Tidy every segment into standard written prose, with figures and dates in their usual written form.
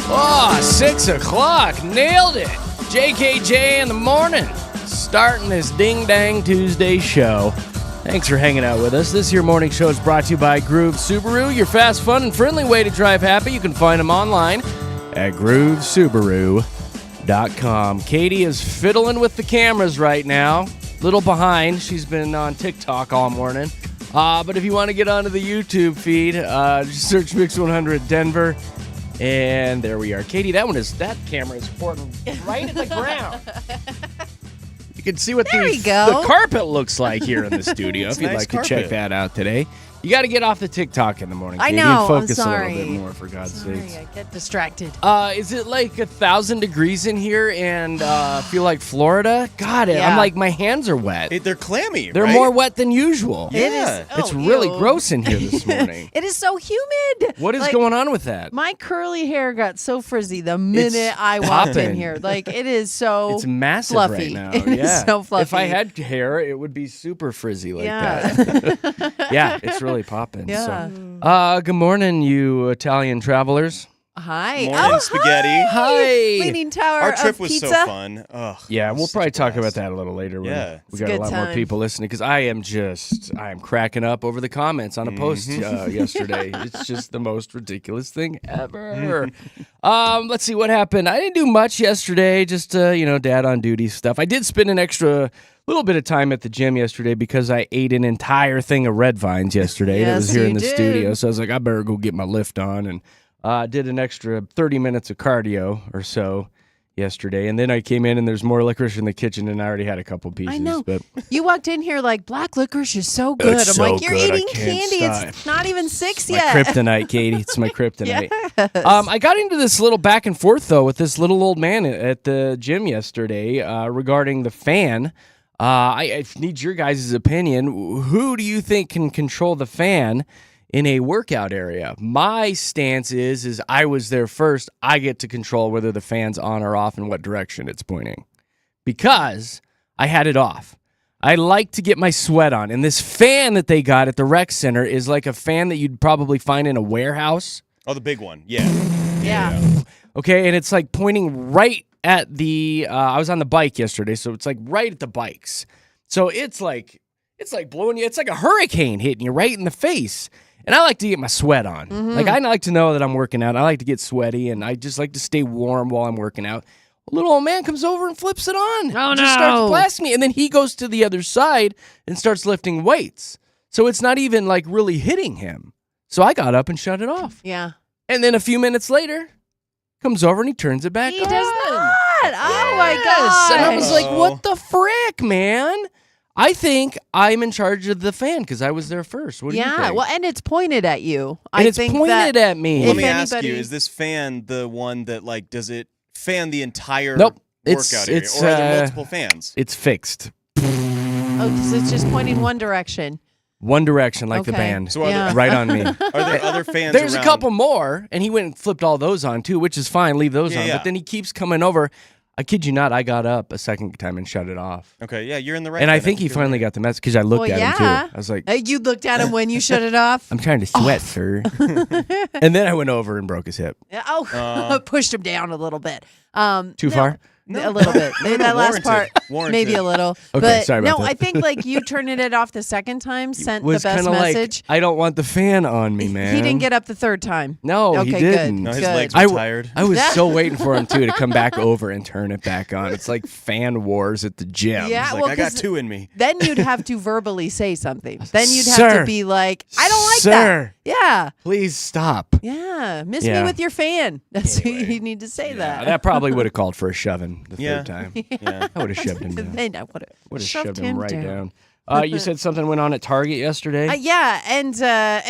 Oh, 6 o'clock. Nailed it. JKJ in the morning. Starting this Ding Dang Tuesday show. Thanks for hanging out with us. This here morning show is brought to you by Groove Subaru, your fast, fun, and friendly way to drive happy. You can find them online at groovesubaru.com. Katy is fiddling with the cameras right now. Little behind. She's been on TikTok all morning. But if you want to get onto the YouTube feed, just search Mix 100 Denver. And there we are. Katy, that camera is pointing right at the ground. You can see what the carpet looks like here in the studio if you'd like to check that out today. You got to get off the TikTok in the morning, Katy. I know. Focus I'm sorry. a little bit more, for God's sakes. I get distracted. Is it like 1,000 degrees in here and feel like Florida? God, Yeah. I'm like, my hands are wet. They're clammy, They're right? more wet than usual. Yeah. It is. It's really ew. gross in here this morning. It is so humid. What is going on with that? My curly hair got so frizzy the minute I walked in popping. here. Like, it is so It's massive fluffy. right now. It is so fluffy. If I had hair, it would be super frizzy like Yeah. that. Yeah, it's really popping. Yeah. So. Good morning, you Italian travelers. Hi. Morning, spaghetti. Hi. Leaning Tower Our trip of was pizza. so fun. Ugh, Yeah, it was we'll such probably a talk about blast. that a little later. Yeah. We It's got a a good lot more time. people listening because I am cracking up over the comments on a post yesterday. It's just the most ridiculous thing ever. Let's see what happened. I didn't do much yesterday, just dad on duty stuff. I did spend an extra little bit of time at the gym yesterday because I ate an entire thing of Red Vines yesterday. That was Yes, here in you the did. studio, so I was like, I better go get my lift on, and did an extra 30 minutes of cardio or so yesterday, and then I came in and there's more licorice in the kitchen, and I already had a couple pieces. I know. But You walked in here like, black licorice is so good. It's I'm so like, you're good, I eating can't candy. stop. It's not even 6 my yet. kryptonite, Katy. It's my kryptonite. Yes. I got into this little back and forth, though, with this little old man at the gym yesterday regarding the fan. I need your guys' opinion. Who do you think can control the fan in a workout area? My stance is I was there first. I get to control whether the fan's on or off and what direction it's pointing because I had it off. I like to get my sweat on. And this fan that they got at the rec center is like a fan that you'd probably find in a warehouse. Oh, the big one. Yeah. Yeah. Okay, and it's like pointing right at the I was on the bike yesterday, so it's like right at the bikes. So it's like blowing you. It's like a hurricane hitting you right in the face. And I like to get my sweat on. Like, I like to know that I'm working out. I like to get sweaty, and I just like to stay warm while I'm working out. A little old man comes over and flips it on. Oh, Just no. starts blasting me. And then he goes to the other side and starts lifting weights. So it's not even like really hitting him. So I got up and shut it off. Yeah. And then a few minutes later, comes over and he turns it back He on. does not. Oh, my Yes. God. And I was like, Uh-oh. what the frick, man? I think I'm in charge of the fan because I was there first. What do you think? Well, and it's pointed at you. And I it's think pointed at me. Let If me ask you, anybody- is this fan the one that, like, does it fan the entire Nope. workout area? It's, Or are there multiple fans? It's fixed. Oh, so it's just pointing one direction. One direction, like the Okay. band. So are Yeah. there, Right on me. are there other fans There's around? a couple more, and he went and flipped all those on too, which is fine. Leave those Yeah, on. yeah. But then he keeps coming over. I kid you not, I got up a second time and shut it off. Okay, yeah, you're in the right. And I then. think he you're finally right. got the message because I looked Well, at him yeah. too. I was like, You looked at him when you shut it off? I'm trying to sweat, sir. And then I went over and broke his hip. Oh, pushed him down a little bit. Too far? A little bit. That last part, Warranted. maybe a little. Okay, but sorry about no, that. I think like you turning it off the second time sent the Was best kind of message. like, I don't want the fan on me, man. He didn't get up the third time. No, Okay, he good. didn't. No, his Good. legs were I tired. I was so waiting for him too to come back over and turn it back on. It's like fan wars at the gym. Yeah. He's like, well, I got 'cause two in me. Then you'd have to verbally say something. Then you'd have Sir. to be like, I don't like Sir. that. Yeah. Please stop. Yeah. Miss Yeah. me with your fan. That's what you need to say that. That probably would have called for a shoving the Yeah. third time. Yeah. I would have shoved him down. Then I would Would have shoved shoved him him right down. down. You said something went on at Target yesterday? Yeah, and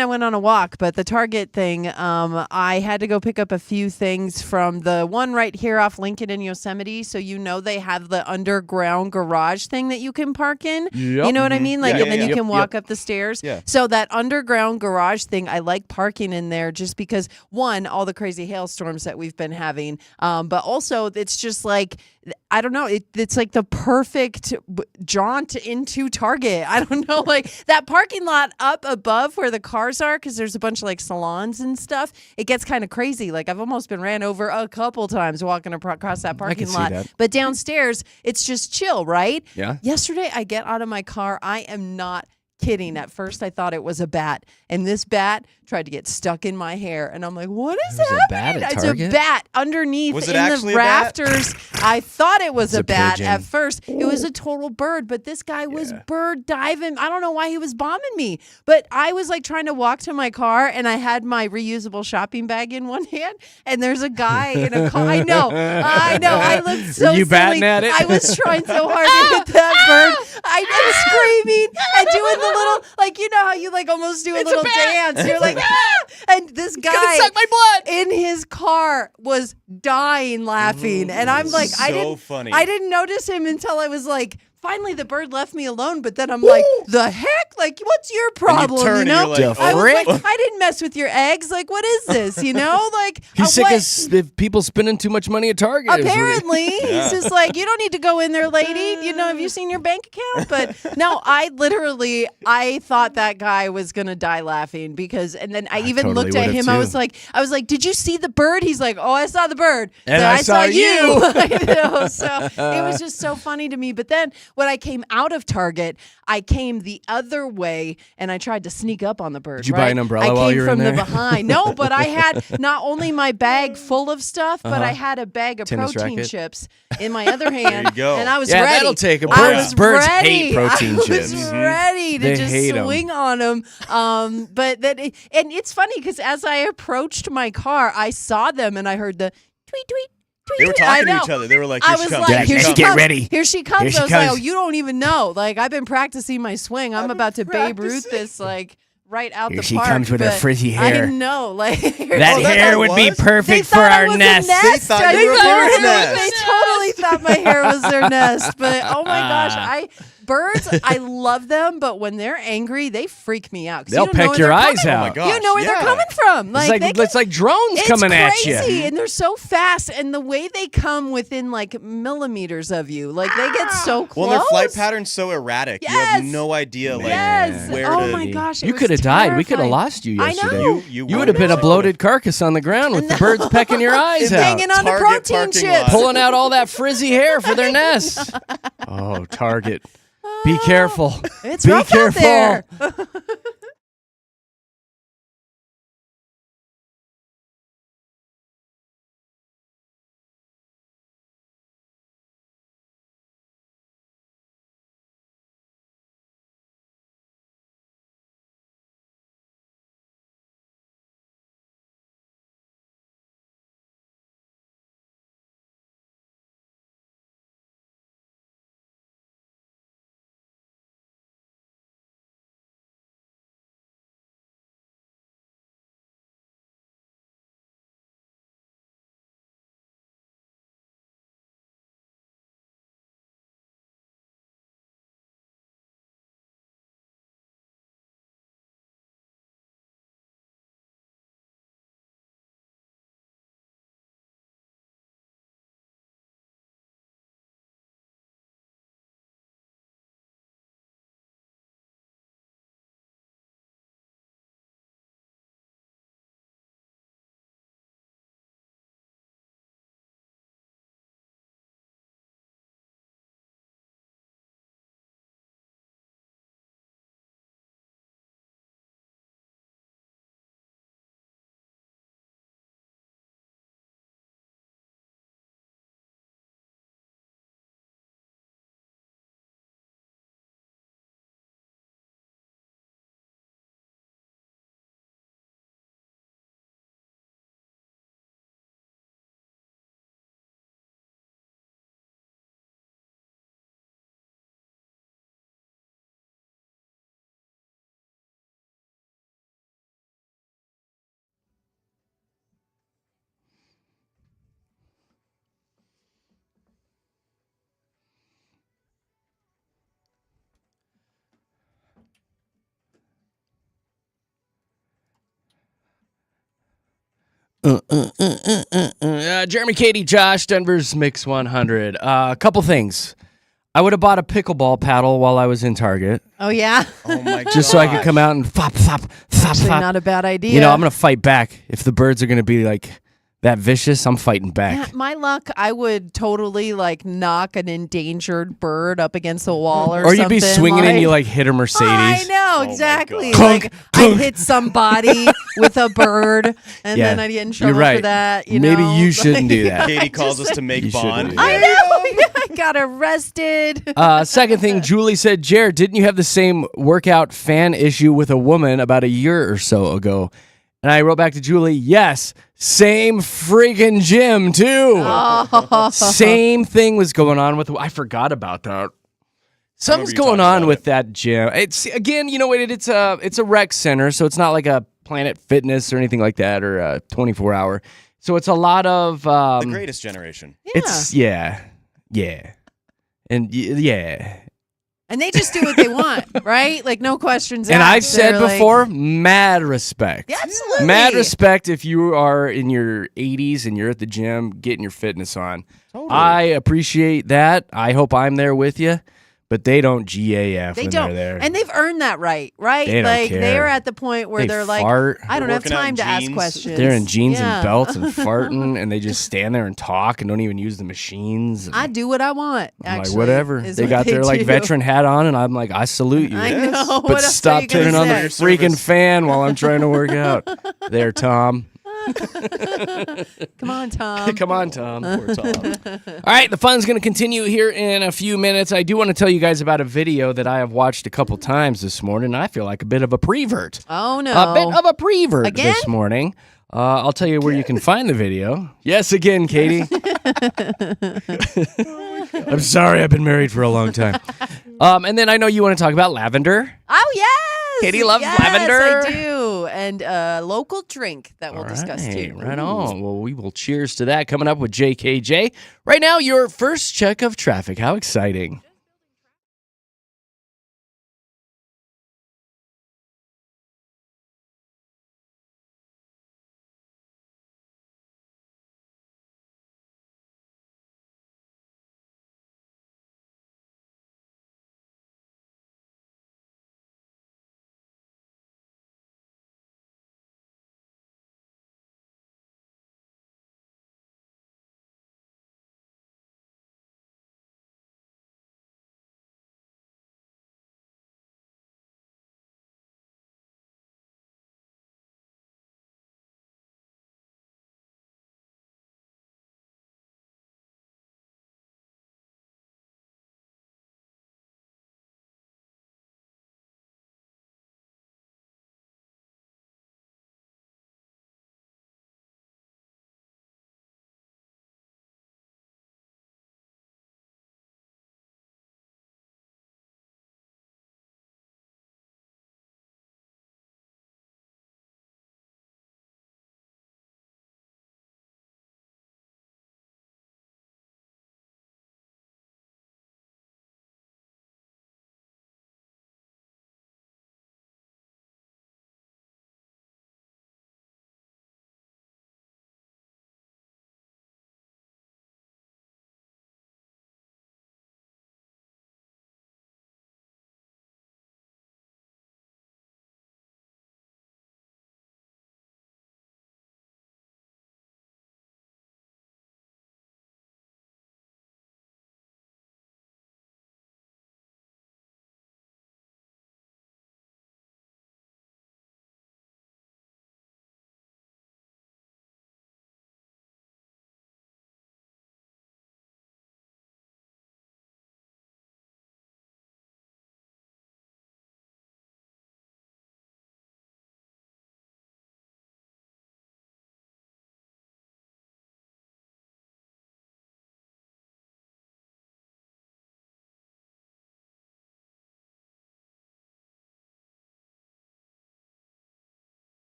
I went on a walk, but the Target thing, I had to go pick up a few things from the one right here off Lincoln in Yosemite. So they have the underground garage thing that you can park in. Yep. You know what I mean? Like, Yeah, and then yeah, you yeah. can walk up the stairs. Yeah. So that underground garage thing, I like parking in there just because all the crazy hailstorms that we've been having, but also it's just like I don't know. It's like the perfect jaunt into Target. I don't know, like that parking lot up above where the cars are, because there's a bunch of like salons and stuff. It gets kind of crazy. Like I've almost been ran over a couple times walking across that parking lot. But downstairs, it's just chill, right? Yeah. Yesterday, I get out of my car. I am not kidding. At first, I thought it was a bat, and this bat tried to get stuck in my hair, and I'm like, "What is There's happening?" a bat at It's Target? a bat underneath Was it in actually the a bat? rafters. I thought it was It's a a bat pigeon. at first. It was a total bird, but this guy was bird diving. I don't know why he was bombing me, but I was like trying to walk to my car, and I had my reusable shopping bag in one hand, and there's a guy in a car. I know. I looked so Were you batting silly. at it? I was trying so hard to hit that bird. I was screaming and doing the little, like, you know how you like almost do a little dance. You're like, ah! And this guy suck my blood. in his car was dying laughing. And I'm like, So funny. I didn't notice him until I was like, finally the bird left me alone. But then I'm like, the heck? Like, what's your problem? turn You and know? you're like, I was frick? like, I didn't mess with your eggs. Like, what is this? You know? Like, He's sick what? of people spending too much money at Target. is what he- Apparently, he's just like, you don't need to go in there, lady. You know, have you seen your bank account? But no, I thought that guy was gonna die laughing because, and then I even totally looked at would've him. too. I was like, did you see the bird? He's like, oh, I saw the bird. And So I saw you. I know. So it was just so funny to me. But then when I came out of Target, I came the other way and I tried to sneak up on the bird. Did you buy an umbrella I while came you were from in the there? behind. No, but I had not only my bag full of stuff, but I had a bag of Tennis protein racket. chips in my other hand. you go. And I was Yeah, ready. that'll take 'em. I Birds- was birds ready. hate protein I was chips. ready to They just hate 'em. swing on them. But and it's funny because as I approached my car, I saw them and I heard the tweet, tweet. They were I talking to know. each other. They were like, I here she was comes. like, here she here she Let's get comes. ready. Here she comes. Here she I was like, comes. oh, you don't even know. Like, I've been practicing my swing. I'm about to Babe Ruth this, like, right out Here the she park. comes with her but frizzy I hair. know. Like, That Oh, that's hair what it would be was? they perfect for thought I our was a nest. They thought I you were a think bird's they nest. totally thought my hair was their nest. But oh my gosh, birds, I love them, but when they're angry, they freak me out. 'Cause They'll you don't know peck where your they're eyes coming- out. Oh my gosh. You know where they're yeah. coming from. Like, they can, It's like drones it's coming crazy, at you. and they're so fast, and the way they come within like millimeters of you, like they get so close. Well, their flight pattern's so erratic. You have Yes. no idea, like, Yes. where Oh to. my gosh. You it could was have died. We could have terrifying. lost you I yesterday. know. You would have been a bloated carcass on the ground with the birds pecking your eyes out, Hanging on to Target protein parking chips. lot. pulling out all that frizzy hair for their nest. Oh, Target. Be careful. It's Be rough careful. out there. Jeremy, Katy, Josh, Denver's Mix 100. A couple things. I would have bought a pickleball paddle while I was in Target, Oh yeah, Oh my god. just so I could come out and flop, flop, flop, actually flop. not a bad idea. You know, I'm gonna fight back. If the birds are gonna be like that vicious, I'm fighting back. Yeah, my luck, I would totally like knock an endangered bird up against a wall or Or something. you'd be swinging and you like hit a Mercedes. I know, my exactly. God. Like Clunk, I'd clunk. hit somebody with a bird, and Yeah, then I'd get in you're trouble right. for that. Maybe know? you shouldn't do that. Katy calls just- us to make You shouldn't bond. do that. I know. I got arrested. Second thing, Julie said, Jared, didn't you have the same workout fan issue with a woman about a year or so ago? And I wrote back to Julie, yes, same freaking gym too. Oh. Same thing was going on with. I forgot about that. Something's you going talked on about with it. that gym. It's again, you know what? It's a rec center, so it's not like a Planet Fitness or anything like that, or a 24-hour. So it's a lot of The greatest generation. It's yeah, and yeah. And they just do what they want, right? Like no questions And asked. I've said They're like- before, mad respect. Yeah, absolutely. Mad respect if you are in your 80s and you're at the gym getting your fitness on. Totally. I appreciate that. I hope I'm there with you, but they don't GAF They when don't, they're there. and they've earned that right? They don't like care. they are at the point where They they're like, fart. I don't have Working out time in to ask jeans. questions. They're in jeans Yeah. and belts and farting, and they just stand there and talk and don't even use the machines. And I do what I want. I'm Actually, like, whatever. is They what got their like do. veteran hat on, and I'm like, I salute you. I Yes. know. But what else are stop you gonna turning on the say? freaking Service. fan while I'm trying to work out. There, Tom. Come on, Tom. Come on, Tom. Poor Tom. All right, the fun's going to continue here in a few minutes. I do want to tell you guys about a video that I have watched a couple times this morning. I feel like a bit of a prevert. Oh no. A bit of a prevert Again? this morning. I'll tell you where you can find the video. Yes, again, Katy. I'm sorry, I've been married for a long time. And then I know you want to talk about lavender. Oh yes. Katy loves yes, lavender. I do, and a local drink that we'll discuss too. Right on. Well, we will cheers to that coming up with JKJ. Right now, your first check of traffic. How exciting.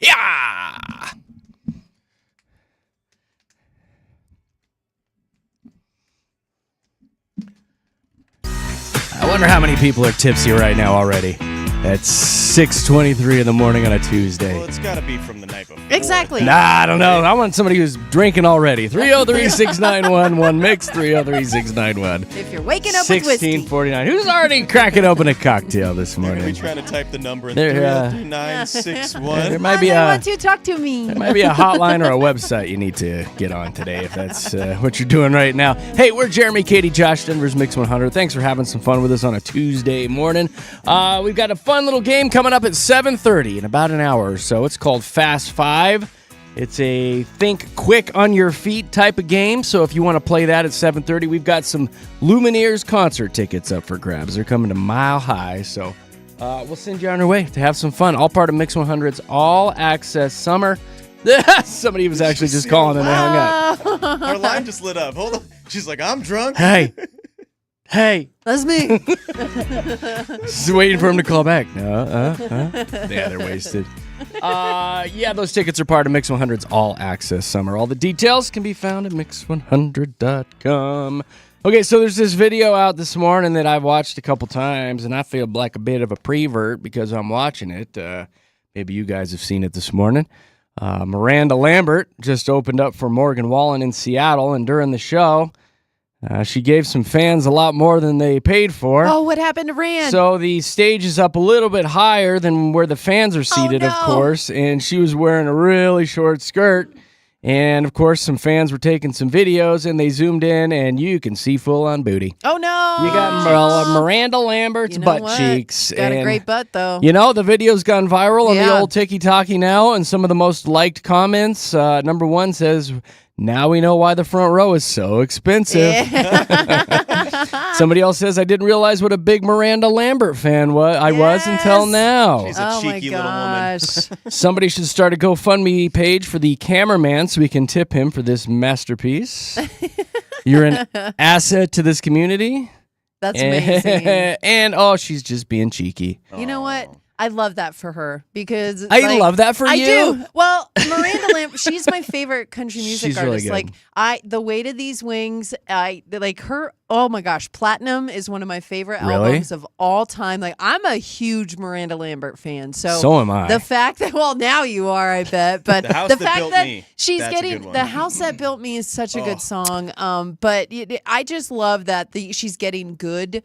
Yeah. I wonder how many people are tipsy right now already. It's 6:23 in the morning on a Tuesday. Well, it's got to be from the night before. Exactly. Nah, I don't know. I want somebody who's drinking already. 303-691-1 mix 303-691. If you're waking up with whiskey. 1649. Who's already cracking open a cocktail this You're going morning? to be trying to type the number in There, 303-961. There might be I a want to talk to me. there might be a hotline or a website you need to get on today if that's what you're doing right now. Hey, we're Jeremy, Katy, Josh, Denver's Mix 100. Thanks for having some fun with us on a Tuesday morning. We've got a fun little game coming up at 7:30 in about an hour or so. It's called Fast Five. It's a think quick on your feet type of game. So if you want to play that at 7:30, we've got some Lumineers concert tickets up for grabs. They're coming to Mile High. So we'll send you on your way to have some fun. All part of Mix 100's All Access Summer. Somebody was actually just calling and they hung up. Our line just lit up. Hold on. She's like, I'm drunk. Hey. That's me. Just waiting for him to call back. No, yeah, they're wasted. Yeah, those tickets are part of Mix 100's All Access Summer. All the details can be found at mix100.com. Okay, so there's this video out this morning that I've watched a couple times, and I feel like a bit of a prevert because I'm watching it. Maybe you guys have seen it this morning. Miranda Lambert just opened up for Morgan Wallen in Seattle, and during the show, she gave some fans a lot more than they paid for. Oh, what happened to Rand? So the stage is up a little bit higher than where the fans are seated, of course, and she was wearing a really short skirt. And, of course, some fans were taking some videos, and they zoomed in, and you can see full-on booty. Oh, no. You got Miranda Lambert's butt cheeks. Got a great butt, though. You know, the video's gone viral on the old TikTok now, and some of the most liked comments. Number one says, now we know why the front row is so expensive. Yeah. Somebody else says, I didn't realize what a big Miranda Lambert fan I was until now. She's a cheeky little woman. Somebody should start a GoFundMe page for the cameraman so we can tip him for this masterpiece. You're an asset to this community. That's amazing. And, she's just being cheeky. You know what? I love that for her because I love that for you. I do. Well, Miranda Lambert, she's my favorite country music She's really artist. good. Like The Weight of These Wings, like her. Oh my gosh, Platinum is one of my favorite albums of all time. Like I'm a huge Miranda Lambert fan. So am I. The fact that now you are, I bet. But The House the That fact Built that Me, she's that's a getting good one. The House That Built Me is such a good song. But I just love that she's getting good.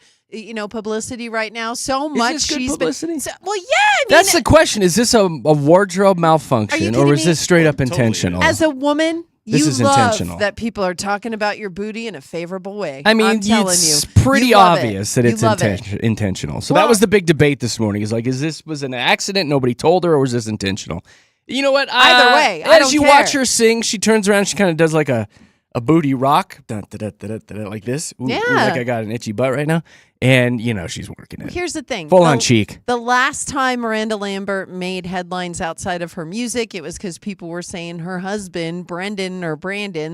Publicity right now. So much this good she's publicity? been. Well, yeah. I mean, That's the question. Is this a wardrobe malfunction or kidding is me? this straight up Totally intentional? as a woman, This you is love intentional. that people are talking about your booty in a favorable way. I mean, I'm telling it's you, pretty you love obvious it. that it's You love it. intentional. So Well- that was the big debate this morning. Is like, was an accident? Nobody told her, or was this intentional? You know what? Either way, I as don't you care. watch her sing, she turns around, she kind of does like a booty rock, dun, da, da, da, da, da, like this. Ooh, Yeah. like I got an itchy butt right now, and she's working it. Here's the thing. Full on cheek. The last time Miranda Lambert made headlines outside of her music, it was because people were saying her husband, Brandon,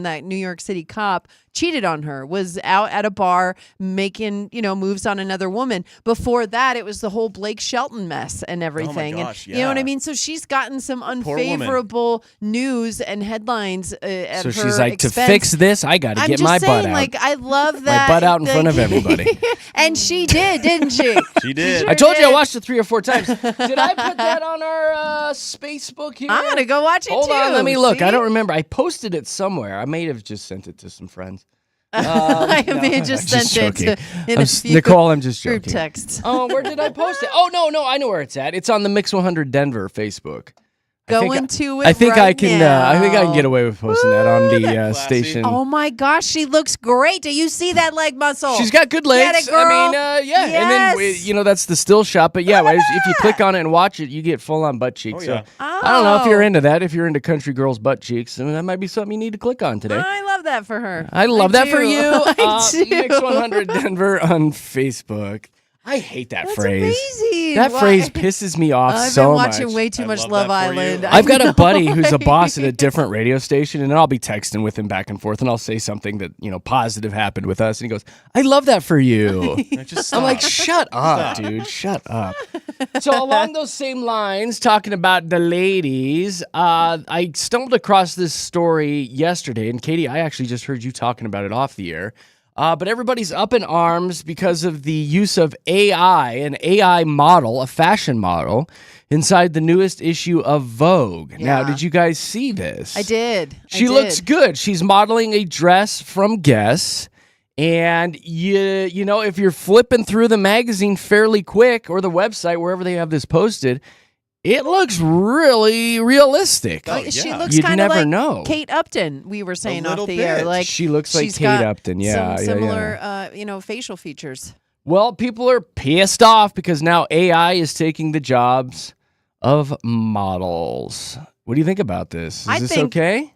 that New York City cop, cheated on her, was out at a bar making, moves on another woman. Before that, it was the whole Blake Shelton mess and everything. gosh, and, You know what I yeah. mean? So she's gotten some woman. unfavorable news and headlines at So her she's like, expense. to fix this, I got to I'm get just my saying, butt out. like, I love that. My butt out in front of everybody. And she did, didn't she? She did. sure I told you I did. watched it 3 or 4 times. Did I put that on our Facebook here? I'm going to go watch it Hold too. on, let me look. See? I don't remember. I posted it somewhere. I may have just sent it to some friends. I may have just I'm sent joking. it in a few Nicole, I'm just group joking. texts. Oh, where did I post it? Oh, no, I know where it's at. It's on the Mix 100 Denver Facebook. Going to it I think right I can. now. I think I can get away with posting that on the Classy. station. Oh my gosh, she looks great. Do you see that leg muscle? She's got good legs. Get it, girl. I mean, yeah. Yes. And then that's the still shot. But yeah, if you click on it and watch it, you get full on butt cheeks. Oh, yeah. So I don't know if you're Oh. into that. If you're into country girls' butt cheeks, I mean, that might be something you need to click on today. I love that for her. I love that for do. you. I do. Mix 100 Denver on Facebook. I hate that That's phrase. amazing. That Why? phrase pisses me off I've so been much. watching way too I much love Love that for you. Island. I've got a buddy who's a right? boss at a different radio station, and I'll be texting with him back and forth, and I'll say something that positive happened with us, and he goes, "I love that for you." Just I'm like, stop. shut up, dude, shut up. So along those same lines, talking about the ladies, I stumbled across this story yesterday, and Katie, I actually just heard you talking about it off the air. But everybody's up in arms because of the use of AI, an AI model, a fashion model, inside the newest issue of Vogue. Now, Yeah. did you guys see this? I did. She looks good. She's modeling a dress from Guess. And you know, if you're flipping through the magazine fairly quick or the website, wherever they have this posted, it looks really realistic. Oh, She yeah. looks You'd kind of never like know. Kate Upton. We were saying off little the air, bit. like She looks like she's Kate got Upton. Yeah, some yeah, similar, yeah. facial features. Well, people are pissed off because now AI is taking the jobs of models. What do you think about this? Is I this think- okay?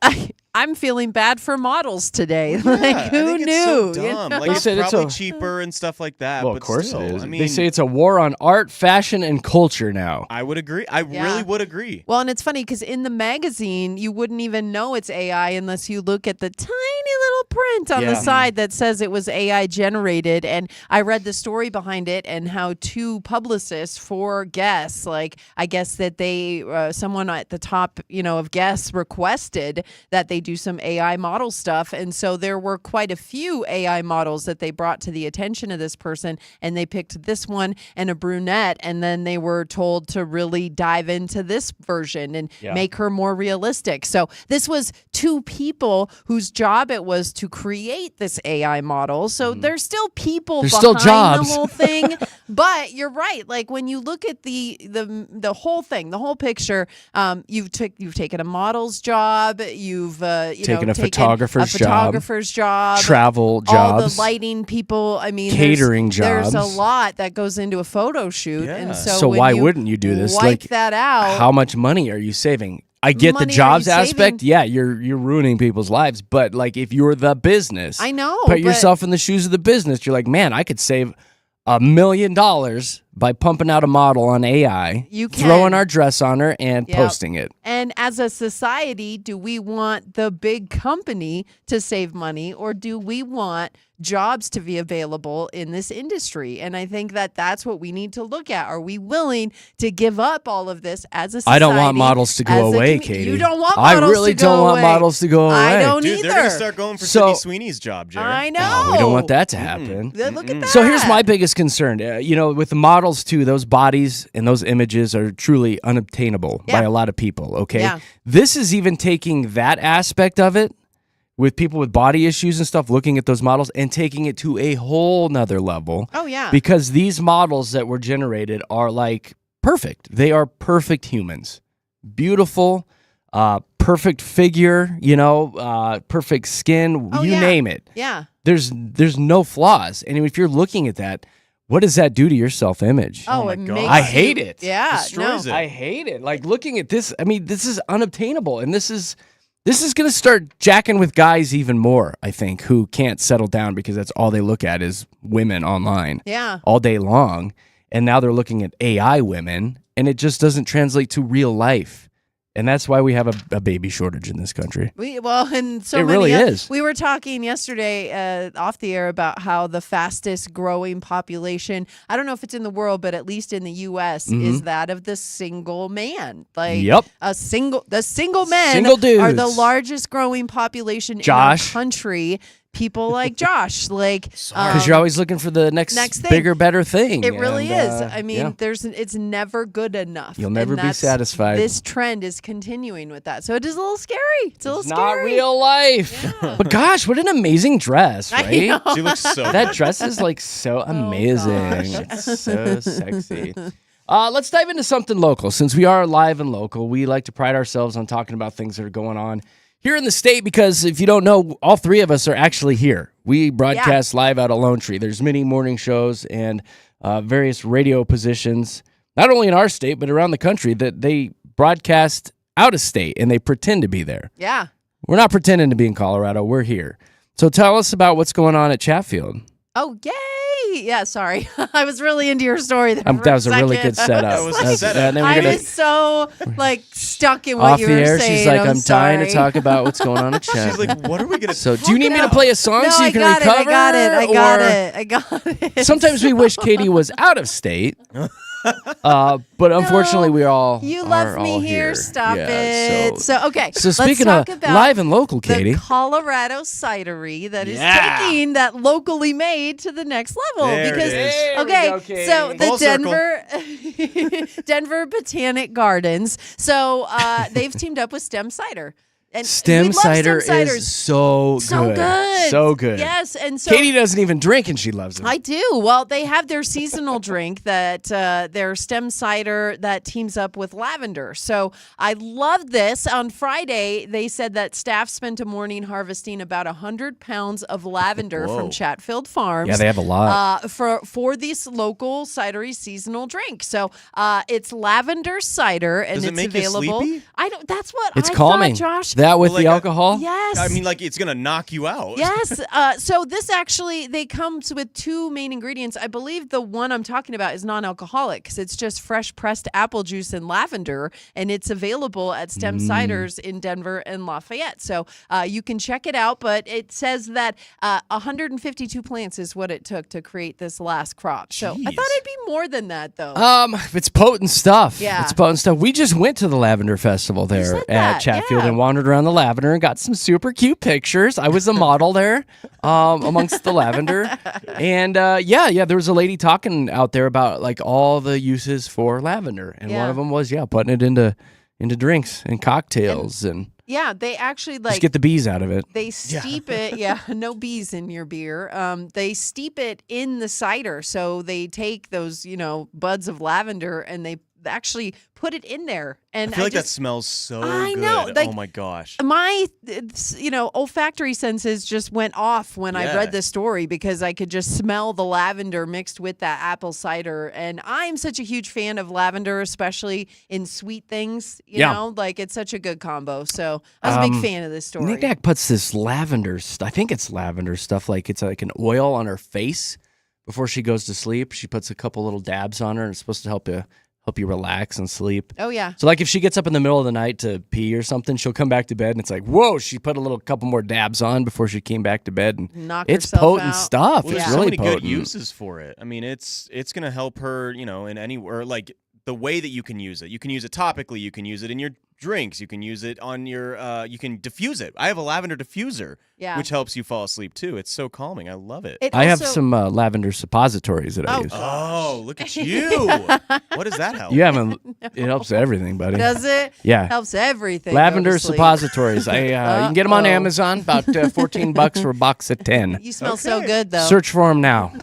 I'm feeling bad for models today. Yeah, like, I who think knew? It's so you dumb. know? Like, They it's said it's probably a- cheaper and stuff like that. Well, but of course still, it is. I mean, They say it's a war on art, fashion, and culture now. I would agree. I Yeah. really would agree. Well, and it's funny because in the magazine, you wouldn't even know it's AI unless you look at the tiny little print on Yeah. the side that says it was AI generated. And I read the story behind it and how two publicists for Guess, like I guess that they, someone at the top, of Guess requested that they do some AI model stuff. And so there were quite a few AI models that they brought to the attention of this person. And they picked this one and a brunette. And then they were told to really dive into this version and Yeah. make her more realistic. So this was two people whose job it was to create this AI model. So there's still people There's behind still jobs. the whole thing. But you're right. Like when you look at the whole thing, the whole picture, you've taken a model's job, you've Taken a photographer's job. job, Travel all jobs. the lighting people. I mean, Catering There's a jobs. lot that goes into a photo shoot, Yeah. and So when why wouldn't you do this? Wipe Like, that out. How much money are you saving? I get the Money are jobs you aspect. saving? Yeah, you're ruining people's lives. But like, if you're the business, I know. put but yourself in the shoes of the business. You're like, man, I could save $1 million by pumping out a model on AI, You can. throwing our dress on her, and Yep. posting it. And as a society, do we want the big company to save money, or do we want jobs to be available in this industry? And I think that that's what we need to look at. Are we willing to give up all of this as a society? I don't want models to go as a away, commu- Katie. You don't want I models really to go don't want away. models to go away. I don't Dude, either. they're going to start going for So- Sydney Sweeney's job, Jared. I know. Oh, we don't want that to happen. Look at that. So here's my biggest concern. With the models too, those bodies and those images are truly unobtainable by Yeah. a lot of people, okay? Yeah. This is even taking that aspect of it with people with body issues and stuff, looking at those models and taking it to a whole nother level. Oh, yeah. Because these models that were generated are like perfect. They are perfect humans. Beautiful, perfect figure, perfect skin, Oh, you yeah. name it. Yeah. There's no flaws. And if you're looking at that, what does that do to your self-image? Oh, my it God. makes I you- hate it. Yeah. Destroys no. it. I hate it. Like looking at this, I mean, this is unobtainable, and this is going to start jacking with guys even more, I think, who can't settle down because that's all they look at is women online Yeah. all day long. And now they're looking at AI women, and it just doesn't translate to real life. And that's why we have a baby shortage in this country. And so It many really is. We were talking yesterday off the air about how the fastest growing population, I don't know if it's in the world, but at least in the U.S., is that of the single man. Like Yep. the single men Single dudes. are the largest growing population Josh. in our country. People like Josh, like Because you're always looking for the next next thing. bigger, better thing. it really And, is. I mean, yeah. it's never good enough. You'll never And be that's- satisfied. This trend is continuing with that, so it is a little scary. It's a little It's not scary. real life. But gosh, what an amazing dress, I right? know. She looks so That dress is like so amazing. gosh. It's so sexy. Let's dive into something local. Since we are live and local, we like to pride ourselves on talking about things that are going on here in the state, because if you don't know, all three of us are actually here. We broadcast live out of Lone Tree. There's many morning shows and various radio positions, not only in our state, but around the country, that they broadcast out of state and they pretend to be there. Yeah. We're not pretending to be in Colorado. We're here. So tell us about what's going on at Chatfield. Oh, yay! Yeah, sorry. I was really into your story there. That was a really good setup. That was a setup. And then we're I gonna was so stuck in what off you the were air. saying. She's like, I'm dying sorry. to talk about what's going on at Chat. She's like, what are we gonna? So, do you need me to about? play a song No, so you I can got recover? it. I got or- it. I got it. Sometimes we wish Katie was out of state, but unfortunately, we all You are left me all here. Stop Yeah, it. So okay. So let's speaking talk of about live and local, Katie. the Colorado cidery that is Yeah. taking that locally made to the next level. There it because is. There we okay, go, Katie. so the Full circle. Denver Botanic Gardens. So they've teamed up with Stem Cider. And we Stem love cider Stem ciders. is so good. So good. Yes, and so Katie doesn't even drink and she loves it. I do. Well, they have their seasonal drink that their stem cider that teams up with lavender. So I love this. On Friday, they said that staff spent a morning harvesting about 100 pounds of lavender Whoa. from Chatfield Farms. Yeah, they have a lot. For this local cidery seasonal drink. So it's lavender cider, and Does it it's make you available. sleepy? I don't. That's what It's I calming. thought, Josh. That with Well, the like alcohol? Yes. I mean, like it's gonna knock you out. Yes. So this actually, they comes with two main ingredients. I believe the one I'm talking about is non-alcoholic because it's just fresh pressed apple juice and lavender, and it's available at Stem Ciders in Denver and Lafayette. So you can check it out, but it says that 152 plants is what it took to create this last crop. So I Jeez. thought it'd be more than that, though. It's potent stuff. Yeah. It's potent stuff. We just went to the Lavender Festival there said at that, Chatfield yeah. and wandered around the lavender and got some super cute pictures. I was a model there amongst the lavender. And yeah, there was a lady talking out there about like all the uses for lavender. And one Yeah. of them was, putting it into drinks and cocktails and Yeah, they actually just get the bees out of it. They steep it. Yeah, no bees in your beer. They steep it in the cider. So they take those, buds of lavender and they actually put it in there. And I feel like that smells so I good. know, like, oh my gosh. my, olfactory senses just went off when I Yeah. read this story because I could just smell the lavender mixed with that apple cider. And I'm such a huge fan of lavender, especially in sweet things. You know, like it's such a good combo. So I was a big fan of this story. Nick puts this lavender, I think it's lavender stuff, like it's like an oil on her face before she goes to sleep. She puts a couple little dabs on her and it's supposed to help you relax and sleep. Oh, yeah. So like if she gets up in the middle of the night to pee or something, she'll come back to bed and it's like, whoa, she put a couple more dabs on before she came back to bed. And Knock it's herself potent out. stuff. Well, It's there's really so many potent. good uses for it. I mean, it's gonna help her, in any or like the way that you can use it. You can use it topically. You can use it in your drinks. You can use it on your. You can diffuse it. I have a lavender diffuser, Yeah. which helps you fall asleep too. It's so calming. I love it. It I have also- some lavender suppositories that I Oh, use. Oh, look at you! What does that help? You haven't. It helps everything, buddy. Does it? Yeah. Helps everything. Lavender go to sleep. suppositories. You can get them on Uh-oh. Amazon. About $14 for a box of 10. You smell so Okay. good, though. Search for them now.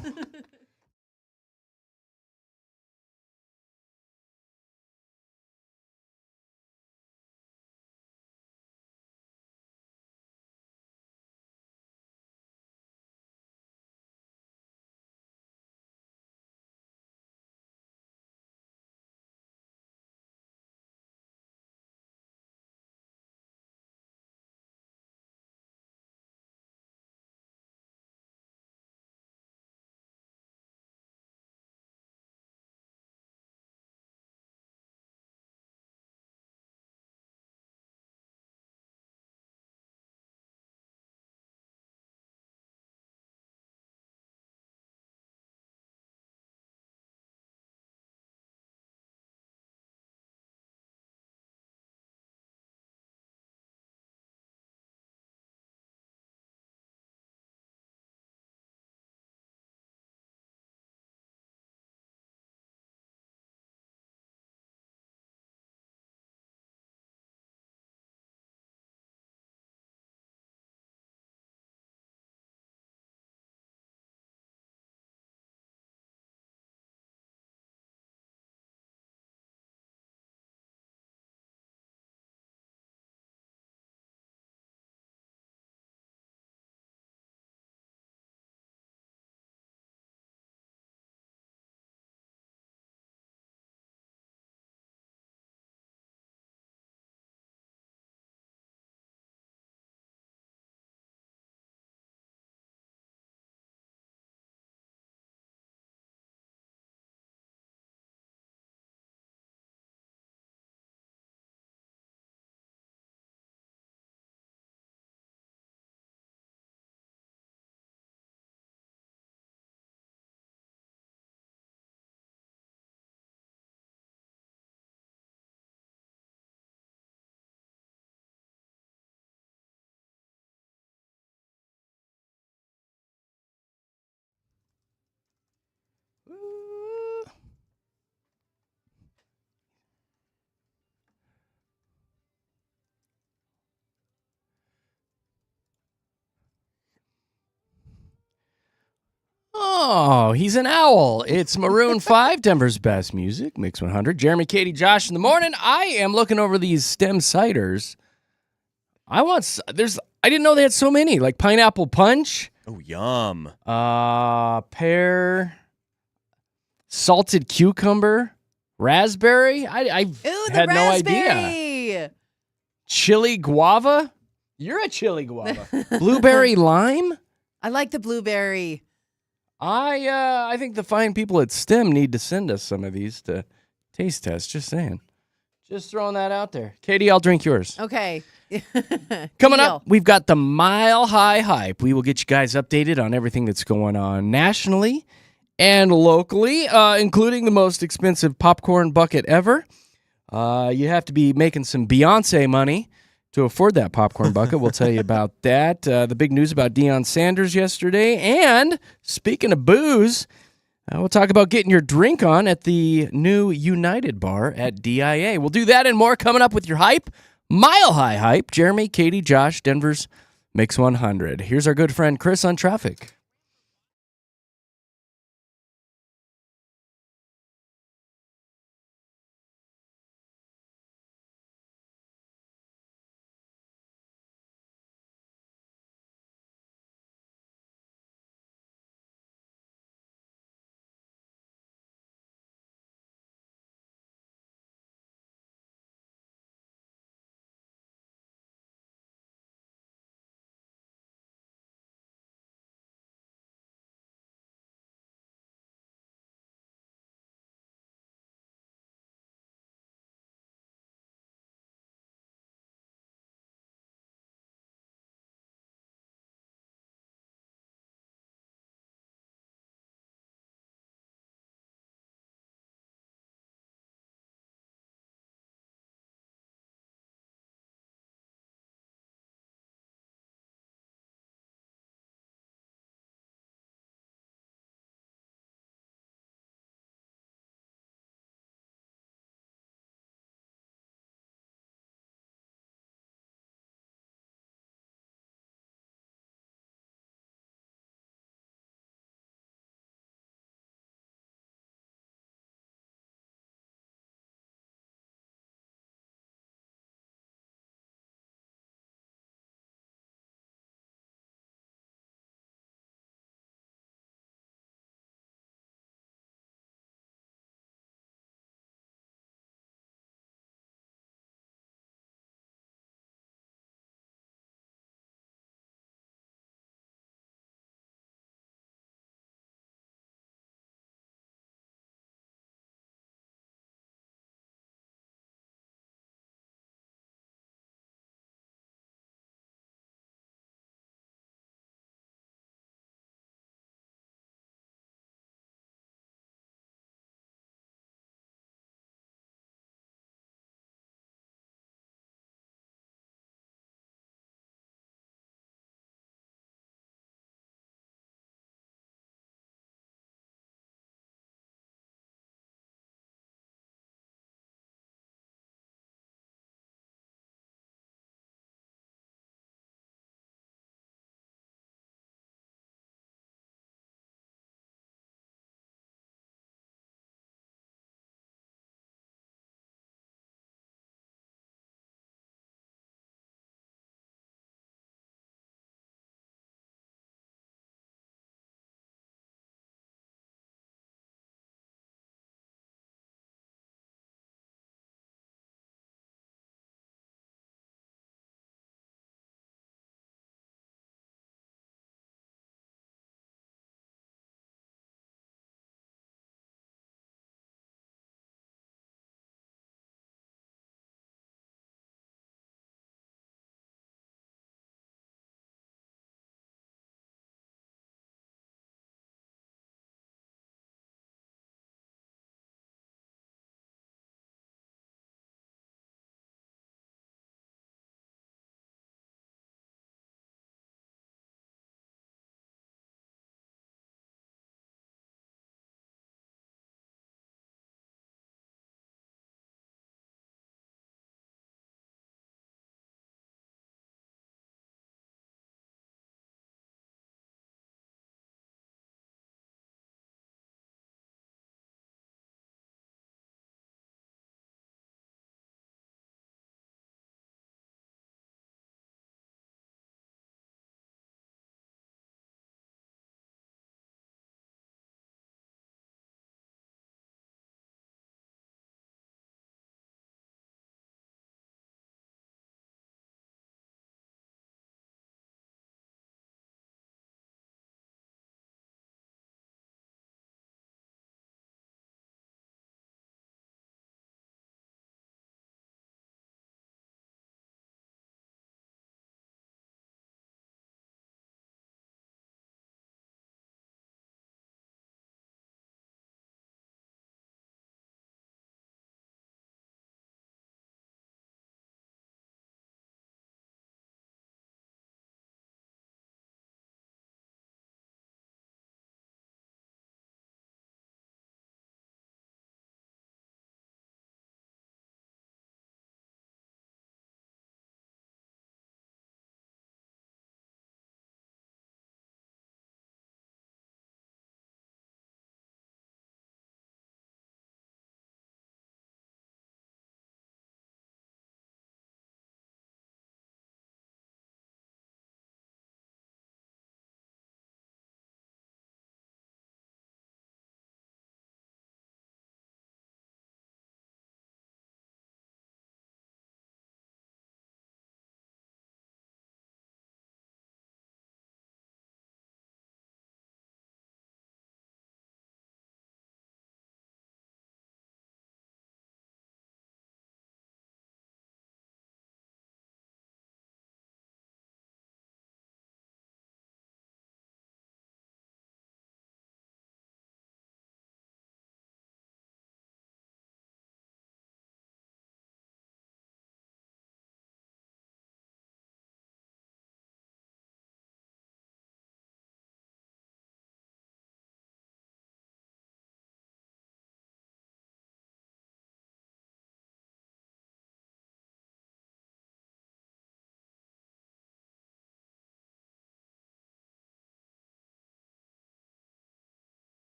No, he's an owl. It's Maroon 5, Denver's best music, Mix 100. Jeremy, Katy, Josh in the morning. I am looking over these stem ciders. I didn't know they had so many, like pineapple punch, Oh, yum. pear, salted cucumber, raspberry. I Ooh, the had no idea. raspberry. Chili guava. You're a chili guava. Blueberry lime. I like the blueberry. I think the fine people at STEM need to send us some of these to taste test. Just saying. Just throwing that out there. Katy, I'll drink yours. Okay. Coming Deal. up, we've got the Mile High Hype. We will get you guys updated on everything that's going on nationally and locally, including the most expensive popcorn bucket ever. You have to be making some Beyonce money to afford that popcorn bucket. We'll tell you about that. The big news about Deion Sanders yesterday. And speaking of booze, we'll talk about getting your drink on at the new United Bar at DIA. We'll do that and more coming up with your hype. Mile High Hype. Jeremy, Katy, Josh, Denver's Mix 100. Here's our good friend Chris on traffic.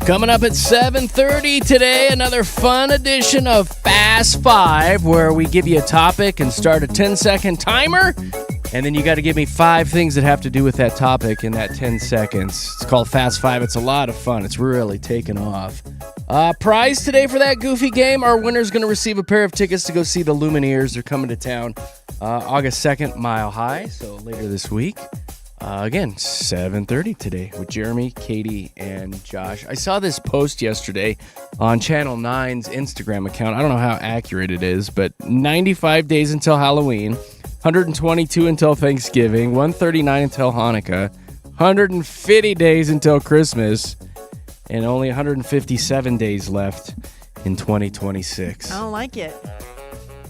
Coming up at 7:30 today, another fun edition of Fast Five, where we give you a topic and start a 10-second timer, and then you got to give me 5 things that have to do with that topic in that 10 seconds. It's called Fast Five. It's a lot of fun. It's really taken off. Prize today for that goofy game. Our winner's going to receive a pair of tickets to go see the Lumineers. They're coming to town August 2nd, Mile High, so later this week. Again, 7:30 today with Jeremy, Katy, and Josh. I saw this post yesterday on Channel 9's Instagram account. I don't know how accurate it is, but 95 days until Halloween, 122 until Thanksgiving, 139 until Hanukkah, 150 days until Christmas, and only 157 days left in 2026. I don't like it.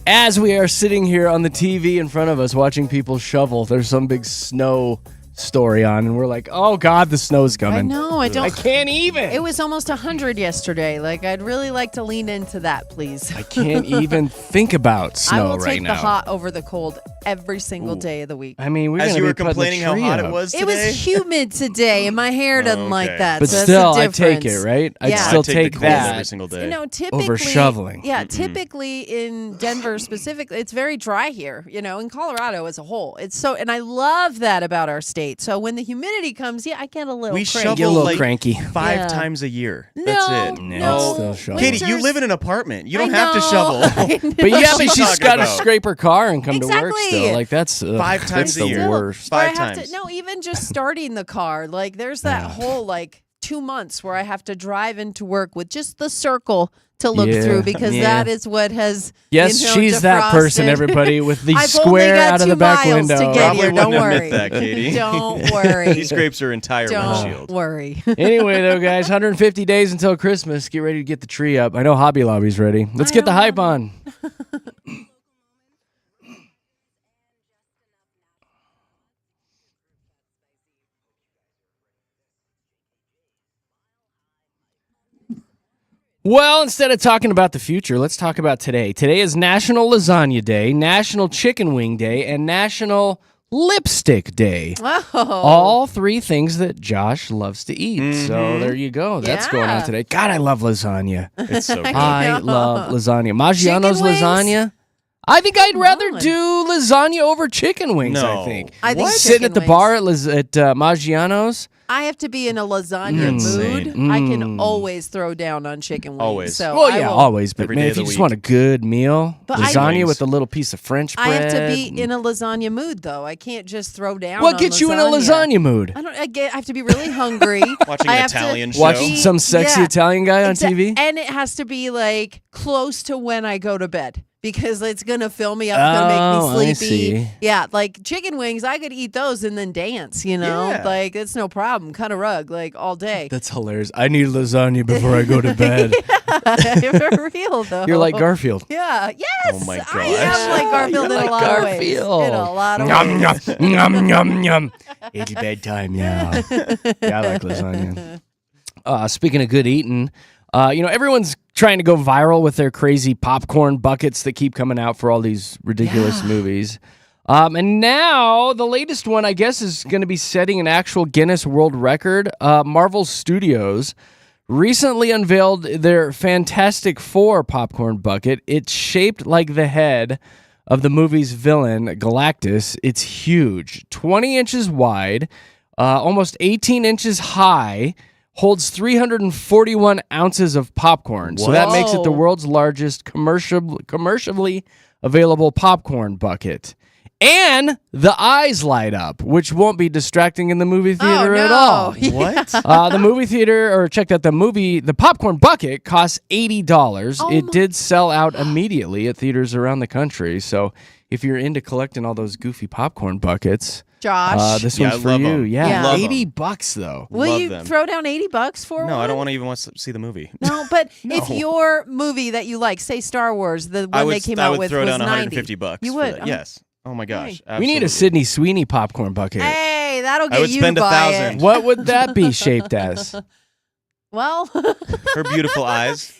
As we are sitting here on the TV in front of us watching people shovel, there's some big snow story on, and we're like, oh God, the snow's coming. I know, I can't even. It was almost 100 yesterday. Like, I'd really like to lean into that, please. I can't even think about snow I will right take now. the hot over the cold every single day of the week. I mean, we're As gonna you be were putting the complaining how tree hot up. it was today. It was humid today, and my hair doesn't like okay. that. But so still, that's the I take it, difference. right? I'd Yeah. still I take the cold that. every single day. You know, typically over shoveling. Yeah, typically in Denver specifically, it's very dry here. You know, in Colorado as a whole, it's so, and I love that about our state. So when the humidity comes, I get a little We cranky. shovel Get a little like cranky. 5 Yeah. times a year. No, That's it. no. Still shoveling. Katie, you Winters- live in an apartment. You don't I have to know, shovel. I know. But yeah, but She's she's talking got to about. scrape her car and come to work Exactly. still. Like, that's 5 times that's a the year. worst. Or I 5 have times. to, no, even just starting the car. Like, there's that whole, 2 months where I have to drive into work with just the circle to look Yeah, through because yeah. that is what has, Yes, she's that person, defrosted. everybody, with the I've only square got out of 2 the back miles window. to get Probably here. Don't wouldn't worry. admit that, Katie. Don't worry. He scrapes her entire Don't windshield. worry. Anyway, though, guys, 150 days until Christmas. Get ready to get the tree up. I know Hobby Lobby's ready. Let's get the hype on. Well, instead of talking about the future, let's talk about today. Today is National Lasagna Day, National Chicken Wing Day, and National Lipstick Day. Oh. All 3 things that Josh loves to eat. So Mm-hmm. there you go. That's going on Yeah. today. God, I love lasagna. It's so good. I know. love lasagna. Maggiano's Chicken wings? lasagna. I think I'd rather on. do lasagna over chicken wings, I No. think. I think Sitting chicken at the wings. bar at Maggiano's. I have to be in a lasagna Insane. mood. I can always throw down on chicken wings. Always. So Well, I yeah, will- always. But Every man, day if of you the just week. want a good meal, But I- lasagna Wings. with a little piece of French bread. I have to be in a lasagna mood, though. I can't just throw down. What on gets you in a lasagna mood? I don't. I have to be really hungry. Watching I an have to Italian show. Watching some sexy yeah. Italian guy on Exa- TV? and it has to be close to when I go to bed because it's gonna fill me up, gonna Oh, I make me sleepy. see. Yeah, like chicken wings, I could eat those and then dance. You know, Yeah. it's no problem. Cut a rug all day. That's hilarious. I need lasagna before I go to bed. For real though. You're like Garfield. Yeah. Yes. Oh my I gosh. am like Garfield You're in like a lot of ways. Garfield. In a lot of Yum, ways. yum, yum, yum, yum. It's bedtime now. Yeah, I like lasagna. Speaking of good eating, everyone's trying to go viral with their crazy popcorn buckets that keep coming out for all these ridiculous movies. And now the latest one, I guess, is going to be setting an actual Guinness World Record. Marvel Studios recently unveiled their Fantastic Four popcorn bucket. It's shaped like the head of the movie's villain, Galactus. It's huge, 20 inches wide, almost 18 inches high, holds 341 ounces of popcorn. So that makes it the Whoa. world's largest commercially available popcorn bucket. And the eyes light up, which won't be distracting in the movie theater no. at all. What? The movie theater, or check out the popcorn bucket costs $80. Oh It my- did sell out immediately at theaters around the country. So if you're into collecting all those goofy popcorn buckets, Josh, this Yeah, one's I for love you. 'em. Yeah, Yeah. Love 80 'em. bucks though. will love you them. throw down $80 for No, one? I don't want to even want to see the movie. No, but No. if your movie that you like, say Star Wars, the one I would, they came I out would with throw was down 90. $150. You for would? that. Yes. Oh my gosh. We need a absolutely. Sydney Sweeney popcorn bucket. Hey, that'll I get would you spend by $1,000. it. What would that be shaped as? Well, Her beautiful eyes.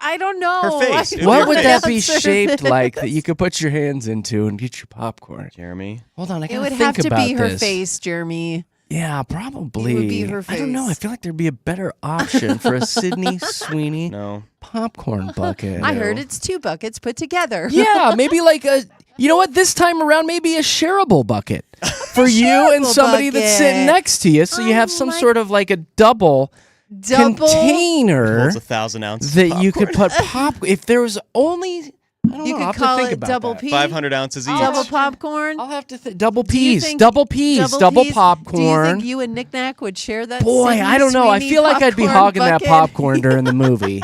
I don't know. Her face. I It'd What your would face. that be answer shaped this. like that you could put your hands into and get your popcorn? Jeremy. Hold on, I It gotta would think have to about be her this. face, Jeremy. Yeah, probably. It would be her I don't know. I face. feel like there'd be a better option for a Sydney Sweeney No. popcorn bucket. I heard it's 2 buckets put together. Yeah, maybe like a. You know what? This time around, maybe a shareable bucket for you and shareable somebody that's sitting bucket. next to you, so you I have some like- sort of like a double container Holds 1,000 ounces. that you could put pop. If there was only, I don't You know. could I'll have call to think it about double that. P. 500 ounces each. Double popcorn. I'll have to think. Double Do you peas, think- double peas? popcorn. Do you think you and Nick Nack would share that? Boy, Sydney I don't know. I Sweeney feel like I'd be popcorn hogging that bucket? popcorn during the movie.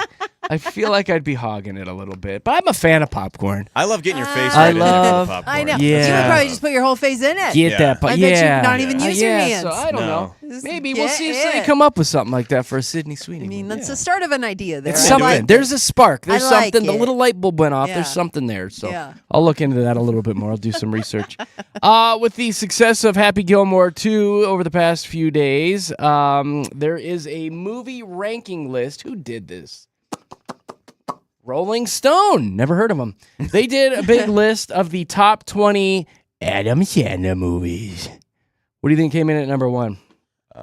I feel like I'd be hogging it a little bit, but I'm a fan of popcorn. I love getting your face I right in there with the love- popcorn. I know. Yeah. You would probably just put your whole face in it. Get Yeah. that, I bet yeah. you not even use your yeah, hands. So I don't No. know. Just Maybe we'll get see if they it. come up with something like that for a Sydney Sweeney. I mean, movie. that's the start of an idea there. It's I something. like something. it. There's a spark. There's I like something. The it. little light bulb went off. Yeah. There's something there. So Yeah. I'll look into that a little bit more. I'll do some research. With the success of Happy Gilmore 2 over the past few days, there is a movie ranking list. Who did this? Rolling Stone. Never heard of them. They did a big list of the top 20 Adam Sandler movies. What do you think came in at number 1? Oh,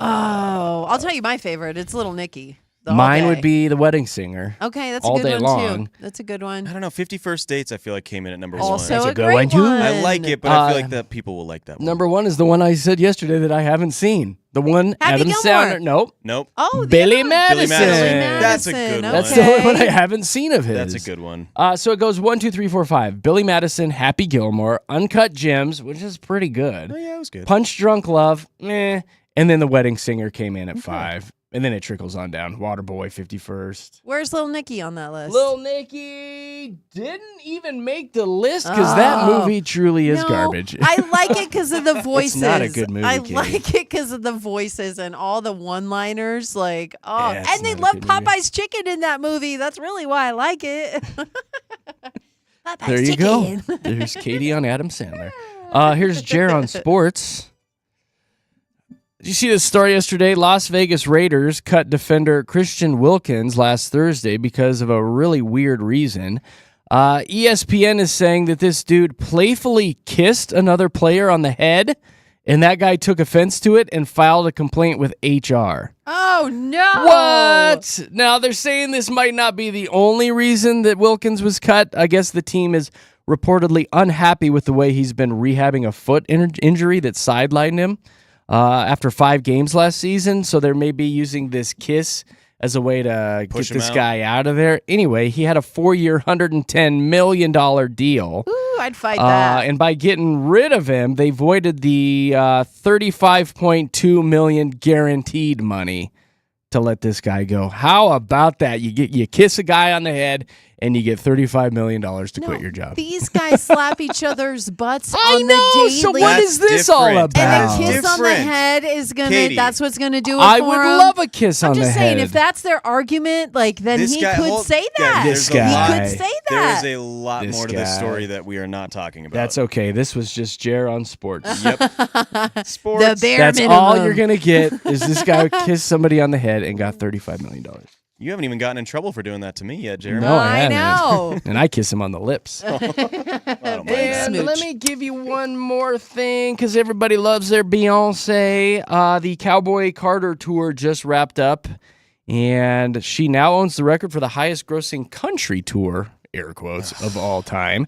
I'll tell you my favorite. It's Little Nicky. the whole Mine would day. be The Wedding Singer. Okay, that's all a good day one long. too. That's a good one. I don't know. 50 First Dates, I feel like came in at number Also That's one. a a good great one, too. I like it, but I feel like Uh, that people will like that one. Number 1 is the one I said yesterday that I haven't seen. The one Happy Adam Gilmore. Sandler. Nope. Nope. Oh, the Billy other one. Madison. Billy Madison. Billy That's a Madison, good one. That's the only one I okay. haven't seen of his. That's a good one. So it goes 1, 2, 3, 4, 5. Billy Madison, Happy Gilmore, Uncut Gems, which is pretty good. Oh, yeah, it was good. Punch Drunk Love, meh. And then The Wedding Singer came in at 5. And then it trickles on down. Waterboy, 51st. Where's Little Nicky on that list? Lil Nicky didn't even make the list because that movie truly is No, garbage. I like it because of the voices. not a good movie, I Katie. like it because of the voices and all the one-liners. Like, oh, Yeah, it's and they not a love good movie. Popeye's chicken in that movie. That's really why I like it. Popeye's There you chicken. go. There's Katie on Adam Sandler. Here's Jer on sports. Did you see this story yesterday? Las Vegas Raiders cut defender Christian Wilkins last Thursday because of a really weird reason. ESPN is saying that this dude playfully kissed another player on the head, and that guy took offense to it and filed a complaint with HR. Oh, no. What? Now, they're saying this might not be the only reason that Wilkins was cut. I guess the team is reportedly unhappy with the way he's been rehabbing a foot injury that sidelined him after 5 games last season. So they may be using this kiss as a way to Push get him this out. guy out of there. Anyway, he had a 4-year, $110 million deal. Ooh, I'd fight that. And by getting rid of him, they voided the $35.2 million guaranteed money to let this guy go. How about that? You kiss a guy on the head and you get $35 million to quit your job. These guys slap each other's butts I on know. the daily. So what That's is this all different. about? and a Wow. kiss on the Different. head is gonna. Katie. That's what's gonna do it I for would him. love a kiss I'm on just the saying, head. if that's their argument, like then This he guy- could hold- say yeah, that. This there's a guy. lot- He could say There that. is a lot This more to guy. this story that we are not talking about. That's okay. This was just Jer on sports. Yep. Sports. The bare That's minimum. all you're going to get is this guy kissed somebody on the head and got $35 million. You haven't even gotten in trouble for doing that to me yet, Jeremy. No, I I haven't. know. And I kiss him on the lips. I don't mind Big that. And smooch. let me give you one more thing because everybody loves their Beyonce. The Cowboy Carter tour just wrapped up, and she now owns the record for the highest grossing country tour, air quotes, of all time.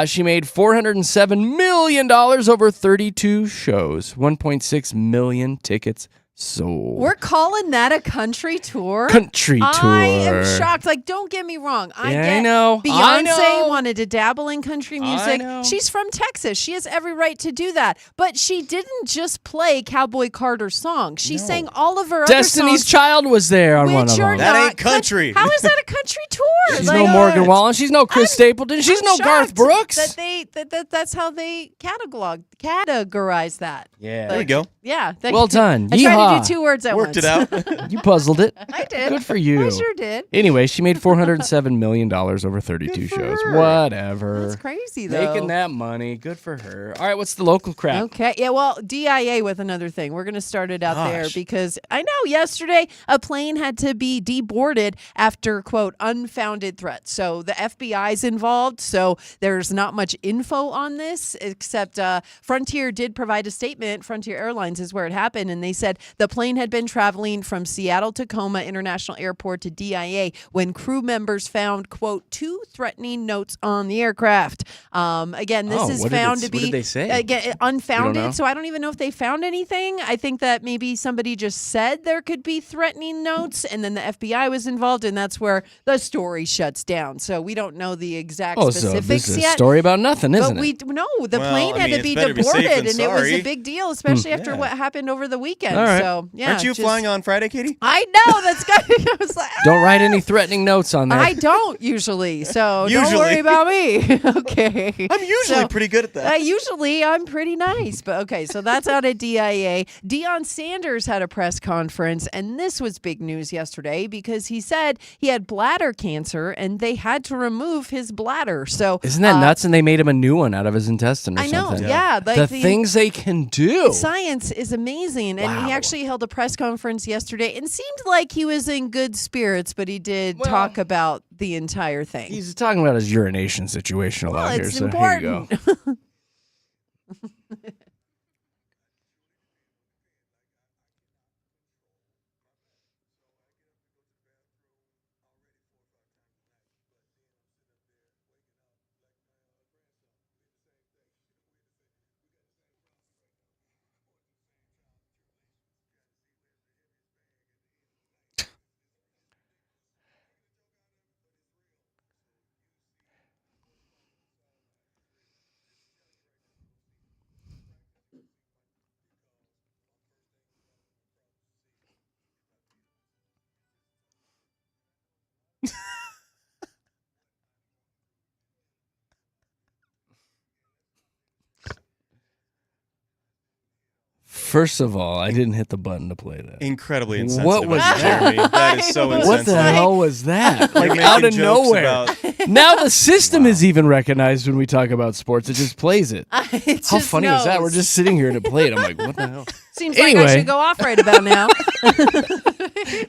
She made $407 million over 32 shows, 1.6 million tickets sold. We're calling that a country tour. Country tour. I am shocked. Like, don't get me wrong. I Yeah, I get know. Beyonce I know. wanted to dabble in country I music. know. She's from Texas. She has every right to do that. But she didn't just play Cowboy Carter songs. She sang all of her Destiny's other songs. Child was there on one which of are them. That not ain't country. How is that a country tour? She's Like, no Morgan Wallen. She's no Chris Stapleton. She's I'm no Garth shocked Brooks. That's how they categorize that. Yeah. There we go. Yeah. Well done. I tried to do two words at Worked once. it out. You puzzled it. I did. Good for you. I sure did. Anyway, she made $407 million over 32 Good for shows. her. Whatever. That's crazy, though. Making that money. Good for her. All right, what's the local crap? Okay. Yeah, well, DIA with another thing. We're going to start it out there Gosh. because I know yesterday a plane had to be deboarded after, quote, unfounded threats. So the FBI's involved. So there's not much info on this, except Frontier did provide a statement. Frontier Airlines is where it happened. And they said the plane had been traveling from Seattle Tacoma International Airport to DIA when crew members found, quote, 2 threatening notes on the aircraft. Again, this is what did found it- to be what did they say? Again, You don't know? unfounded. So I don't even know if they found anything. I think that maybe somebody just said there could be threatening notes, and then the FBI was involved, and that's where the story shuts down. So we don't know the exact Oh, so specifics this is a yet. story about nothing, isn't But it? the Well, plane I had mean, to be it's better to be safe deported, than and it was a sorry. big deal, especially after Yeah. what happened over the weekend. All right. So yeah, Aren't you just- flying on Friday, Katie? I know that's good. I was like, Don't write any threatening notes on there. I don't usually, so don't Usually. worry about me. Okay, I'm usually So- pretty good at that. Usually I'm pretty nice, but okay, so that's out at DIA. Deion Sanders had a press conference, and this was big news yesterday because he said he had bladder cancer and they had to remove his bladder. So Isn't that nuts? And they made him a new one out of his intestine or I know, something. yeah. Like the things they can do. Science is amazing. And he Wow. actually held a press conference yesterday and seemed like he was in good spirits, but he did talk about the entire thing. He's talking about his urination situation a lot Well, here. it's So here you important. go. First of all, I didn't hit the button to play that. Incredibly insensitive. What was of you, that? Jeremy. That is so What insensitive. What the hell was that? You're Like making out of jokes nowhere. about- Now the system is even recognized when we talk about sports. It just plays it. It How just funny was that? We're knows. just sitting here to play it. I'm like, what the hell? Seems like I Anyway. should go off right about now.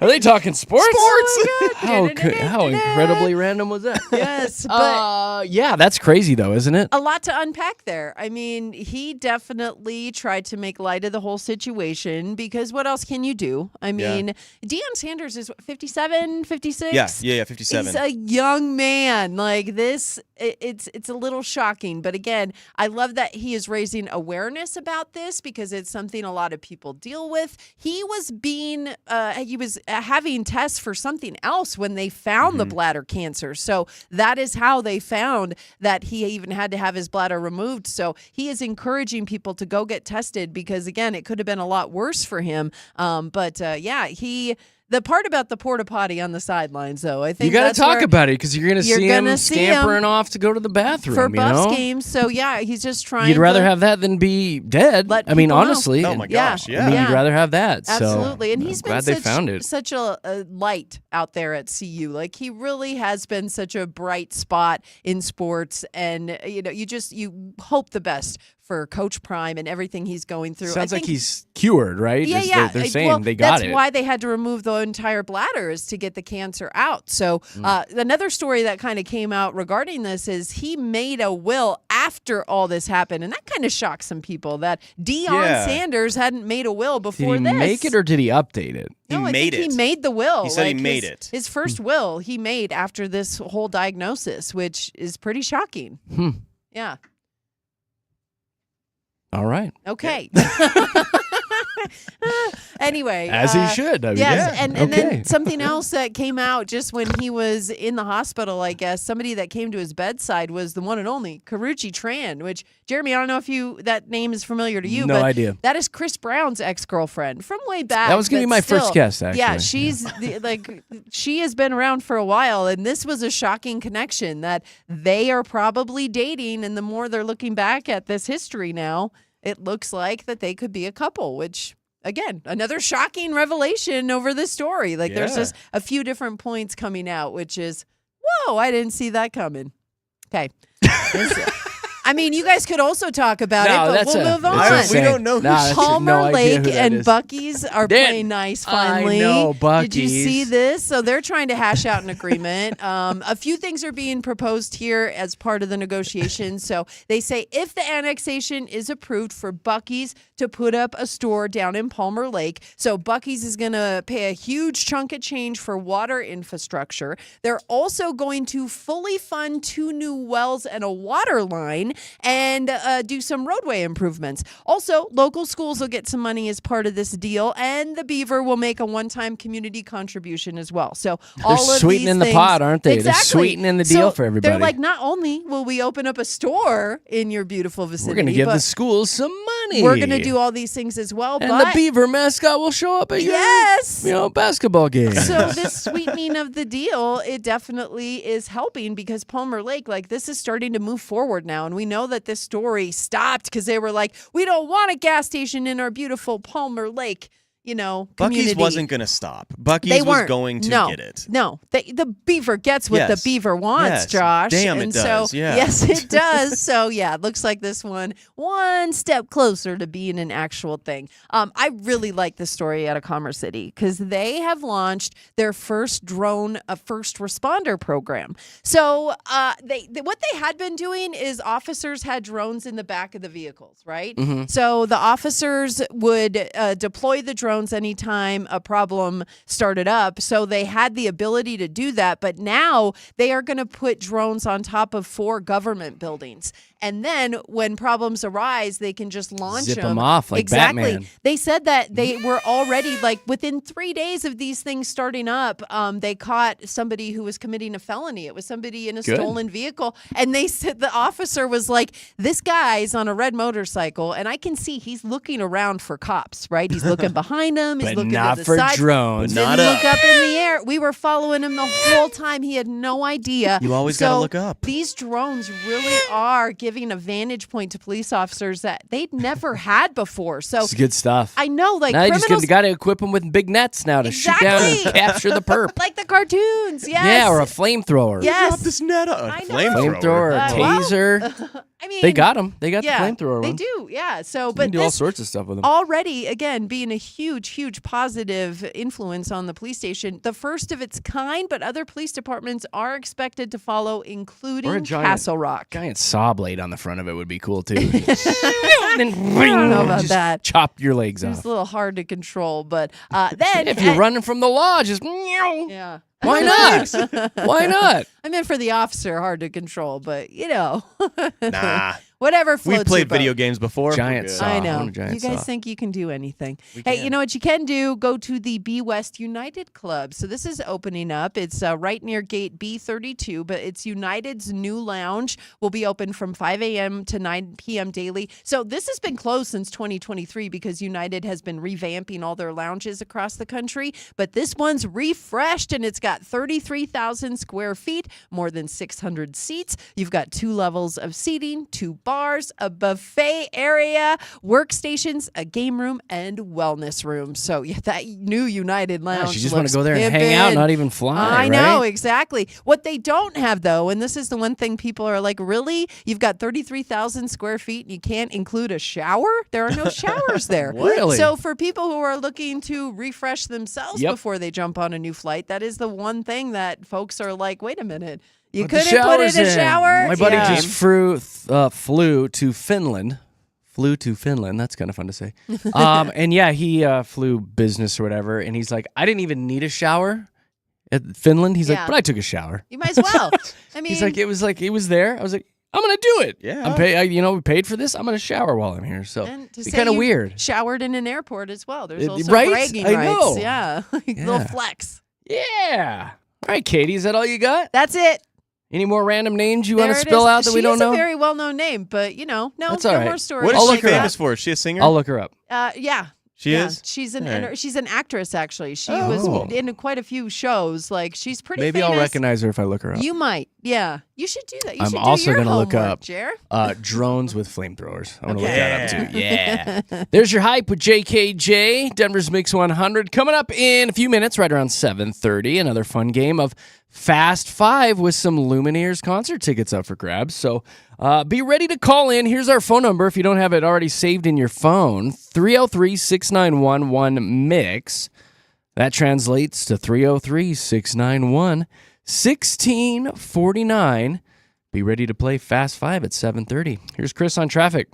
Are they talking sports? Oh my God. How incredibly random was that? Yes, but Yeah, that's crazy though, isn't it? a lot to unpack there. I mean, he definitely tried to make light of the whole situation because what else can you do? I mean, Deion Sanders is what, 57, 56? Yeah, 57. He's a young man. Like this, it's a little shocking. But again, I love that he is raising awareness about this because it's something a lot of people deal with. He was having tests for something else when they found the bladder cancer. So that is how they found that he even had to have his bladder removed. So he is encouraging people to go get tested because again, it could have been a lot worse for him. The part about the porta potty on the sidelines, though, I think You got that's to talk where- about it because you're going to you're see him gonna see him scampering off to go to the bathroom. for you Buffs know? games. So yeah, he's just trying. You'd rather to have that than be dead. let I mean, people know. honestly. Oh my Yeah. gosh, I yeah. mean, Yeah. you'd rather have that. Absolutely, so and he's I'm been glad they found it. such a light out there at CU. Like he really has been such a bright spot in sports, and you hope the best for Coach Prime and everything he's going through. Sounds I like think- he's cured, right? Yeah, Is yeah. They're saying well, they got that's it. why they had to remove the entire bladder is to get the cancer out. So another story that kind of came out regarding this is he made a will after all this happened, and that kind of shocked some people that Deion Sanders hadn't made a will Did before he this. make it or did he update it? No, I made think it. he made the will. He said he Like, made his- it. His first will he made after this whole diagnosis, which is pretty shocking. Yeah. All right. Okay. Anyway. As he should. I mean, Yes, yeah. and Okay. then something else that came out just when he was in the hospital, I guess, somebody that came to his bedside was the one and only Karuchi Tran, which, Jeremy, I don't know if that name is familiar to you, No but idea. that is Chris Brown's ex-girlfriend from way back. That was gonna be but my first still- guess, actually. Yeah, she has been around for a while, and this was a shocking connection that they are probably dating, and the more they're looking back at this history now, it looks like that they could be a couple, which again, another shocking revelation over this story. Like there's Yeah. just a few different points coming out, which is, whoa, I didn't see that coming. Okay. I mean, you guys could also talk about No, it, but that's we'll a- move that's on. insane. We don't know who Nah, that's Palmer no idea Lake who that and is. Buc-ee's are Dan, playing nice I finally. know, Did you see Buc-ee's. this? So they're trying to hash out an agreement. A few things are being proposed here as part of the negotiations. So they say if the annexation is approved for Buc-ee's to put up a store down in Palmer Lake, so Buc-ee's is going to pay a huge chunk of change for water infrastructure. They're also going to fully fund 2 new wells and a water line and do some roadway improvements. Also, local schools will get some money as part of this deal, and the Beaver will make a one-time community contribution as well. So all They're of sweetening these the pot, things- aren't they? They're Exactly. sweetening the deal So for everybody. They're like, not only will we open up a store in your beautiful vicinity, We're going to give but the schools some money. we're going to do all these things as well. And but the Beaver mascot will show up at yes. your, basketball game. So this sweetening of the deal, it definitely is helping because Palmer Lake, like this is starting to move forward now. And we know that this story stopped because they were like, we don't want a gas station in our beautiful Palmer Lake, community. Buc-ee's wasn't going to stop. Buc-ee's They was weren't. going to No. get it. No, the Beaver gets what Yes. the Beaver wants, Yes. Josh. Damn, it and does. So, Yeah. yes, it does. So, yeah, it looks like this one step closer to being an actual thing. I really like this story out of Commerce City because they have launched their first drone first responder program. So, what they had been doing is officers had drones in the back of the vehicles, right? Mm-hmm. So the officers would deploy the drones anytime a problem started up. So they had the ability to do that. But now they are going to put drones on top of 4 government buildings. And then when problems arise, they can just launch Zip them. 'em off like exactly. Batman. They said that they were already like within 3 days of these things starting up, they caught somebody who was committing a felony. It was somebody in a Good. stolen vehicle. And they said the officer was like, this guy's on a red motorcycle. And I can see he's looking around for cops, right? He's looking behind him. He's But looking not to the for side. drones. But not Didn't up. look up in the air. We were following him the whole time. He had no idea. You always gotta look up. These drones really are giving a vantage point to police officers that they'd never had before. So It's good stuff. I know, like now you just criminals, got to equip them with big nets now to shoot down and Exactly. capture the perp. like the cartoons, yes. Yeah, or a flamethrower. Yes. Drop this net a I know. Flamethrower, a Well, taser. I mean, They got them. They got yeah, the flamethrower They one. do, yeah. So, You but can do all this sorts of stuff with them. already, again, being a huge positive influence on the police station, the first of its kind, but other police departments are expected to follow, including giant- Castle Rock. Giant saw blade on the front of it would be cool too. I don't know about Just that. Chop your legs It's off. a little hard to control, but then If you're running from the law, just meow. yeah. Why not? Why not? I meant for the officer, hard to control, but Nah. whatever floats We've your played boat. video games before. Giant We're good. saw. I I know. want a giant You guys saw. think you can do anything. We Hey, can. you know what you can do? Go to the B West United Club. So this is opening up. It's right near gate B32, but it's United's new lounge. Will be open from 5 a.m. to 9 p.m. daily. So this has been closed since 2023 because United has been revamping all their lounges across the country. But this one's refreshed and it's got 33,000 square feet, more than 600 seats. You've got 2 levels of seating, 2 bars, a buffet area, workstations, a game room, and wellness room. So yeah, that new United Yeah, Lounge. you just want looks to go there and hang out, pimpin'. not even fly. I right? know, exactly. What they don't have, though, and this is the one thing people are like, really? You've got 33,000 square feet and you can't include a shower? There are no showers there. Really? So for people who are looking to refresh themselves Yep. before they jump on a new flight, that is the one thing that folks are like, wait a minute. You Put the couldn't put in showers a shower? My buddy Yeah. just flew to Finland. Flew to Finland. That's kind of fun to say. And yeah, he flew business or whatever. And he's like, I didn't even need a shower at Finland. He's Yeah. like, but I took a shower. You might as well. I mean, He's like, it was there. I was like, I'm gonna do it. Yeah. We paid for this. I'm gonna shower while I'm here. So and to it's say kind of you weird. showered in an airport as well. There's It- also right? bragging I rights. know. Yeah. Little Yeah. flex. Yeah. All right, Katie, is that all you got? That's it. Any more random names you want There to it spill is. out that we don't She's know? a very well-known name, but no, That's no all right. more stories. What I'll is look she her up. famous for? Is she a singer? I'll look her up. Yeah. She Yeah, is? she's an All right. she's an actress actually. She Oh. was in quite a few shows. Like she's pretty Maybe famous. I'll recognize her if I look her up. You might. Yeah, you should do that. You I'm should also do your gonna look homework, up Jer. drones with flamethrowers. I'm going to look Okay. that up too. Yeah. There's your hype with JKJ, Denver's Mix 100. Coming up in a few minutes, right around 7:30, another fun game of Fast Five with some Lumineers concert tickets up for grabs. So be ready to call in. Here's our phone number if you don't have it already saved in your phone, 303-691-1MIX. That translates to 303-691-1649. Be ready to play Fast Five at 7:30. Here's Chris on traffic.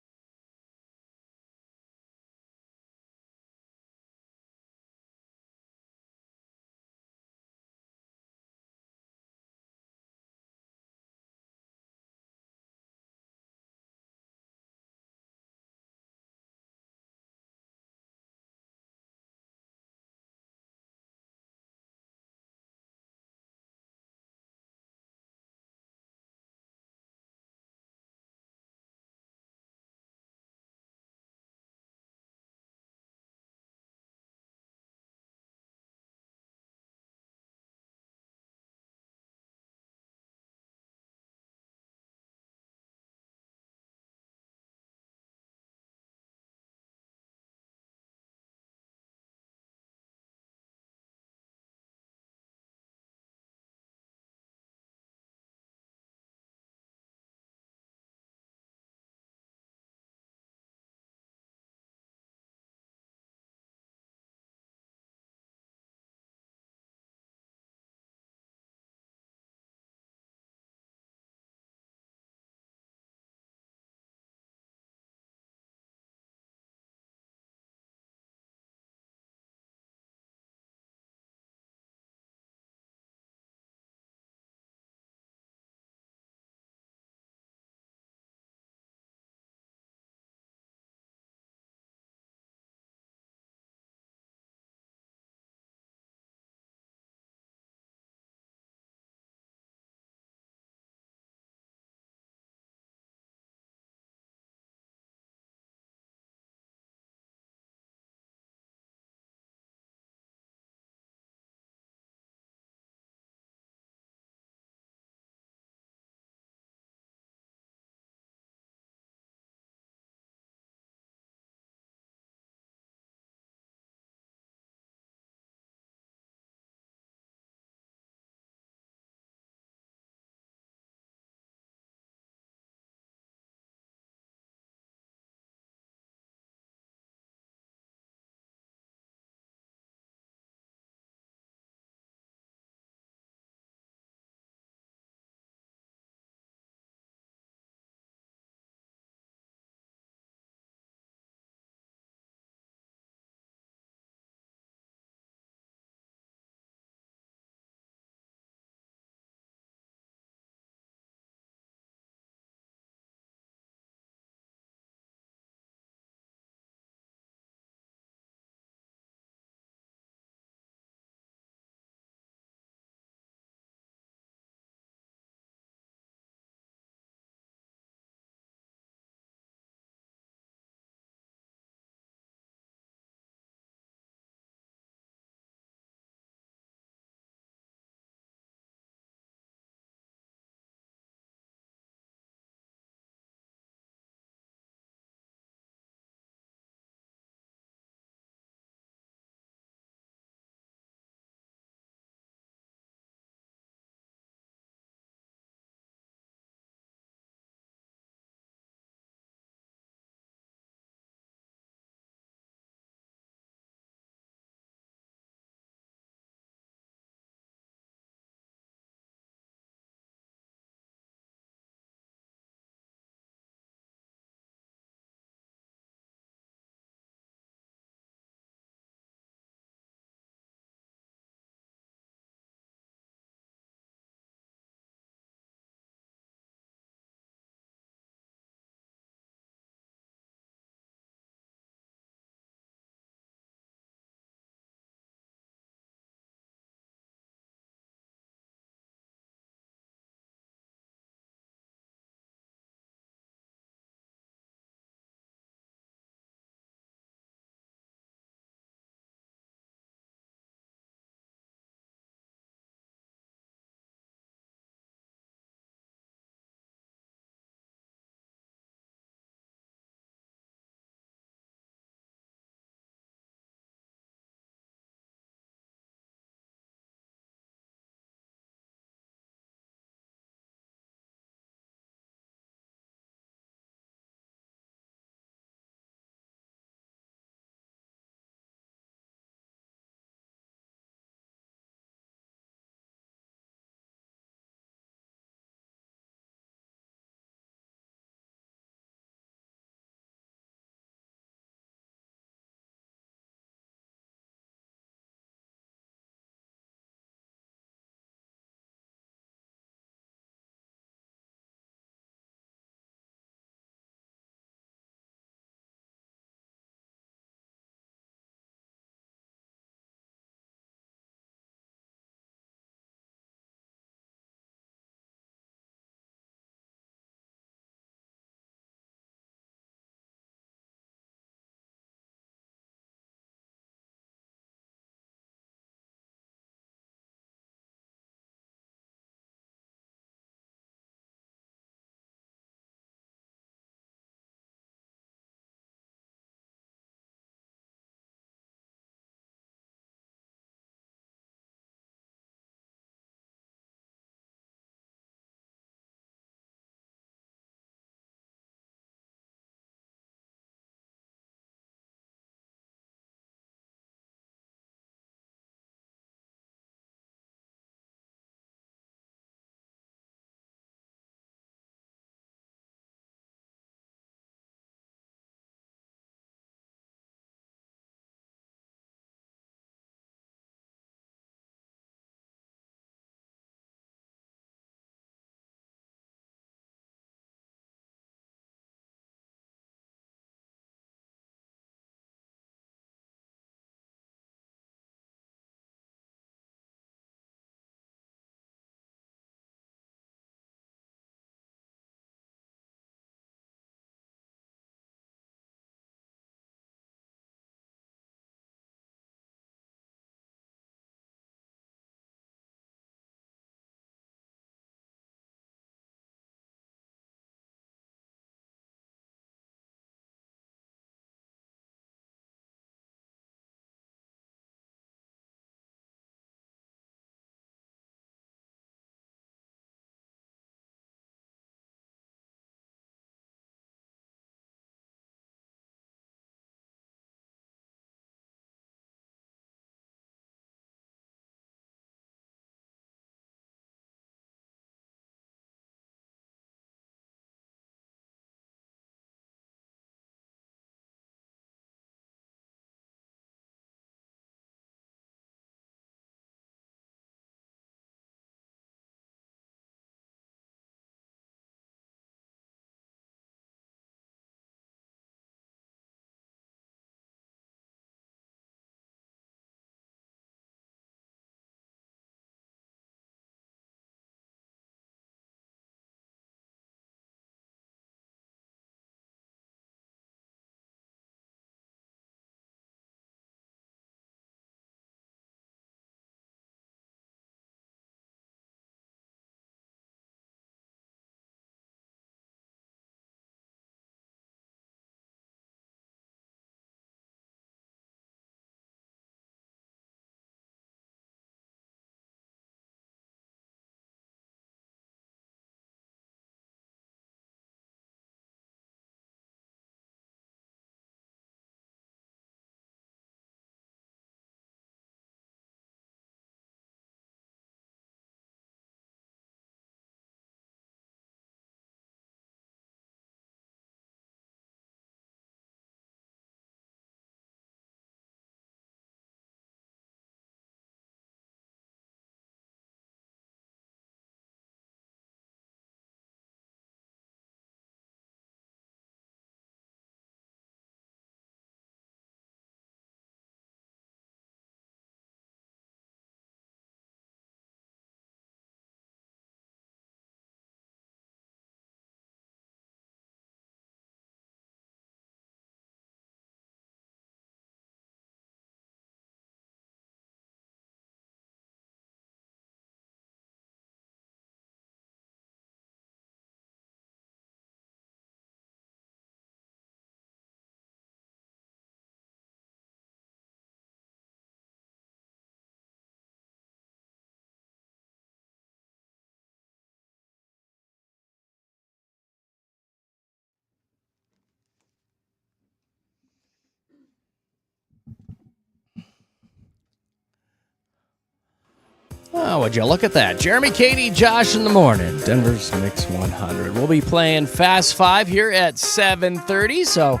Oh, would you look at that? Jeremy, Katy, Josh in the morning. Denver's Mix 100. We'll be playing Fast 5 here at 7:30, so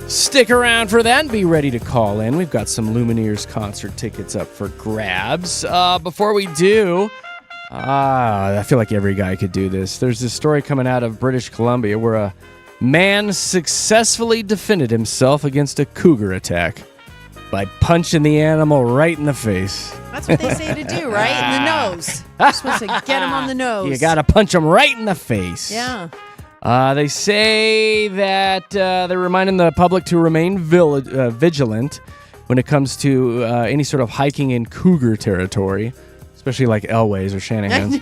stick around for that and be ready to call in. We've got some Lumineers concert tickets up for grabs. Before we do, I feel like every guy could do this. There's this story coming out of British Columbia where a man successfully defended himself against a cougar attack by punching the animal right in the face. That's what they say to do, right? In the nose. You're supposed to get him on the nose. You got to punch him right in the face. Yeah. They say that they're reminding the public to remain vigilant when it comes to any sort of hiking in cougar territory, especially like Elway's or Shanahan's.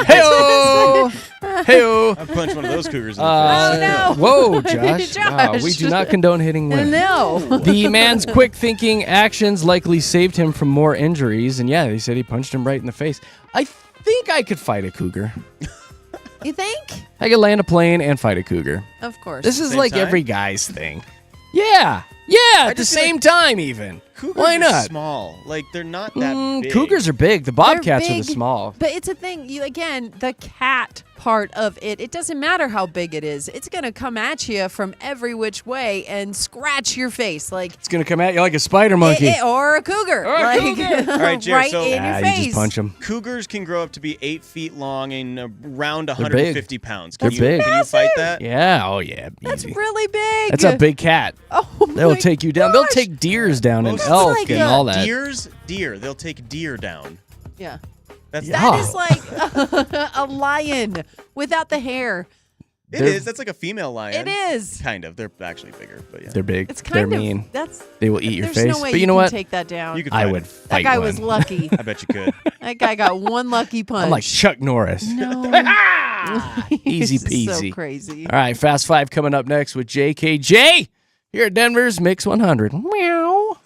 Hey-o! Hey-o! I punched one of those cougars in the face. Oh, no. Whoa, Josh. Josh. We do not condone hitting women. No. The man's quick-thinking actions likely saved him from more injuries, and yeah, they said he punched him right in the face. I think I could fight a cougar. You think? I could land a plane and fight a cougar. Of course. This is Same like time? every guy's thing. Yeah, at the just feel same time even. Cougars Why are not? small. Like, they're not that big. Cougars are big. The bobcats are the big, small. But it's a thing. Again, the cat part of it, it doesn't matter how big it is. It's going to come at you from every which way and scratch your face. Like It's gonna come at you like a spider monkey. or a cougar. Or a like, cougar. All right, Jer, right so- in your You face. just punch them. Cougars can grow up to be 8 feet long and around big. 150 pounds. They're big. Can you fight that? Yeah. Oh yeah. That's Easy. really big. That's a big cat. Oh, They'll my take you down. gosh. They'll take deers down and Most- elk like and a all that. Deer. They'll take deer down. Yeah. That's Yeah. That is like a lion without the hair. It is. That's like a female lion. It is. Kind of. They're actually bigger, but yeah. They're big. It's They're kind of mean. That's They will eat your there's face. no way But you know can what? take that down. You could I fight would it. That fight guy one. was lucky. I bet you could. That guy got one lucky punch. I'm like Chuck Norris. no. Easy This is peasy. So crazy. All right, Fast 5 coming up next with JKJ here at Denver's Mix 100. Meow.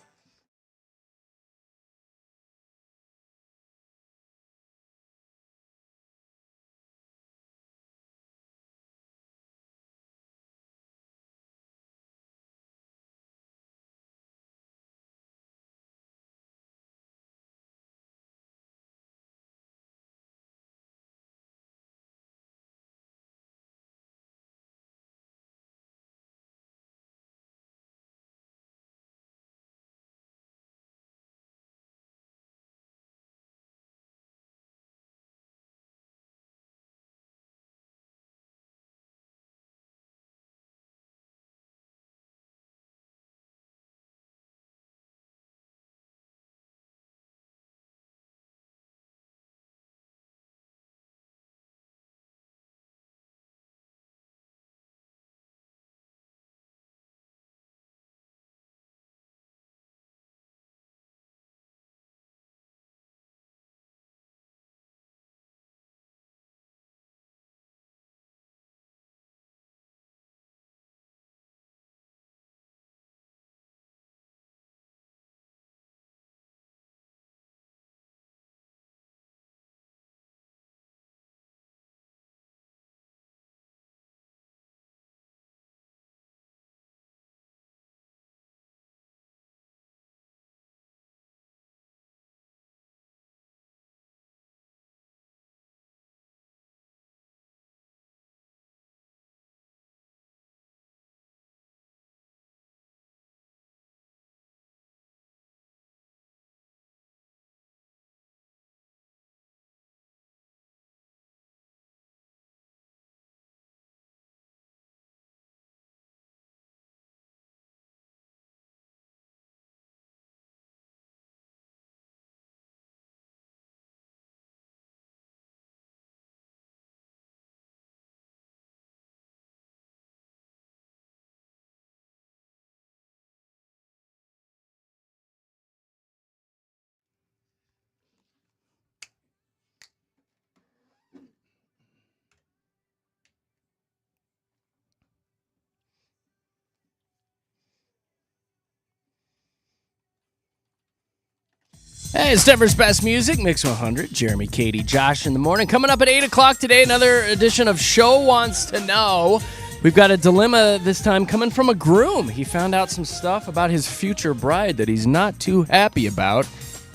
Hey, it's Denver's Best Music, Mix 100. Jeremy, Katy, Josh in the morning. Coming up at 8 o'clock today, another edition of Show Wants to Know. We've got a dilemma this time coming from a groom. He found out some stuff about his future bride that he's not too happy about.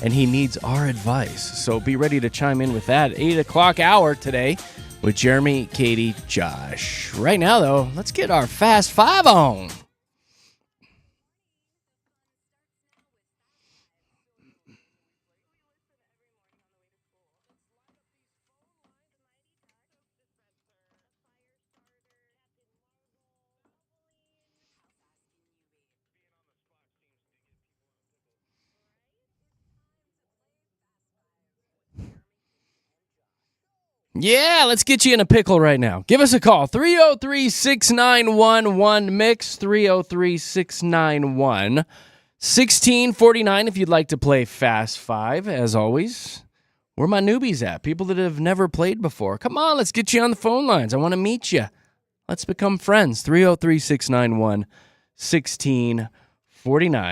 and he needs our advice. So be ready to chime in with that 8 o'clock hour today with Jeremy, Katy, Josh. Right now, though, let's get our Fast Five on. Yeah, let's get you in a pickle right now. Give us a call, 303-691-1MIX, 303-691-1649 if you'd like to play Fast Five, as always. Where are my newbies at? People that have never played before. Come on, let's get you on the phone lines. I want to meet you. Let's become friends, 303-691-1649.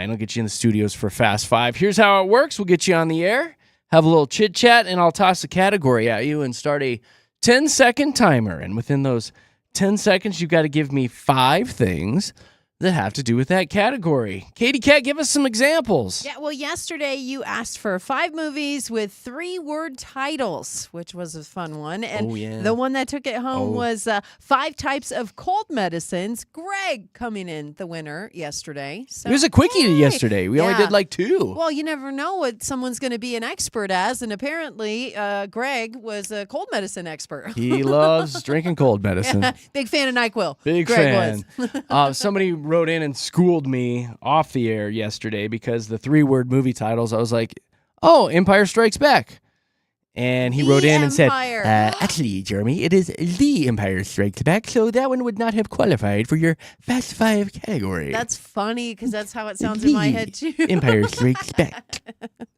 I'll get you in the studios for Fast Five. Here's how it works. We'll get you on the air, have a little chit-chat, and I'll toss a category at you and start a 10-second timer. And within those 10 seconds, you've got to give me 5 things that have to do with that category. Katy Cat, give us some examples. Yeah, well, yesterday you asked for 5 movies with 3-word titles, which was a fun one. And the one that took it home was 5 types of cold medicines. Greg coming in the winner yesterday. So, it was a quickie yesterday. We only did like 2. Well, you never know what someone's going to be an expert as. And apparently, Greg was a cold medicine expert. He loves drinking cold medicine. Yeah, big fan of NyQuil. Big Greg fan. was. Somebody wrote in and schooled me off the air yesterday because the 3-word movie titles, I was like, oh, Empire Strikes Back. And he wrote in and said, actually, Jeremy, it is The Empire Strikes Back, so that one would not have qualified for your Fast Five category. That's funny because that's how it sounds in my head, too. Empire Strikes Back.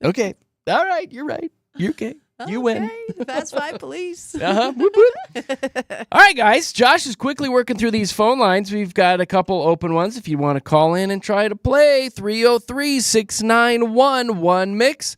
Okay. All right. You're right. You're okay. You win. Fast Five police. Whoop, whoop. All right, guys. Josh is quickly working through these phone lines. We've got a couple open ones if you want to call in and try to play. 303-691-1MIX.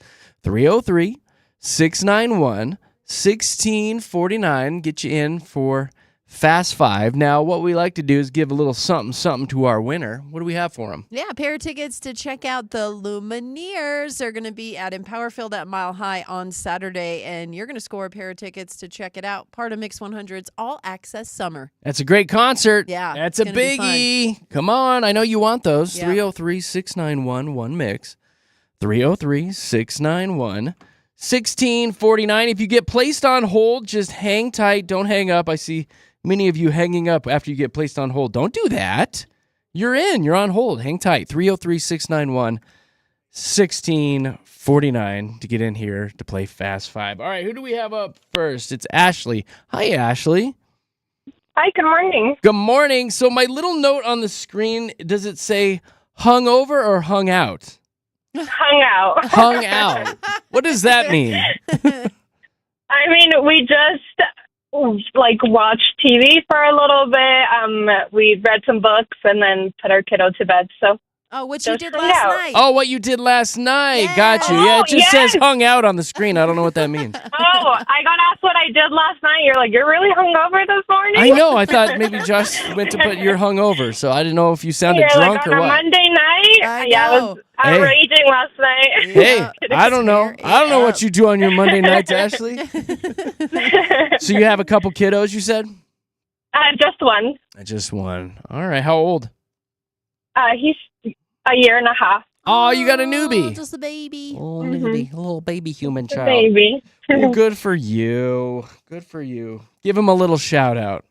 303-691-1649. Get you in for Fast Five. Now, what we like to do is give a little something to our winner. What do we have for him? Yeah, a pair of tickets to check out the Lumineers. They're going to be at Empower Field at Mile High on Saturday, and you're going to score a pair of tickets to check it out. Part of Mix 100's All Access Summer. That's a great concert. Yeah. That's a biggie. Come on. I know you want those. Yeah. 303-691-1MIX. 303-691-1649. If you get placed on hold, just hang tight. Don't hang up. I see many of you hanging up after you get placed on hold. Don't do that. You're in. You're on hold. Hang tight. 303-691-1649 to get in here to play Fast Five. All right, who do we have up first? It's Ashley. Hi, Ashley. Hi, good morning. Good morning. So my little note on the screen, does it say hung over or hung out? Hung out. Hung out. What does that mean? I mean, we just watched TV for a little bit. We read some books and then put our kiddo to bed. So Oh, what you Just did hung last out. night. Oh, what you did last night. Yeah. Got you. Yeah, it just yes. says hung out on the screen. I don't know what that means. I got asked what I did last night. You're like, you're really hungover this morning? I know. I thought maybe Josh went to put your hungover, so I didn't know if you sounded You're drunk on or a what. Monday night? I Yeah, know. I Hey. was raging last night. Hey, I don't know. I don't know what you do on your Monday nights, Ashley. So you have a couple kiddos, you said? Just one. Just one. All right. How old? He's a year and a half. Oh, you got a newbie. Just a baby. Oh, newbie. A little baby human child. Baby. Well, good for you. Good for you. Give him a little shout out.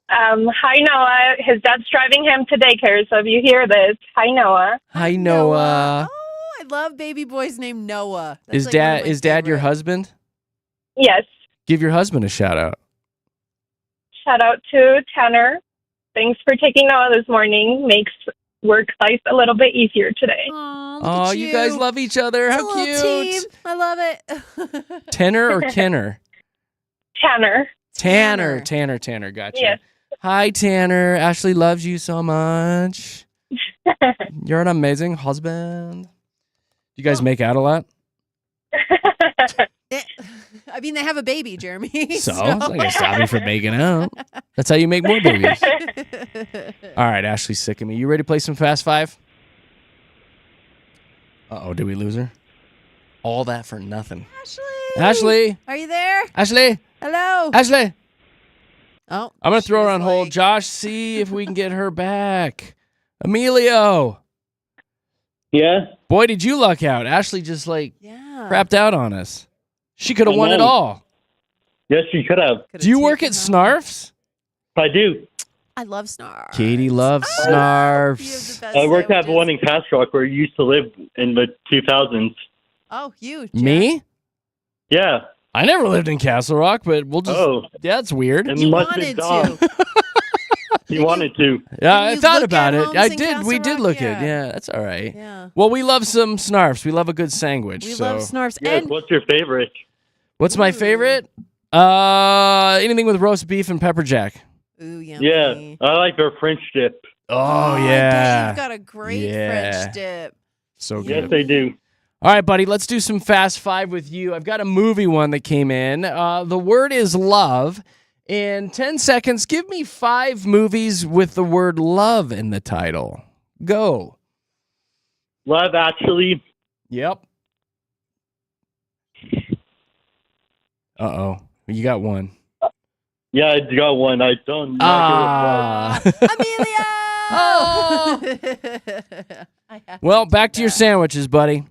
Hi, Noah. His dad's driving him to daycare, so if you hear this, hi, Noah. Hi, Noah. Oh, I love baby boys named Noah. That's Is like one of dad my is dad your favorite. husband? Yes. Give your husband a shout out. Shout out to Tanner. Thanks for taking Noah this morning. Makes work life a little bit easier today. Aw, look Oh, at you guys love each other. It's How a little cute. team. I love it. Tenor or Kenner? Tanner. Tanner. Gotcha. Yes. Hi, Tanner. Ashley loves you so much. You're an amazing husband. You guys make out a lot? I mean, they have a baby, Jeremy. So, it's not going to stop you from making out. That's how you make more babies. All right, Ashley's sick of me. You ready to play some Fast Five? Uh-oh, did we lose her? All that for nothing. Ashley. Ashley. Are you there? Ashley. Hello. Ashley. Oh. I'm going to throw her she on was hold. like- Josh, see if we can get her back. Emilio. Yeah. Boy, did you luck out. Ashley just Yeah. crapped out on us. She could have I won it know. all. Yes, you could have. Could've Do you work taken at home. Snarf's? I do. I love Snarf. Katie loves You have Snarf's. the best I worked at sandwiches. one in Cass Rock where you used to live in the 2000s. Oh, you. Jack. Me? Yeah. I never lived in Castle Rock, but we'll just. Oh, Yeah, that's weird. and You must wanted have gone. to. You wanted to. Yeah, Didn't I you thought look about at it. homes I in did. We Castle did Rock? look Yeah. at. Yeah, that's all right. Yeah. Well, we love some Snarfs. We love a good sandwich. We so. love Snarfs. Yes, And what's your favorite? What's my Ooh. favorite? Anything with roast beef and pepper jack. ooh, yummy. Yeah, I like their French dip. Oh, I bet yeah. you've got a great Yeah. French dip. So Yeah. good. Yes, they do. All right, buddy, let's do some Fast Five with you. I've got a movie one that came in. The word is love. In 10 seconds, give me 5 movies with the word love in the title. Go. Love Actually. Yep. Uh-oh. You got one. Yeah, I got one. I don't. Ah. Amelia! Oh. I have Well, to back do to your that. sandwiches, buddy.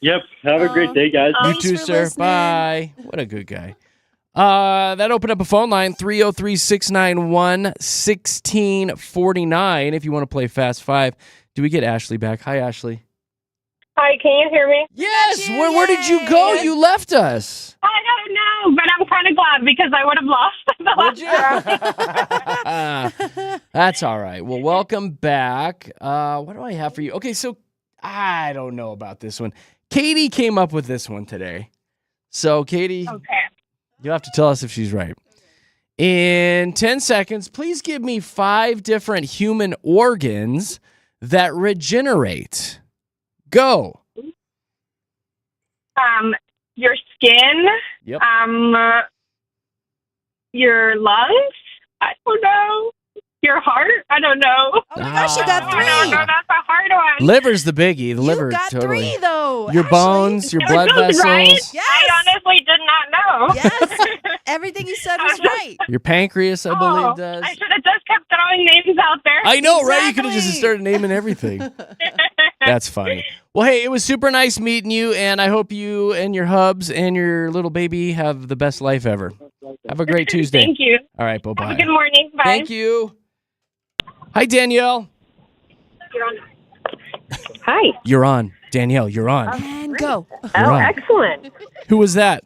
Yep. Have a great day, guys. You Thanks too, for sir. listening. Bye. What a good guy. That opened up a phone line, 303-691-1649, if you want to play Fast Five. Do we get Ashley back? Hi, Ashley. Hi, can you hear me? Yes. you. Where did you go? Yay. You left us. I don't know, but I'm kind of glad because I would have lost the last round. That's all right. Well, welcome back. What do I have for you? Okay, so I don't know about this one. Katie came up with this one today. So, Katie, Okay. you'll have to tell us if she's right. In 10 seconds, please give me 5 different human organs that regenerate. Go. Your skin. Yep. Your lungs. I don't know. Your heart. I don't know. Oh my gosh, you got Ah. I don't know. three. That's a hard one. Liver's the biggie. The liver, You got totally. 3, though. Your Ashley. bones, your Are blood those vessels, right? Yes. I honestly did not know. Yes. Everything you said was right. your pancreas, I believe, does. I should have just kept throwing names out there. I know, right? You could have just Exactly. started naming everything. That's funny. Well, hey, it was super nice meeting you, and I hope you and your hubs and your little baby have the best life ever. Have a great Tuesday. Thank you. All right, Have a bye-bye. good morning. Bye. Thank you. Hi, Danielle. Hi. You're on. Danielle, you're on. And go. You're Oh, on. excellent. Who was that?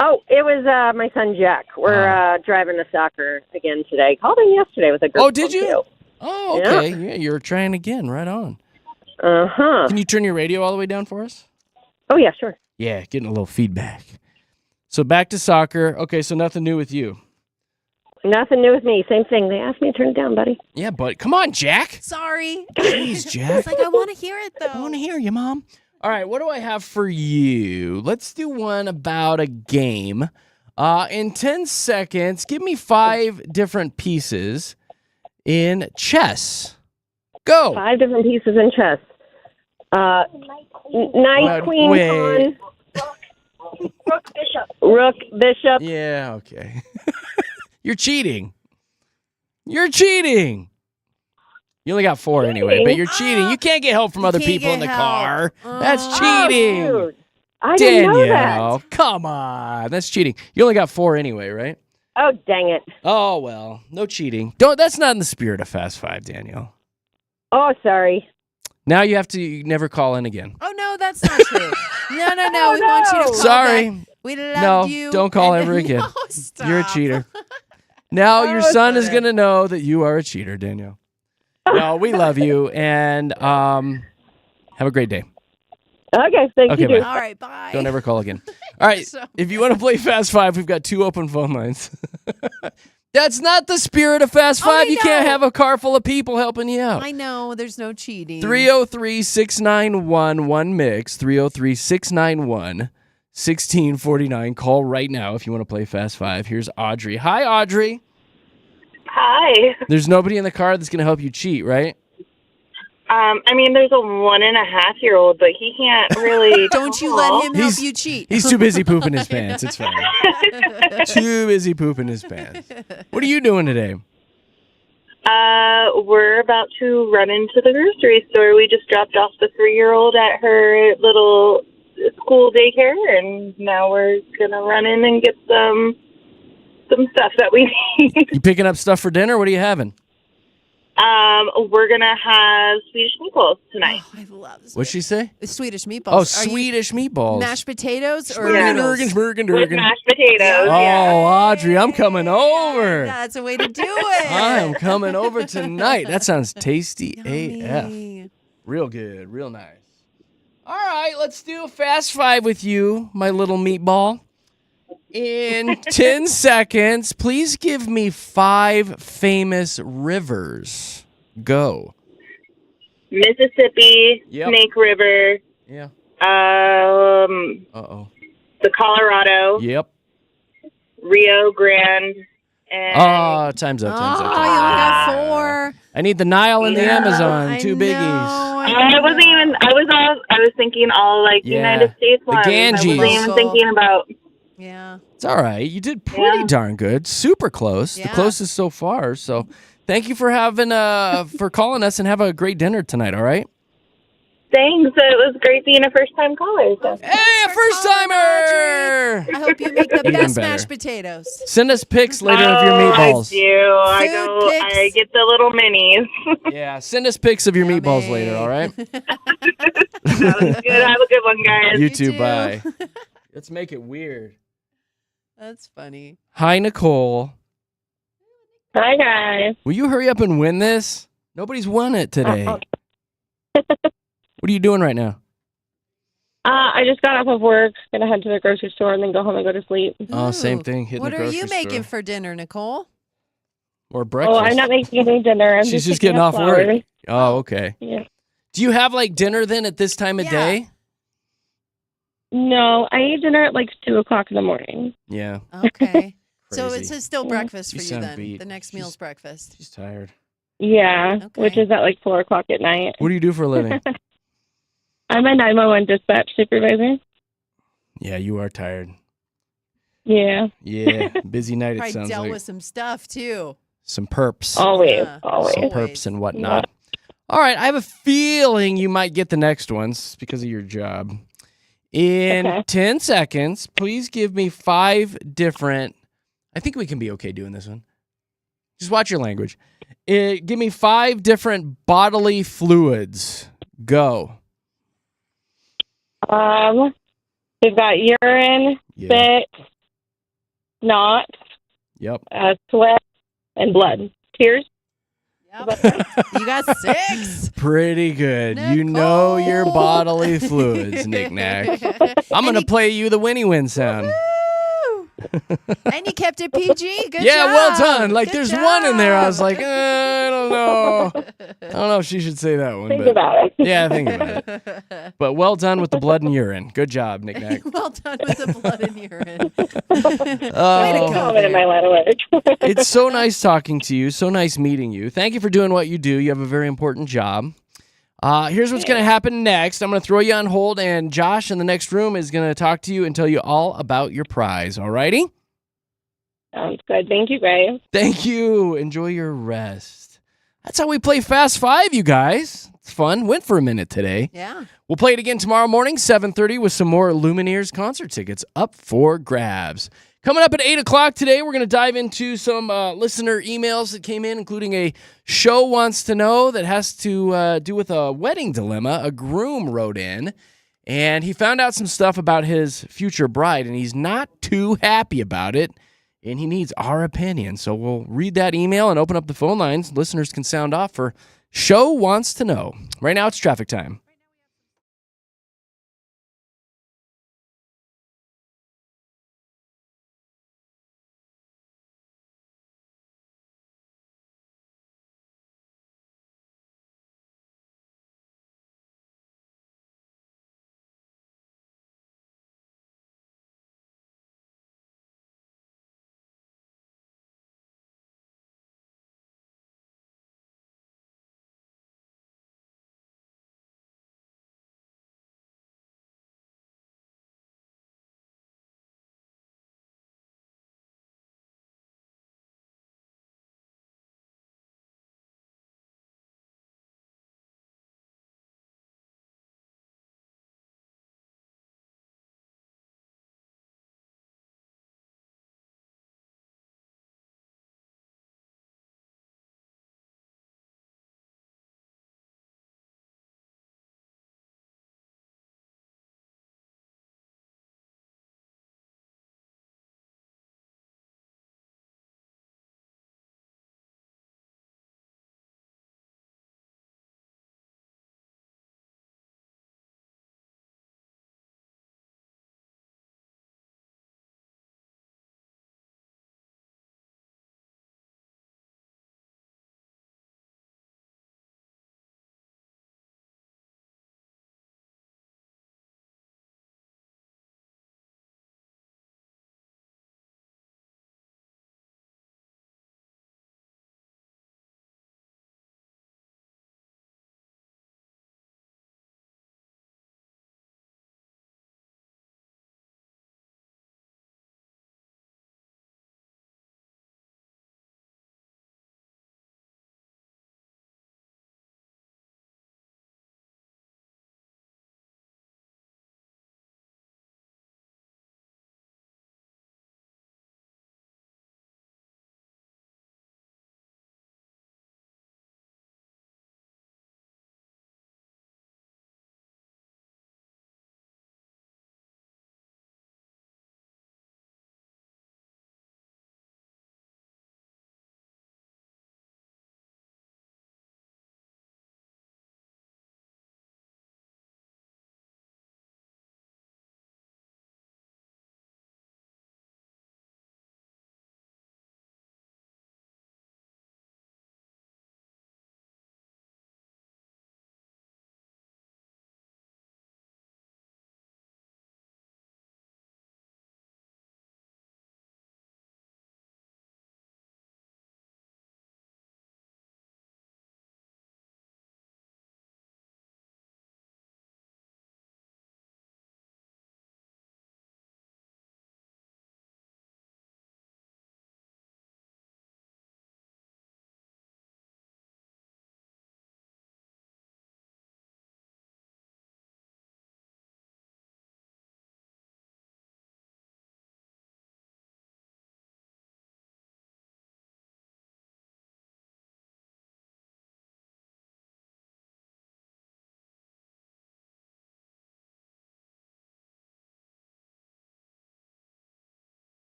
Oh, it was my son Jack. We're driving to soccer again today. Called in yesterday with a group. Oh, did you? Too. Oh, Yeah. okay. Yeah, you're trying again. Right on. Uh-huh. Can you turn your radio all the way down for us? Oh, yeah, sure. Yeah, getting a little feedback. So back to soccer. Okay, so nothing new with you. Nothing new with me. Same thing. They asked me to turn it down, buddy. Yeah, but come on, Jack. Sorry. Jeez, Jack. It's like, I want to hear it, though. I want to hear you, Mom. All right, what do I have for you? Let's do one about a game. In 10 seconds, give me 5 different pieces in chess. Go. 5 different pieces in chess. Knight, queen, wait. pawn, Rook, Bishop. rook, bishop. Yeah, okay. You're cheating. You're cheating. You only got 4 anyway, but you're cheating. You can't get help from You other can't people in the get car. help. That's Oh, cheating. Dude, I didn't know Danielle, that. come on. That's cheating. You only got 4 anyway, right? Oh, dang it. Oh, well, no cheating. That's not in the spirit of Fast Five, Danielle. Oh, sorry. Now you have to never call in again. Oh, no, that's not true. No. We want you to call Sorry. back. We love No, you. don't call and- ever again. No, stop. You're a cheater. Now your Oh, son is sorry. going to know that you are a cheater, Danielle. No, we love you, and have a great day. Okay, thank Okay, you. bye. dude. All right, bye. Don't ever call again. All right, So if you want to play Fast Five, we've got 2 open phone lines. That's not the spirit of Fast Oh, I Five. You can't know. have a car full of people helping you out. I know there's no cheating. 303-691-1MIX, 303-691-1649. Call right now if you want to play Fast Five. Here's Audrey. Hi, Audrey. Hi. There's nobody in the car that's going to help you cheat, right? I mean, there's a 1.5-year-old, but he can't really. Don't you let him help you cheat. He's too busy pooping his pants. It's fine. Too busy pooping his pants. What are you doing today? We're about to run into the grocery store. We just dropped off the 3-year-old at her little school daycare, and now we're gonna run in and get some stuff that we need. You picking up stuff for dinner? What are you having? We're gonna have Swedish meatballs tonight. Oh, I love this. What'd she say? Swedish meatballs. Oh, Are Swedish meatballs. you mashed potatoes or Yeah. noodles? With mashed potatoes. Oh, Yeah. Audrey, I'm coming over. That's a way to do it. I am coming over tonight. That sounds tasty AF. Yummy. Real good, real nice. All right, let's do a fast 5 with you, my little meatball. In 10 seconds, please give me 5 famous rivers. Go. Mississippi, Yep. Snake River, Yeah. the Colorado, Yep. Rio Grande, and Time's up, Oh, time's you up. only got 4. I need the Nile and the Yeah, Amazon, I 2 know, biggies. I wasn't even. I was thinking all like Yeah. United States The ones. Ganges. I wasn't even thinking about. Yeah. It's all right. You did pretty Yeah. darn good. Super close. The Yeah. closest so far. So thank you for having for calling us, and have a great dinner tonight, all right? Thanks. It was great being a first-time caller. So. Hey, a for first calling, timer! I hope you make the Even best better. mashed potatoes. Send us pics later of your meatballs. I do. Food pics. I get the little minis. Yeah, send us pics of your meatballs later, all right? Sounds good. Have a good one, guys. You You too, too. bye. Let's make it weird. That's funny. Hi, Nicole. Hi, guys. Will you hurry up and win this? Nobody's won it today. What are you doing right now? I just got off of work, gonna head to the grocery store and then go home and go to sleep. Oh, same Ooh. thing. Hitting What the are grocery you making store. for dinner, Nicole? Or breakfast? Oh, I'm not making any dinner. I'm She's just picking getting up off work. flowers. Oh, okay. Yeah. Do you have like dinner then at this time of Yeah. day? No, I eat dinner at like 2:00 in the morning. Yeah. Okay. So Crazy. it's still breakfast You for you sound then. beat. The next meal's breakfast. She's tired. Yeah, Okay. which is at like 4:00 at night. What do you do for a living? I'm a 911 dispatch supervisor. Yeah, you are tired. Yeah, Yeah, busy night. It Probably sounds dealt like with some stuff too. some perps, always, Yeah. always. some Always. perps and whatnot. All right, I have a feeling you might get the next ones because of your job. In Okay. 10 seconds, please give me 5 different. I think we can be okay doing this one. Just watch your language. Give me 5 different bodily fluids. Go. We've got urine, Yeah. spit, snot, Yep. sweat, and blood. Tears. Yep. You got 6. Pretty good. You know your Nicole. bodily fluids, Nick Nack. I'm going to play you the Winnie Win sound. Woo! And you kept it PG. Good Yeah, job. well done. Like, Good there's one in there. I was job. like, I don't know. I don't know if she should say that one. Think but about it. yeah, think about it. But well done with the blood and urine. Good job, Nick Nack. Well done with the blood and urine. Oh. Way to go. Comment in my line of work. It's so nice talking to you. So nice meeting you. Thank you for doing what you do. You have a very important job. Here's what's going to happen next. I'm going to throw you on hold, and Josh in the next room is going to talk to you and tell you all about your prize. All righty? Sounds good. Thank you, guys. Thank you. Enjoy your rest. That's how we play Fast Five, you guys. It's fun. Went for a minute today. Yeah. We'll play it again tomorrow morning, 7:30, with some more Lumineers concert tickets up for grabs. Coming up at 8 o'clock today, we're going to dive into some listener emails that came in, including a show wants to know that has to do with a wedding dilemma. A groom wrote in, and he found out some stuff about his future bride, and he's not too happy about it, and he needs our opinion. So we'll read that email and open up the phone lines. Listeners can sound off for show wants to know. Right now, it's traffic time.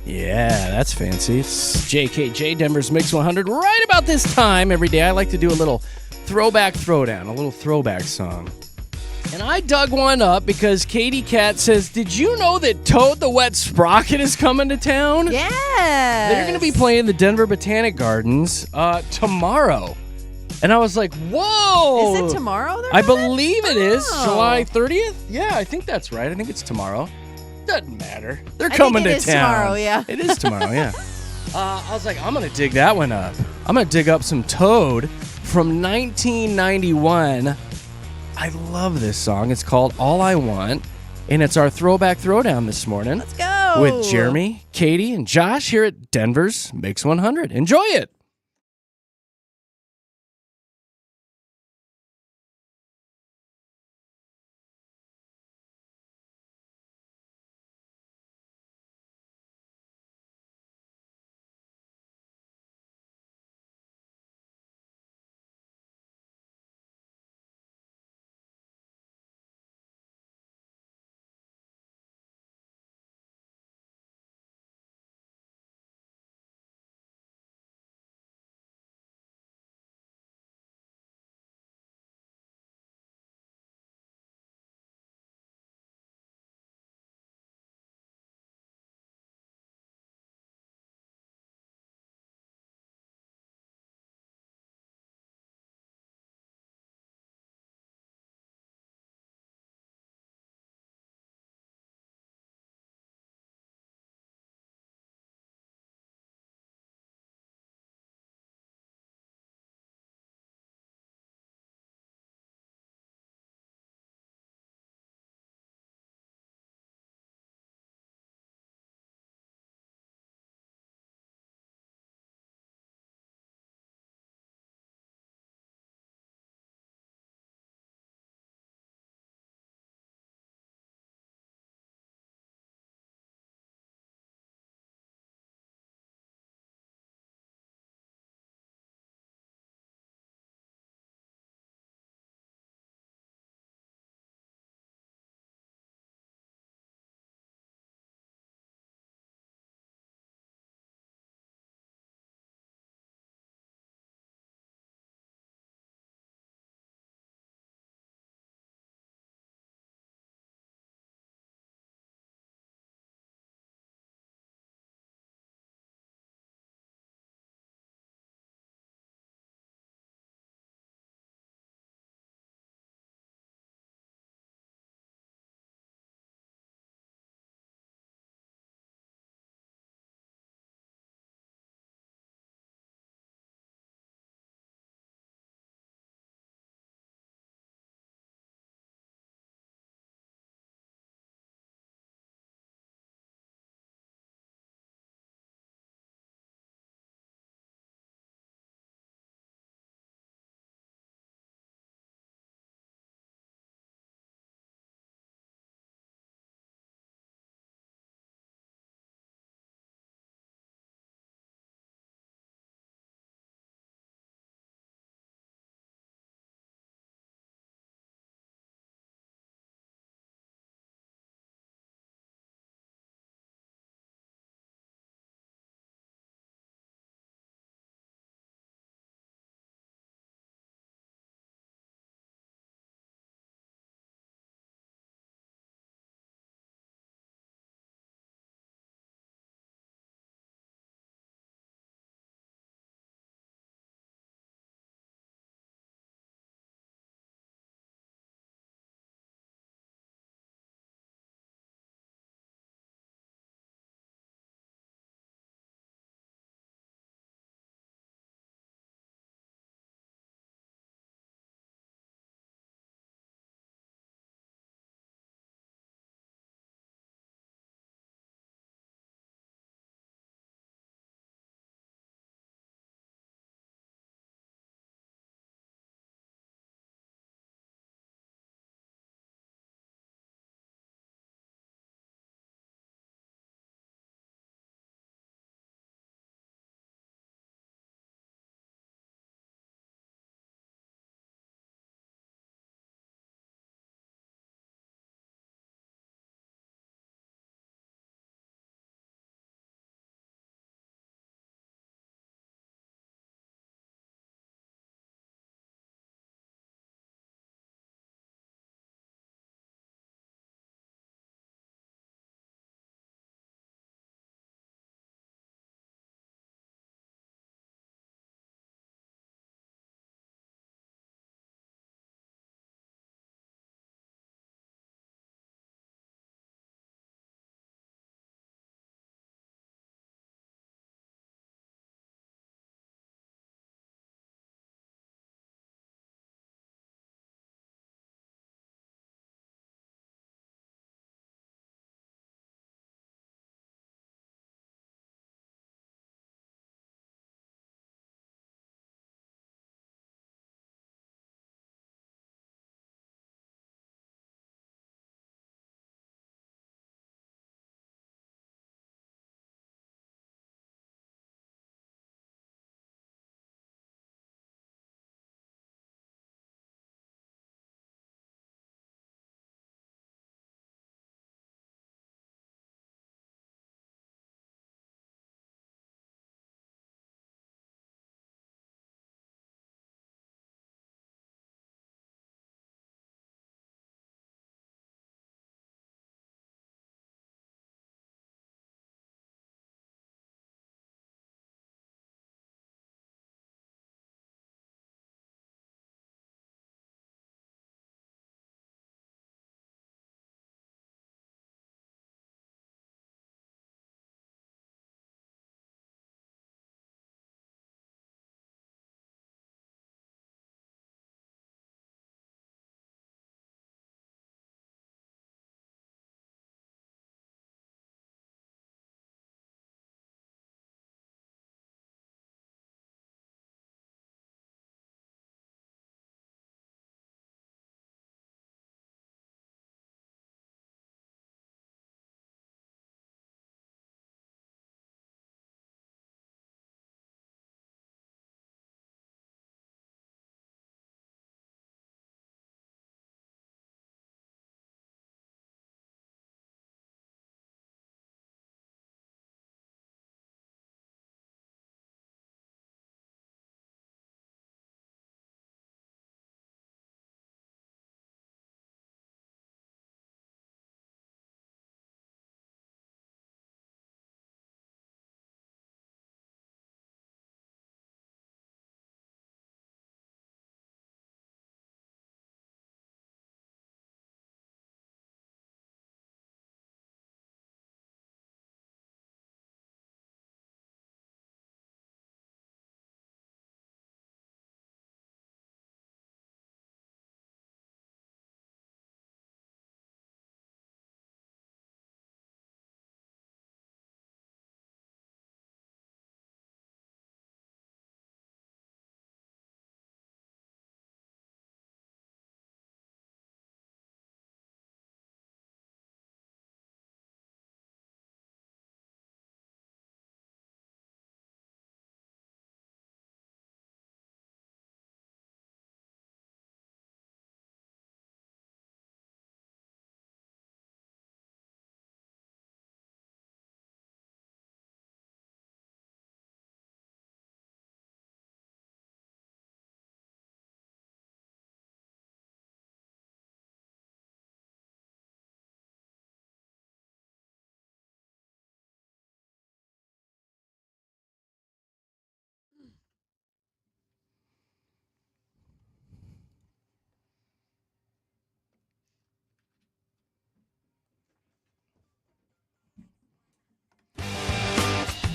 Yeah, that's fancy. It's JKJ, Denver's Mix 100. Right about this time every day, I like to do a little throwback throwdown, a little throwback song. And I dug one up because Katie Cat says, did you know that Toad the Wet Sprocket is coming to town? Yeah. They're going to be playing the Denver Botanic Gardens tomorrow. And I was like, whoa. Is it tomorrow? I believe it is. Oh. July 30th? Yeah, I think that's right. I think it's tomorrow. Doesn't matter. They're I coming think it to is town. tomorrow, yeah. It is tomorrow, yeah. I was like, I'm going to dig that one up. I'm going to dig up some Toad from 1991. I love this song. It's called All I Want, and it's our throwback throwdown this morning. Let's go. With Jeremy, Katie, and Josh here at Denver's Mix 100. Enjoy it.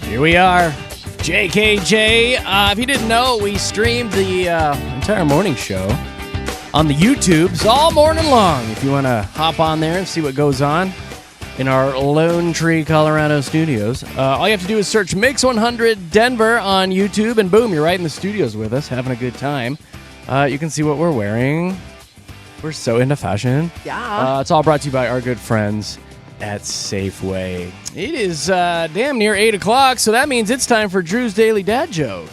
Here we are, JKJ. If you didn't know, we streamed the entire morning show on the YouTubes all morning long. If you want to hop on there and see what goes on in our Lone Tree, Colorado studios, all you have to do is search Mix 100 Denver on YouTube, and boom, you're right in the studios with us, having a good time. You can see what we're wearing. We're so into fashion. Yeah. It's all brought to you by our good friends at Safeway. It is damn near 8 o'clock, so that means it's time for Drew's Daily Dad Joke.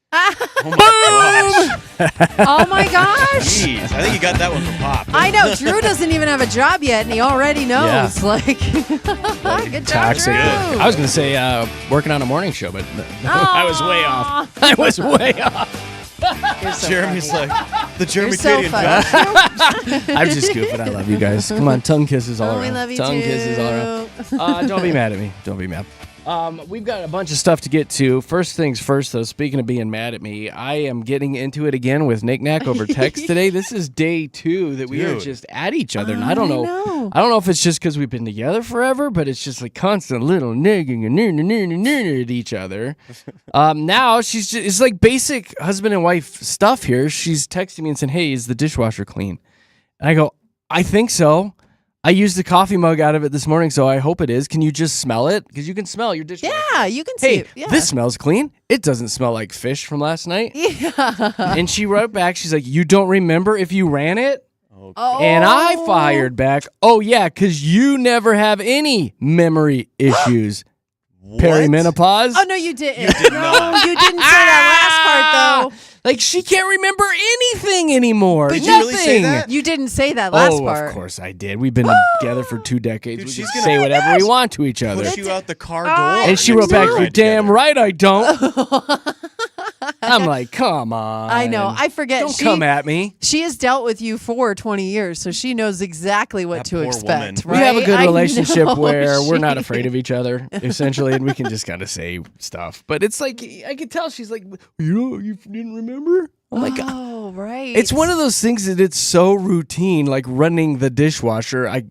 Oh my gosh. Oh my gosh. Jeez, I think you got that one from Pop. I know. Drew doesn't even have a job yet, and he already knows. Yeah. Like, good job, Toxic. Drew. I was going to say working on a morning show, but I was way off. I was way off. You're so Jeremy's funny. like, the Jeremy, You're so Katy and funny. Josh. I'm just goofing. I love you guys. Come on, tongue kisses all Oh, around. we love you tongue too. kisses all around. Don't be mad at me. Don't be mad. We've got a bunch of stuff to get to. First things first, though, speaking of being mad at me, I am getting into it again with Nick Nack over text today. This is day 2 that we are Dude. just at each other. And I don't know. know. I don't know if it's just because we've been together forever, but it's just like constant little nigging and at each other. Now she's just, it's like basic husband and wife stuff here. She's texting me and saying, "Hey, is the dishwasher clean?" And I go, "I think so. I used the coffee mug out of it this morning, so I hope it is. Can you just smell it? Because you can smell your dishwasher." Yeah, you can see Hey, it. Yeah. this smells clean. It doesn't smell like fish from last night. Yeah. And she wrote back, she's like, "You don't remember if you ran it?" Oh. And I fired back, "Oh, yeah, because you never have any memory issues." What? Perimenopause. Oh, no, you didn't. You did no, not. you didn't say that last part, though. Like, she can't remember anything anymore. Did Nothing. you really say that? You didn't say that last Oh, part. of course I did. We've been together for 2 decades. Dude, We she's can gonna- say whatever we want to each other. Push you out the car door. And she next wrote time back, you "You're ride damn together." right I don't." I'm like, come on. I know. I forget. Don't come at me. She has dealt with you for 20 years, so she knows exactly what That to poor expect. woman. We have a right? good I relationship know where we're not she- afraid of each other, essentially, and we can just kind of say stuff. But it's like, I could tell she's like, you didn't remember? I'm like, Oh, right. it's one of those things that it's so routine, like running the dishwasher.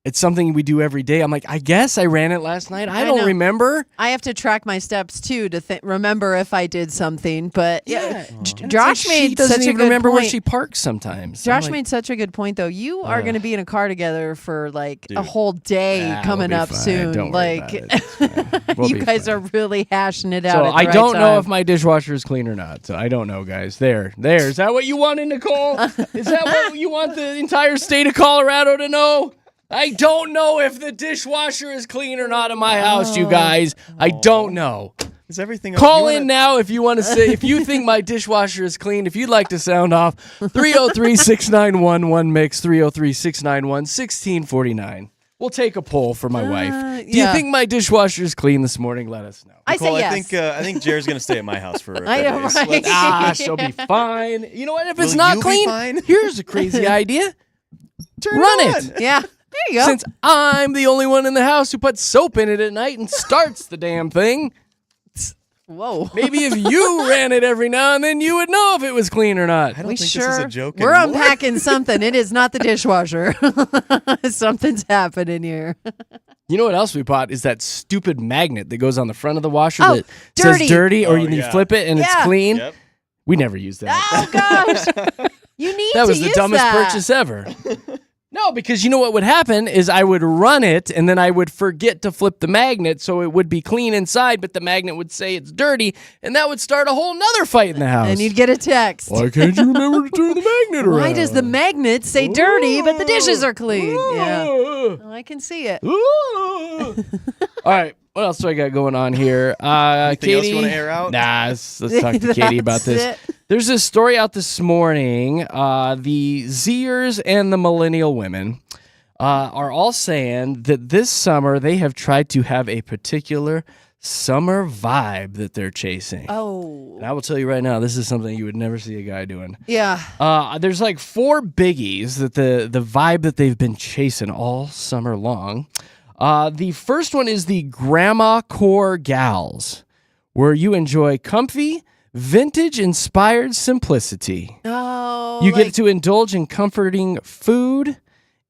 It's something we do every day. I'm like, I guess I ran it last night. I I don't know. remember. I have to track my steps too to remember if I did something. But yeah, And it's Josh like she made doesn't such a even good remember point. where she parks sometimes. Josh I'm like, made such a good point, though. You are going to be in a car together for like a Dude. whole day "Ah, coming we'll be up fine. soon. Don't worry Like about it. It's fine. We'll you be guys fine." are really hashing it out. So at the I right don't know time. if my dishwasher is clean or not. So I don't know, guys. There. Is that what you wanted, Nicole? Is that what you want the entire state of Colorado to know? I don't know if the dishwasher is clean or not in my house, you guys. I don't know. Is everything Call you in now if you want to say, if you think my dishwasher is clean, if you'd like to sound off, 303-691-1MIX, 303-691-1649. We'll take a poll for my wife. Do you yeah. think my dishwasher is clean this morning? Let us know. I Nicole, say yes. I think Jared's gonna stay at my house for a I few know, days. right? Let's- She'll be fine. You know what? If it's Will not you be clean, fine? here's a crazy idea. Turn Run on. it. Yeah, there you go. Since I'm the only one in the house who puts soap in it at night and starts the damn thing, Whoa. maybe if you ran it every now and then, you would know if it was clean or not. I don't We think sure this is a joke we're anymore. unpacking something. It is not the dishwasher. Something's happening here. You know what else we bought is that stupid magnet that goes on the front of the washer Oh, that dirty. says dirty, or Oh, you yeah. flip it and it's Yeah. clean. Yep. We never use that. Oh gosh, you need That to was the use dumbest that. purchase ever. No, because you know what would happen is I would run it and then I would forget to flip the magnet, so it would be clean inside, but the magnet would say it's dirty, and that would start a whole nother fight in the house. And you'd get a text. Why can't you remember to turn the magnet around? Why does the magnet say dirty, but the dishes are clean? Yeah, oh, I can see it. All right, what else do I got going on here? Anything Katie, else you wanna air out? Nah, let's talk to Katie about That's this. it. There's this story out this morning. The Zers and the millennial women are all saying that this summer they have tried to have a particular summer vibe that they're chasing. Oh. And I will tell you right now, this is something you would never see a guy doing. Yeah. There's like 4 biggies that the vibe that they've been chasing all summer long. The first one is the Grandma Core Gals, where you enjoy comfy, vintage-inspired simplicity. Oh. You get to indulge in comforting food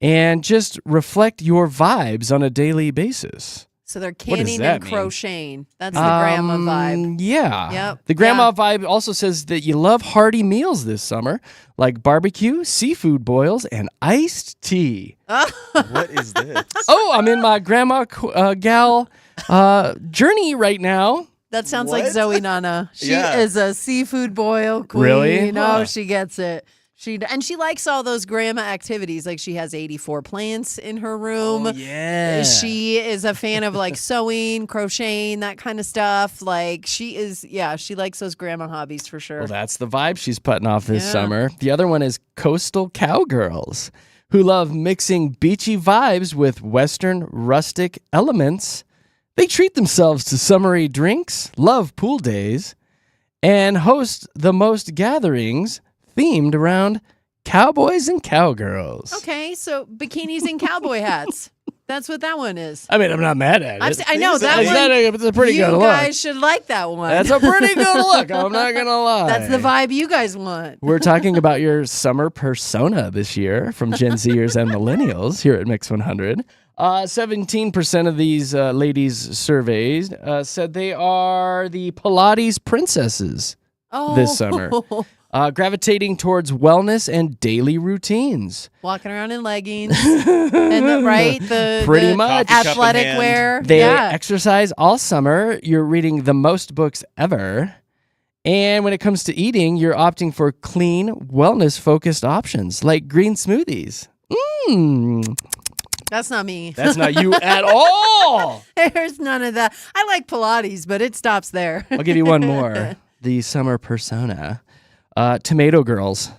and just reflect your vibes on a daily basis. So they're What does canning that and mean? crocheting. That's the grandma vibe. Yeah. Yep. The grandma vibe also says that you love hearty meals this summer, like barbecue, seafood boils, and iced tea. What is this? Oh, I'm in my grandma gal journey right now. That sounds like What? Zoe Nana. She Yeah. is a seafood boil queen. Really? Oh, Huh. she gets it. And she likes all those grandma activities. Like she has 84 plants in her room. Yeah. She is a fan of like sewing, crocheting, that kind of stuff. Like she likes those grandma hobbies for sure. Well, that's the vibe she's putting off this Yeah. summer. The other one is coastal cowgirls, who love mixing beachy vibes with Western rustic elements. They treat themselves to summery drinks, love pool days, and host the most gatherings themed around cowboys and cowgirls. Okay, so bikinis and cowboy hats. That's what that one is. I mean, I'm not mad at it. I know that It's one. It's a pretty you good look. guys should like that one. That's a pretty good look. I'm not going to lie. That's the vibe you guys want. We're talking about your summer persona this year from Gen Zers and Millennials here at Mix 100. 17% of these ladies surveyed said they are the Pilates princesses this summer, gravitating towards wellness and daily routines. Walking around in leggings, and the Pretty the much. Coffee cup in athletic hand. wear. They yeah. exercise all summer. You're reading the most books ever. And when it comes to eating, you're opting for clean, wellness-focused options like green smoothies. That's not me. That's not you at all. There's none of that. I like Pilates, but it stops there. I'll give you one more. The summer persona. Tomato girls.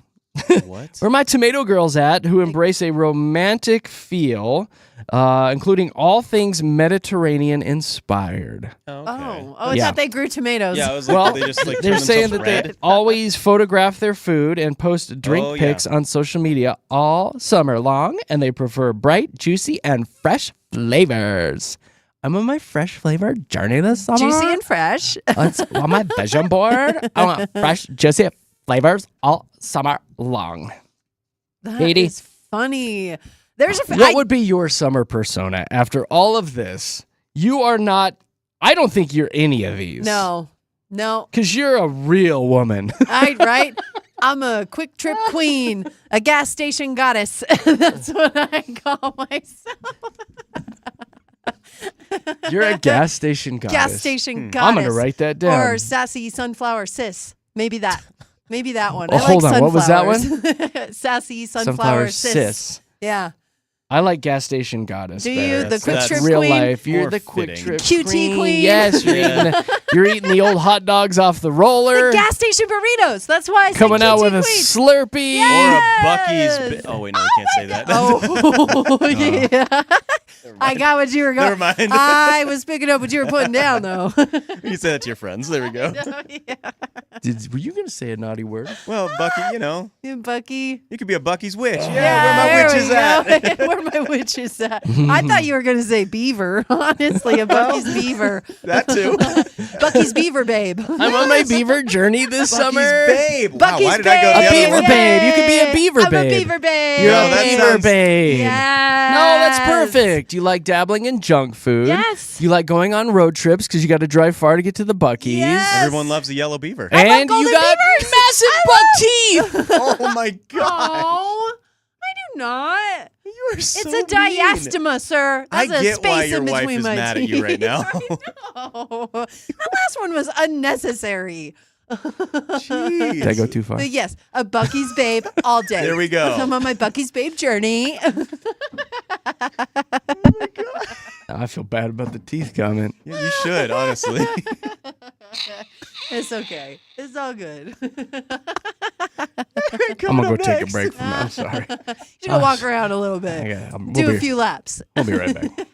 What? Where are my tomato girls at who embrace a romantic feel, including all things Mediterranean inspired? Okay. I Yeah. thought they grew tomatoes. Yeah, I was like, Well, they just like they're turn saying themselves that red. they always photograph their food and post drink Oh, yeah. pics on social media all summer long, and they prefer bright, juicy, and fresh flavors. I'm on my fresh flavor journey this summer. Juicy and fresh. It's on my vision board. I want fresh, juicy flavors all summer long. That Katie? is funny. There's a What would be your summer persona after all of this? You are not, I don't think you're any of these. no. Because you're a real woman. Right? I'm a quick trip queen, a gas station goddess. That's what I call myself. You're a gas station goddess. Gas station goddess. I'm going to write that down. Or sassy sunflower sis. Maybe that one. Oh, I like hold on. What was that sunflowers. Sassy sunflower sis. Yeah. I like gas station goddess. Do better. you? The quick That's trip real queen? life. You're More the quick fitting. trip QT queen. Yes, Yeah. you're eating the old hot dogs off the roller. The gas station burritos. That's why I said Coming out QT with a queen. Slurpee. Or a Yes. Bucky's. Oh wait, no, we can't say that. Oh, yeah. I got what you were going. Never mind. I was picking up what you were putting down, though. You say that to your friends. There we go. Were you going to say a naughty word? Well, Bucky, you know, Yeah, Bucky. you could be a Bucky's witch. Yeah, Yeah, where my witch is at. Where my witch is at. I thought you were going to say beaver. Honestly, a Bucky's beaver. That too. Bucky's beaver babe. I'm on my beaver journey this Bucky's summer. babe. Wow, Bucky's why did I go babe. the A other beaver one? babe. You could be a beaver I'm babe. a beaver babe. You're No, a that beaver sounds- babe. Yes. No, that's perfect. You like dabbling in junk food. Yes. You like going on road trips because you got to drive far to get to the Buc-ee's. Yes. Everyone loves a yellow beaver. I love And you golden got beavers. massive buck teeth. Oh my god. Oh, I do not. You are so It's a mean. diastema, sir. I That's a get space why your in wife between is my mad at teeth. you right now. Oh, that last one was unnecessary. Jeez. Did I go too far? But yes, a Bucky's babe all day. There we go. I'm on my Bucky's babe journey. I feel bad about the teeth comment. Yeah, you should, honestly. It's okay. It's all good. I'm going to go take a break from that. I'm sorry. You should go walk around a little bit. Okay, Do a few laps. We'll be right back.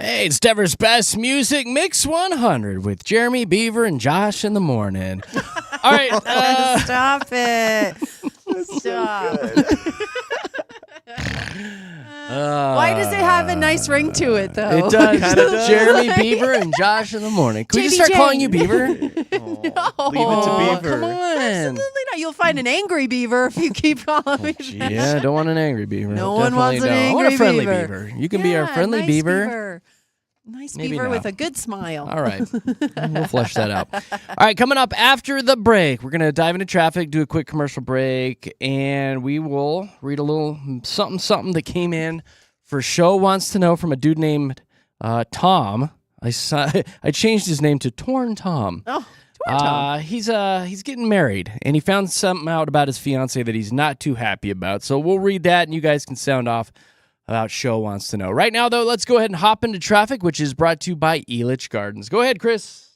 Hey, it's Denver's Best Music Mix 100 with Jeremy, Beaver, and Josh in the morning. All right. Stop it. Stop. Why does it have a nice ring to it, though? It does. Kinda does. Jeremy, Beaver, and Josh in the morning. Can we just start JBJ. calling you Beaver? Leave it to Oh, Beaver. come on. Absolutely not. You'll find an angry beaver if you keep calling me that. Yeah, I don't want an angry beaver. No one wants Definitely an don't. I want angry a friendly beaver. beaver. You can be our friendly nice beaver. Nice Maybe beaver not. with a good smile. All right. We'll flesh that out. All right, coming up after the break, we're going to dive into traffic, do a quick commercial break, and we will read a little something that came in for Show Wants to Know from a dude named Tom. I changed his name to Torn Tom. Oh, Torn Tom. He's getting married, and he found something out about his fiance that he's not too happy about. So we'll read that, and you guys can sound off about Show Wants to Know. Right now, though, let's go ahead and hop into traffic, which is brought to you by Elitch Gardens. Go ahead, Chris.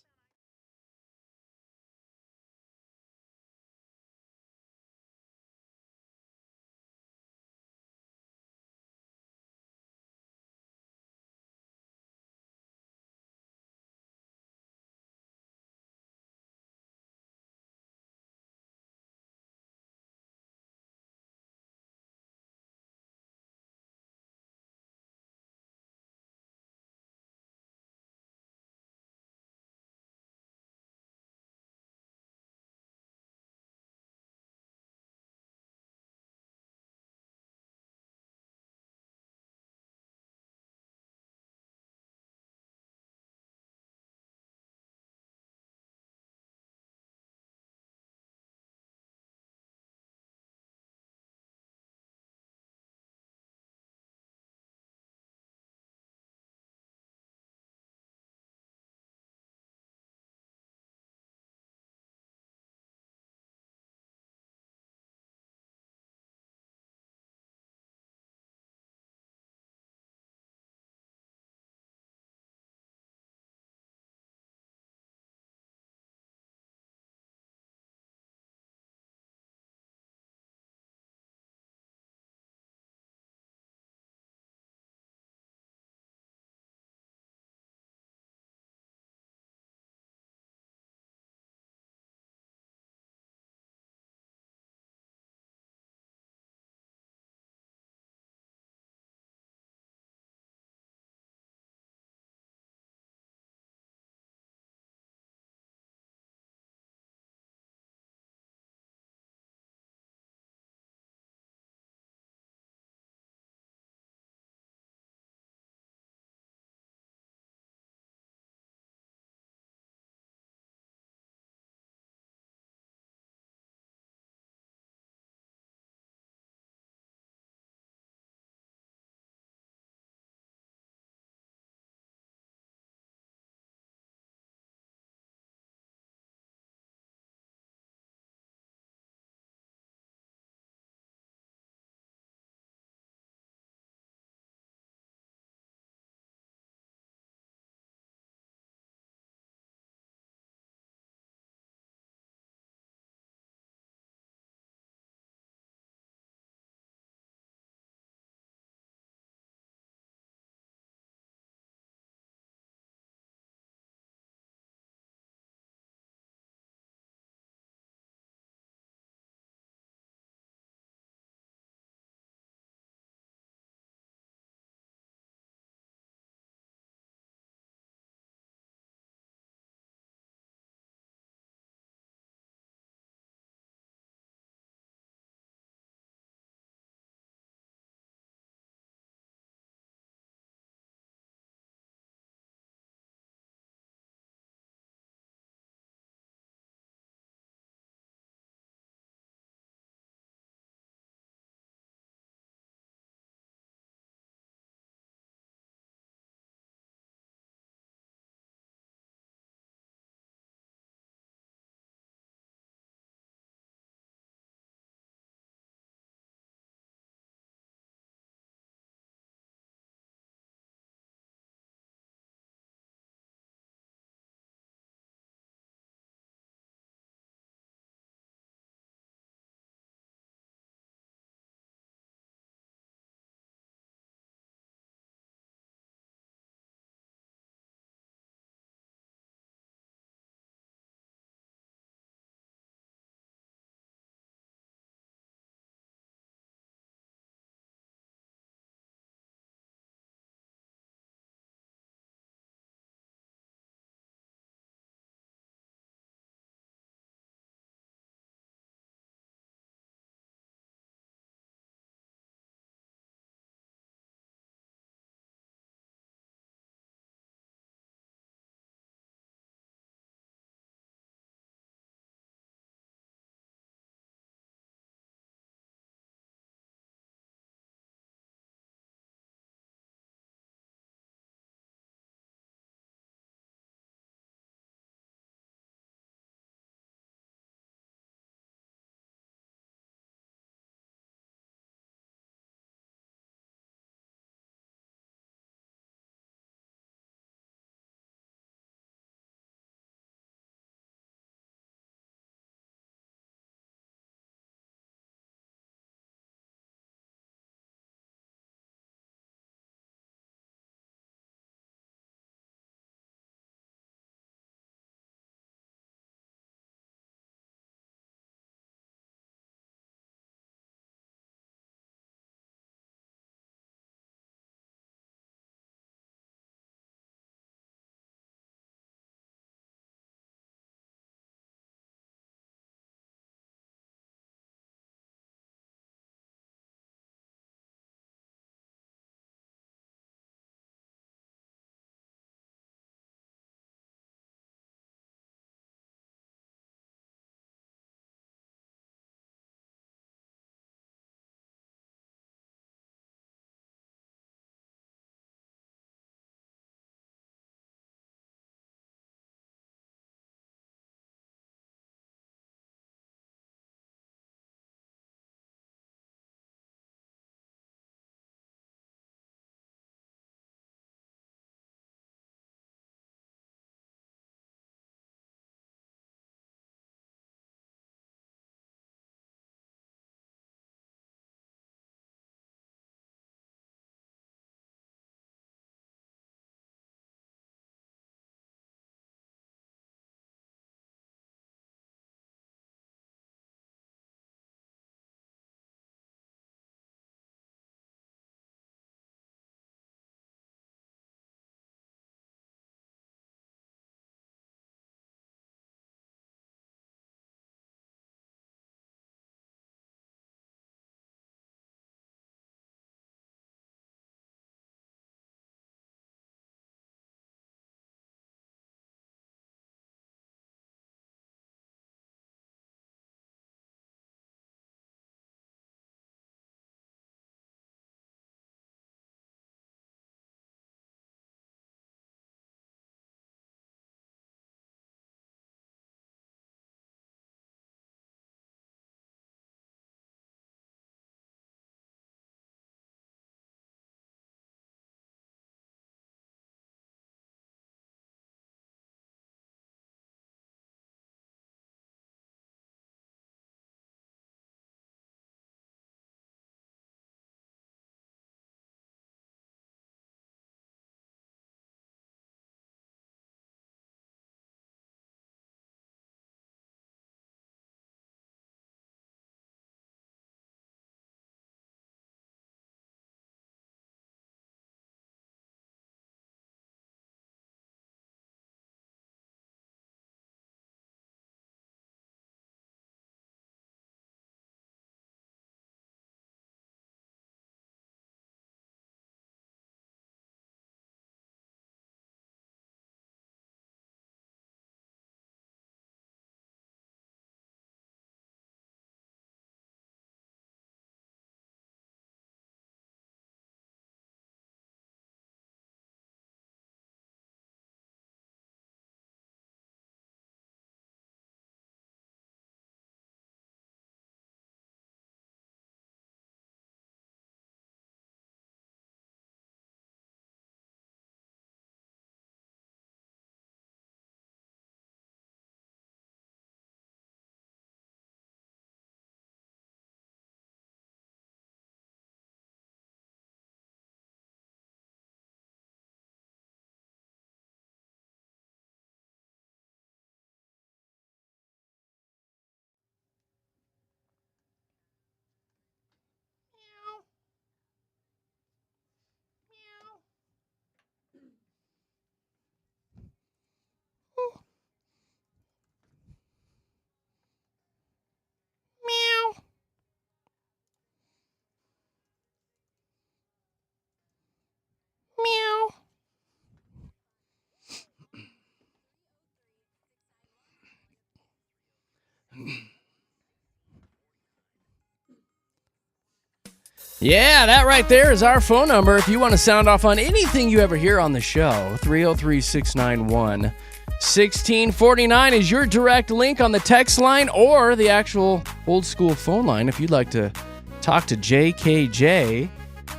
Yeah, that right there is our phone number. If you want to sound off on anything you ever hear on the show, 303-691-1649 is your direct link on the text line or the actual old school phone line if you'd like to talk to JKJ.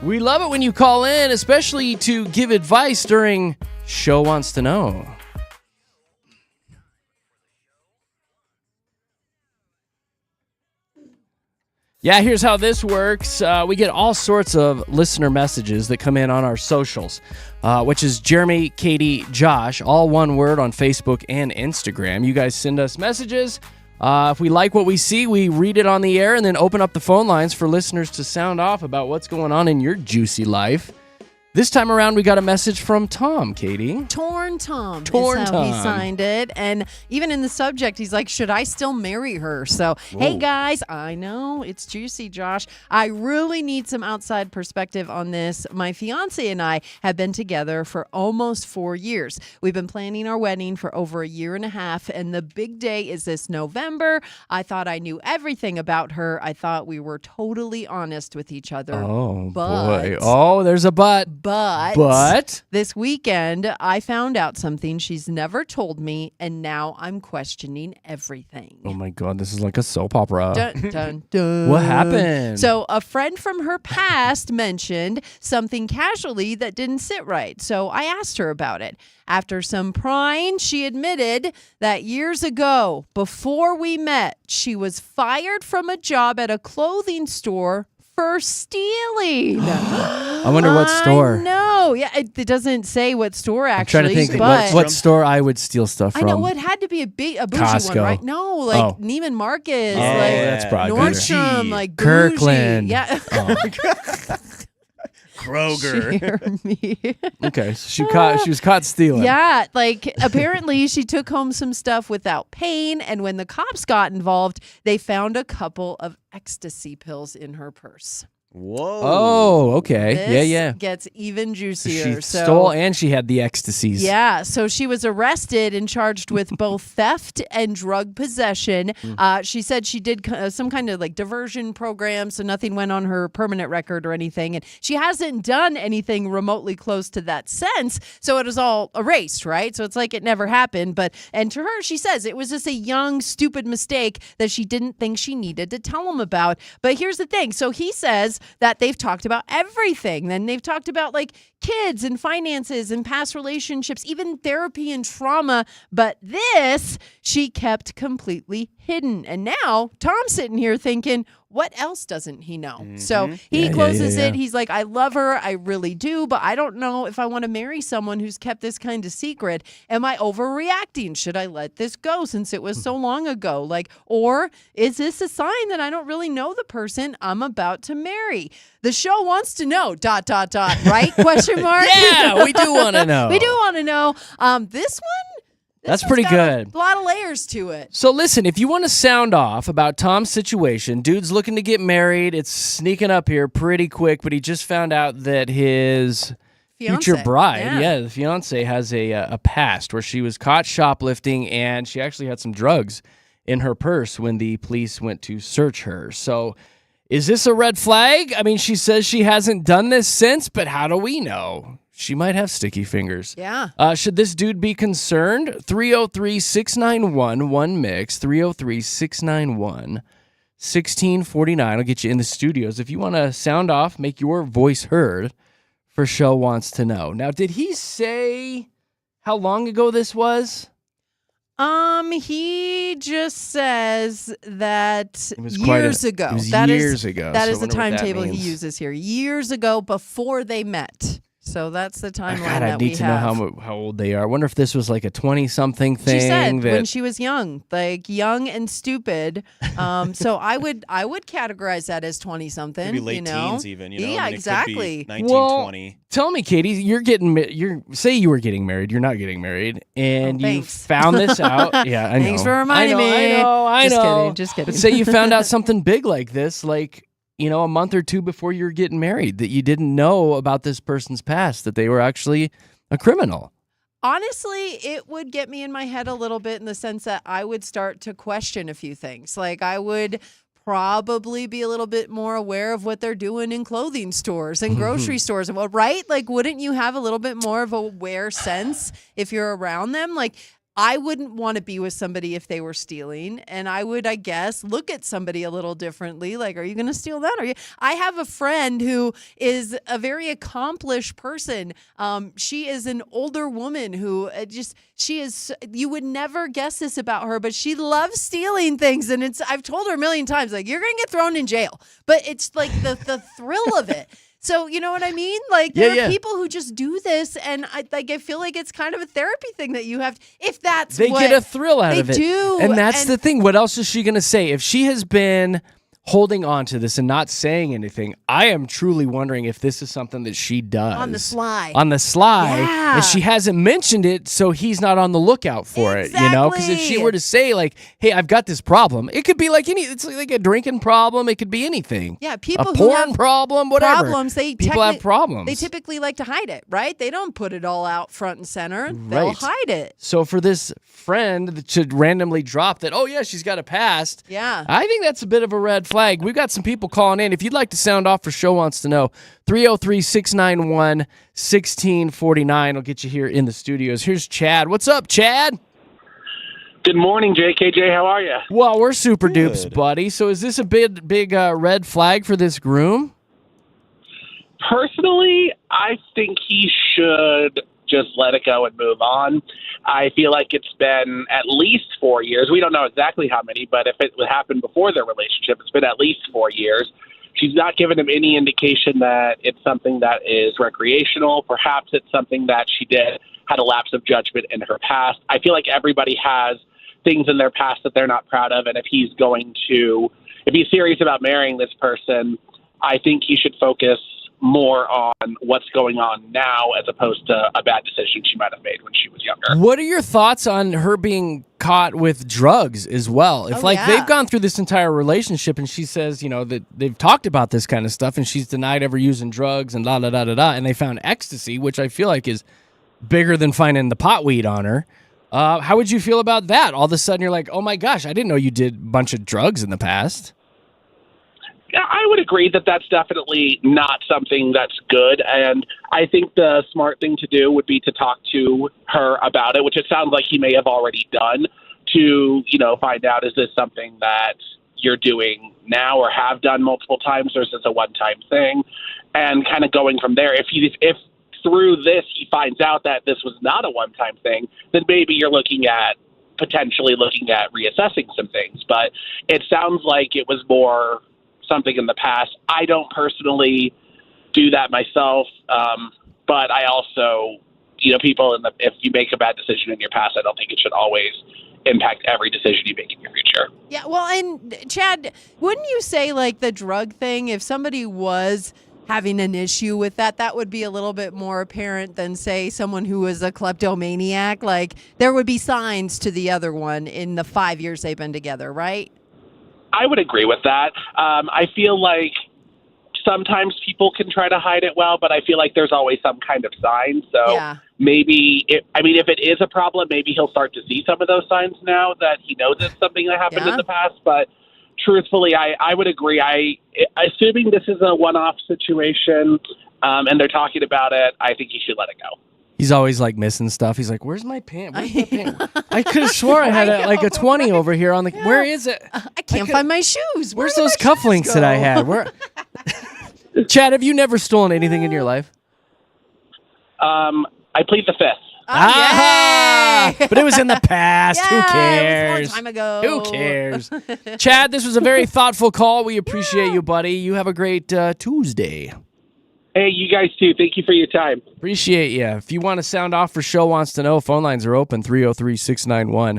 We love it when you call in, especially to give advice during Show Wants to Know. Yeah, here's how this works. We get all sorts of listener messages that come in on our socials, which is Jeremy, Katy, Josh, all one word on Facebook and Instagram. You guys send us messages. If we like what we see, we read it on the air and then open up the phone lines for listeners to sound off about what's going on in your juicy life. This time around, we got a message from Tom, Katy. Torn Tom Torn is how he Tom. signed it. And even in the subject, he's like, should I still marry her? So, hey, guys, I know it's juicy, Josh. I really need some outside perspective on this. My fiance and I have been together for almost 4 years. We've been planning our wedding for over a year and a half, and the big day is this November. I thought I knew everything about her. I thought we were totally honest with each other. Oh, But- boy. Oh, there's a but. But this weekend, I found out something she's never told me, and now I'm questioning everything. Oh, my God. This is like a soap opera. Dun, dun, dun. What happened? So a friend from her past mentioned something casually that didn't sit right. So I asked her about it. After some prying, she admitted that years ago, before we met, she was fired from a job at a clothing store for stealing. I wonder what store. No, yeah, it doesn't say what store I'm actually. trying to think but what store I would steal stuff from. I know it had to be a bougie Costco. one, right? No, like Oh. Neiman Marcus, Oh, like that's probably better. Nordstrom, like bougie. Kirkland. Yeah. Oh. Kroger. Hear me. Okay, so she was caught stealing. Yeah, like apparently she took home some stuff without paying, and when the cops got involved, they found a couple of ecstasy pills in her purse. Whoa. Oh, okay. This yeah. gets even So juicier. she stole and she had the ecstasies. Yeah, so she was arrested and charged with both theft and drug possession. She said she did some kind of like diversion program, so nothing went on her permanent record or anything. And she hasn't done anything remotely close to that since, so it was all erased, right? So it's like it never happened. And to her, she says it was just a young, stupid mistake that she didn't think she needed to tell him about. But here's the thing. So he says that they've talked about everything. Then they've talked about like kids and finances and past relationships, even therapy and trauma. But this she kept completely hidden. And now Tom's sitting here thinking, what else doesn't he know? So he closes it. He's like, I love her. I really do. But I don't know if I want to marry someone who's kept this kind of secret. Am I overreacting? Should I let this go since it was so long ago? Like, or is this a sign that I don't really know the person I'm about to marry? The show wants to know, ... right? Question mark? Yeah, we do want to know. We do want to know. This one? That's one's pretty got good. A lot of layers to it. So listen, if you want to sound off about Tom's situation, dude's looking to get married. It's sneaking up here pretty quick, but he just found out that his future Fiancé, bride, the fiance, has a past where she was caught shoplifting and she actually had some drugs in her purse when the police went to search her. So is this a red flag? I mean, she says she hasn't done this since, but how do we know? She might have sticky fingers. Yeah. Should this dude be concerned? 303-691-1MIX, 303-691-1649. I'll get you in the studios. If you want to sound off, make your voice heard for Show Wants to Know. Now, did he say how long ago this was? He just says that It was years ago. It was That is- years ago. That so is I the wonder what that timetable he means. uses here. Years ago, before they met. So that's the timeline God, that I we need to have. know how old they are. I wonder if this was like a 20-something thing. She said that when she was young, like young and stupid. So I would categorize that as 20-something. Maybe late you know? teens even. You know? Yeah, I mean, exactly. It could be 1920. Tell me, Katy, say you were getting married. You're not getting married, and you thanks. found this out. Yeah, I know. Thanks for reminding me. I Just know. kidding, just kidding. But say you found out something big like this, like a month or two before you were getting married, that you didn't know about this person's past, that they were actually a criminal. Honestly, it would get me in my head a little bit in the sense that I would start to question a few things. Like I would probably be a little bit more aware of what they're doing in clothing stores and grocery stores, right? Like, wouldn't you have a little bit more of a aware sense if you're around them? Like, I wouldn't want to be with somebody if they were stealing, and I would, I guess, look at somebody a little differently. Like, are you going to steal that? I have a friend who is a very accomplished person. She is an older woman who you would never guess this about her, but she loves stealing things. And I've told her a million times, like, you're going to get thrown in jail, but it's like the thrill of it. So, you know what I mean? Like, there are people who just do this, and I feel like it's kind of a therapy thing that you have. If that's they get a thrill out of it. They do. And that's the thing. What else is she going to say? If she has been holding on to this and not saying anything, I am truly wondering if this is something that she does. On the sly. Yeah. And she hasn't mentioned it, so he's not on the lookout for it, you know? Because if she were to say, like, hey, I've got this problem, it could be like it's like a drinking problem. It could be anything. Yeah, people a who porn have problem, whatever. Problems, people have problems. They typically like to hide it, right? They don't put it all out front and center. They'll hide it. So for this friend that should randomly drop that, oh, yeah, she's got a past. Yeah. I think that's a bit of a red flag. We've got some people calling in. If you'd like to sound off for Show Wants to Know, 303-691-1649 will get you here in the studios. Here's Chad. What's up, Chad? Good morning, JKJ. How are you? Well, we're super dupes, buddy. So is this a big red flag for this groom? Personally, I think he should just let it go and move on. I feel like it's been at least 4 years. We don't know exactly how many, but if it happened before their relationship, it's been at least 4 years. She's not given him any indication that it's something that is recreational. Perhaps it's something that she had a lapse of judgment in her past. I feel like everybody has things in their past that they're not proud of, and if he's serious about marrying this person, I think he should focus more on what's going on now as opposed to a bad decision she might have made when she was younger. What are your thoughts on her being caught with drugs as well? If they've gone through this entire relationship and she says, you know, that they've talked about this kind of stuff and she's denied ever using drugs and da-da-da-da-da, and they found ecstasy, which I feel like is bigger than finding the pot weed on her. How would you feel about that? All of a sudden you're like, oh my gosh, I didn't know you did a bunch of drugs in the past. I would agree that that's definitely not something that's good, and I think the smart thing to do would be to talk to her about it, which it sounds like he may have already done, to, you know, find out, is this something that you're doing now or have done multiple times, or is this a one-time thing, and kind of going from there. If through this he finds out that this was not a one-time thing, then maybe you're potentially looking at reassessing some things, but it sounds like it was more something in the past. I don't personally do that myself, but I also, you know, if you make a bad decision in your past, I don't think it should always impact every decision you make in your future. Yeah, well, and Chad, wouldn't you say, like, the drug thing, if somebody was having an issue with that would be a little bit more apparent than, say, someone who was a kleptomaniac? Like, there would be signs to the other one in the 5 years they've been together, right? I would agree with that. I feel like sometimes people can try to hide it well, but I feel like there's always some kind of sign. So maybe, if it is a problem, maybe he'll start to see some of those signs now that he knows it's something that happened in the past. But truthfully, I would agree. Assuming this is a one-off situation and they're talking about it, I think he should let it go. He's always like missing stuff. He's like, "Where's my pant? Where's my pant? I could have swore I had a 20 over here on the. Yeah. Where is it? I can't find my shoes. Where's those cufflinks that I had? Where? Chad, have you never stolen anything in your life? I plead the fifth. But it was in the past. Who cares? It was a long time ago. Who cares? Chad, this was a very thoughtful call. We appreciate you, buddy. You have a great Tuesday. Hey, you guys too. Thank you for your time. Appreciate you. If you want to sound off for Show Wants to Know, phone lines are open, 303-691-1MIX,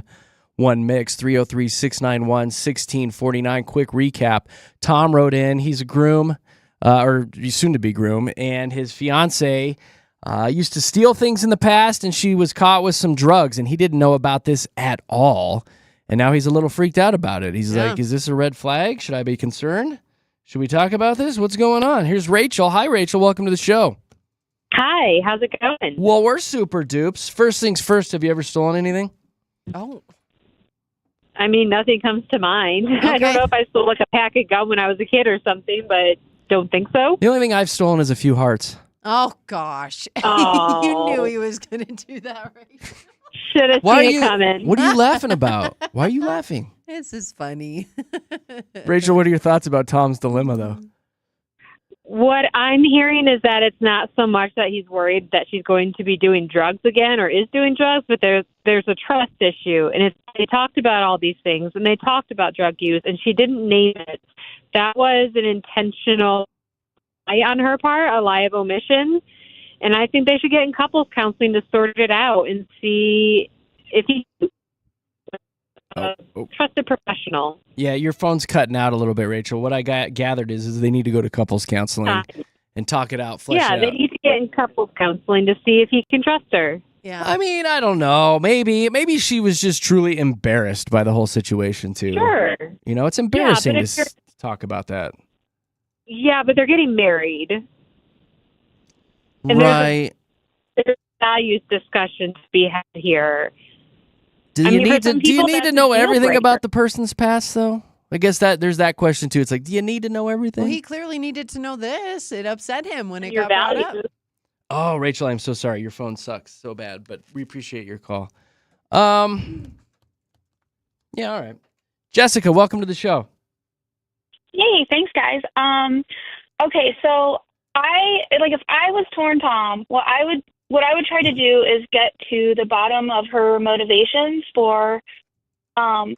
303-691-1649. Quick recap. Tom wrote in. He's a groom, or soon-to-be groom, and his fiance used to steal things in the past, and she was caught with some drugs, and he didn't know about this at all, and now he's a little freaked out about it. He's like, is this a red flag? Should I be concerned? Should we talk about this? What's going on? Here's Rachel. Hi, Rachel. Welcome to the show. Hi. How's it going? Well, we're super dupes. First things first, have you ever stolen anything? Oh. I mean, nothing comes to mind. I don't know if I stole like a pack of gum when I was a kid or something, but don't think so. The only thing I've stolen is a few hearts. Oh, gosh. Oh. You knew he was going to do that, right? Should have seen it coming. What are you laughing about? Why are you laughing? This is funny. Rachel, what are your thoughts about Tom's dilemma, though? What I'm hearing is that it's not so much that he's worried that she's going to be doing drugs again or is doing drugs, but there's a trust issue. And they talked about all these things, and they talked about drug use, and she didn't name it. That was an intentional lie on her part, a lie of omission. And I think they should get in couples counseling to sort it out and see if he trust a professional. Yeah, your phone's cutting out a little bit, Rachel. What I gathered is they need to go to couples counseling and talk it out, flesh it out. Yeah, they need to get in couples counseling to see if he can trust her. Yeah. I mean, I don't know. Maybe she was just truly embarrassed by the whole situation, too. Sure. You know, it's embarrassing but to talk about that. Yeah, but they're getting married. And Right. There's a values discussion to be had here. Do you need to know everything about the person's past, though? I guess there's that question, too. It's like, do you need to know everything? Well, he clearly needed to know this. It upset him when it Your got brought values. up. Oh, Rachel, I'm so sorry. Your phone sucks so bad, but we appreciate your call. Yeah, all right. Jessica, welcome to the show. Hey, thanks, guys. Okay, so if I was torn Tom, what I would try to do is get to the bottom of her motivations for all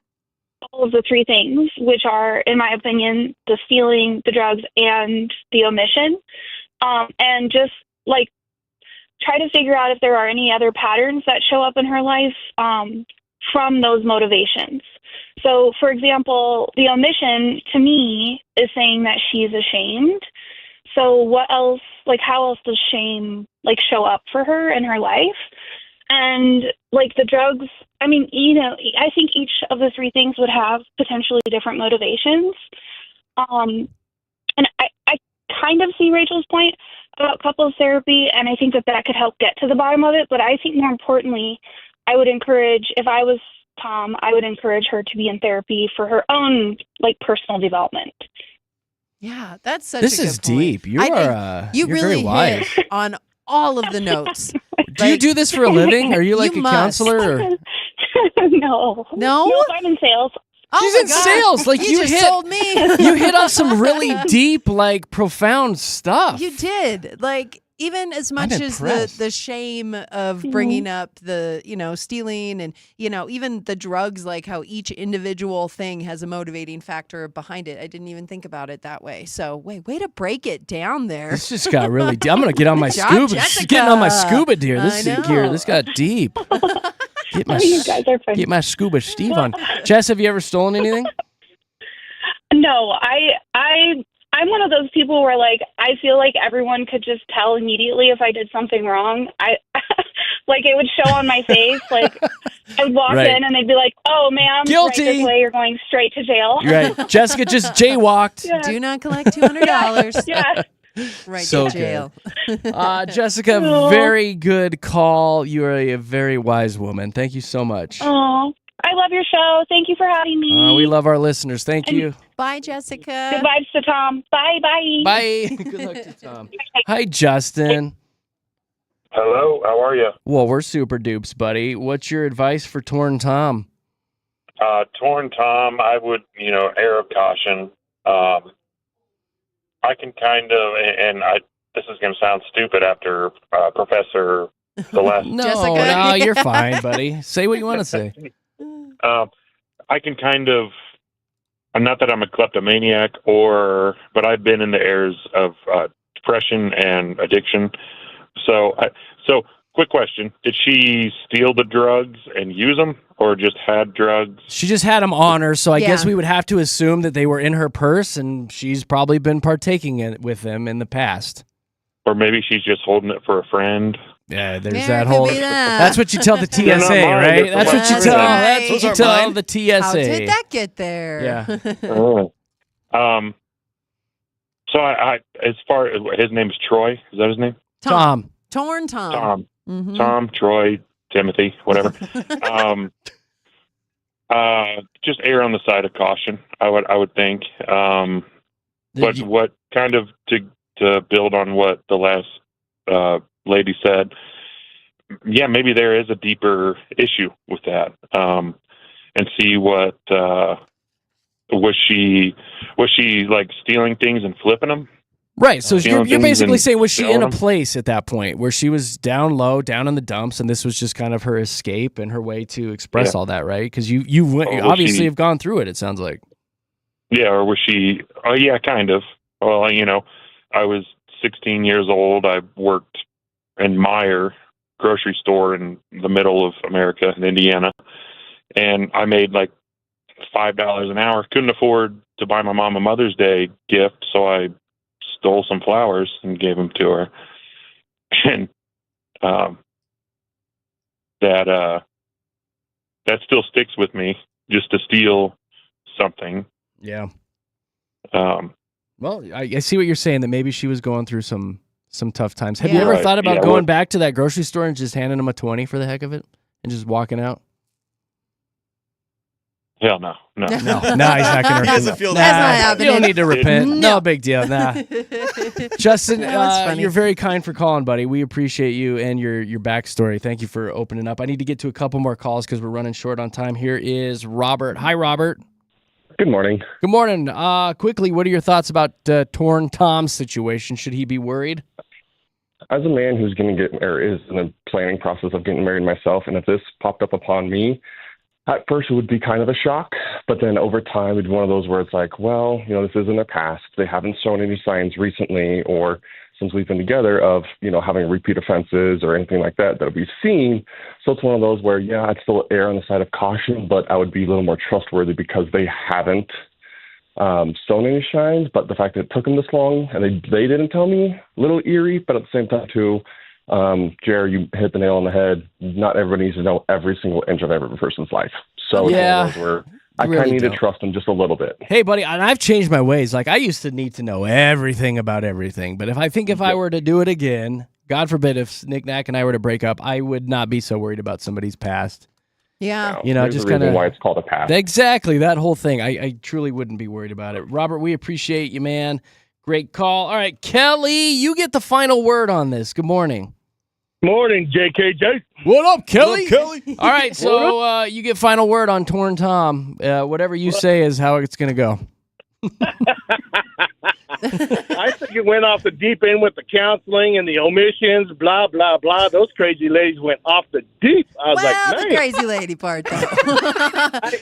of the three things, which are, in my opinion, the stealing, the drugs, and the omission, and just try to figure out if there are any other patterns that show up in her life from those motivations. So, for example, the omission to me is saying that she's ashamed. So what else, how else does shame, show up for her in her life? And, the drugs, I think each of the three things would have potentially different motivations. And I kind of see Rachel's point about couples therapy, and I think that could help get to the bottom of it. But I think more importantly, I would encourage, if I was Tom, I would encourage her to be in therapy for her own, personal development. Yeah, that's such This a good is point. deep. You You're really very wise. hit on all of the notes. Do you do this for a living? Are you a You must. counselor? Or? No. No? Nope, I'm in sales. Oh She's my in God. sales. You just told me. You hit on some really deep, profound stuff. You did. Even as much as impressed. the shame of bringing up the, stealing and, even the drugs, how each individual thing has a motivating factor behind it. I didn't even think about it that way. So, way to break it down there. This just got really deep. I'm going to get on my Good job, scuba. Jessica. Getting on my scuba gear. I know. This got deep. Get my, You guys are funny. get my scuba Steve on. Jess, have you ever stolen anything? No, I'm one of those people where I feel like everyone could just tell immediately if I did something wrong. It would show on my face. I'd walk Right. in and they'd be like, "Oh, ma'am, Guilty. right this way. You're going straight to jail." Right. Jessica just jaywalked. Yeah. Do not collect $200. Yeah. Right So to jail. Jessica, No. very good call. You are a very wise woman. Thank you so much. Oh, I love your show. Thank you for having me. We love our listeners. Thank you. Bye, Jessica. Good vibes to Tom. Bye. Bye. Good luck to Tom. Hi, Justin. Hello, how are you? Well, we're super dupes, buddy. What's your advice for Torn Tom? Torn Tom, I would, err of caution. I can kind of, this is going to sound stupid after Professor Celeste. No, you're fine, buddy. Say what you want to say. I can kind of, not that I'm a kleptomaniac, but I've been in the airs of depression and addiction. So quick question: did she steal the drugs and use them, or just had drugs? She just had them on her, so I guess we would have to assume that they were in her purse, and she's probably been partaking with them in the past. Or maybe she's just holding it for a friend. Yeah, there's There that could whole. be that. That's what you tell the They're not TSA, mine, right? they're That's for what you my tell. friend. That's what you Those aren't tell mine. the TSA. How did that get there? Yeah. So I as far as his name is Troy, is that his name? Tom. Torn Tom. Tom. Mhm. Tom, Troy, Timothy, whatever. Just err on the side of caution. I would think. But what kind of to build on what the last lady said? Yeah, maybe there is a deeper issue with that. And see what was she like stealing things and flipping them? Right. So you're basically saying, was she in a selling place at that point where she was down low, down in the dumps, and this was just kind of her escape and her way to express all that, right? Because you obviously have gone through it. It sounds like. Yeah, or was she? Oh, yeah, kind of. Well, I was 16 years old. I worked in Meijer grocery store in the middle of America in Indiana, and I made like $5 an hour. Couldn't afford to buy my mom a Mother's Day gift, so I stole some flowers and gave them to her. And that still sticks with me, just to steal something. Yeah. Well, I see what you're saying, that maybe she was going through some tough times. Have you ever thought about going back to that grocery store and just handing them a 20 for the heck of it and just walking out? Hell no. No, he's not going to. He doesn't feel That's not that. happening. You don't need to repent. No big deal. Nah. Justin, That's funny. you're very kind for calling, buddy. We appreciate you and your backstory. Thank you for opening up. I need to get to a couple more calls because we're running short on time. Here is Robert. Hi, Robert. Good morning. Good morning. Quickly, what are your thoughts about Torn Tom's situation? Should he be worried? As a man who's going to get, or is in the planning process of getting married myself, and if this popped up upon me, at first it would be kind of a shock, but then over time it'd be one of those where it's like, well, this is in their past. They haven't shown any signs recently or since we've been together of, having repeat offenses or anything like that we've seen. So it's one of those where, yeah, I'd still err on the side of caution, but I would be a little more trustworthy because they haven't shown any signs. But the fact that it took them this long and they didn't tell me, a little eerie, but at the same time too, Jerry, you hit the nail on the head. Not everybody needs to know every single inch of every person's life. So yeah, it's one of those where I kind of need to trust them just a little bit. Hey, buddy, and I've changed my ways. Like, I used to need to know everything about everything. But if I were to do it again, God forbid, if Nick Knack and I were to break up, I would not be so worried about somebody's past. Yeah. There's just a reason kind of why it's called a past. Exactly, that whole thing. I truly wouldn't be worried about it. Robert, we appreciate you, man. Great call. All right, Kelly, you get the final word on this. Good morning. Morning, JKJ. What up, Kelly? What up, Kelly? All right, so you get final word on Torn Tom. Whatever you say is how it's going to go. I think it went off the deep end with the counseling and the omissions, blah, blah, blah. Those crazy ladies went off the deep. I was like, man. The crazy lady part, though.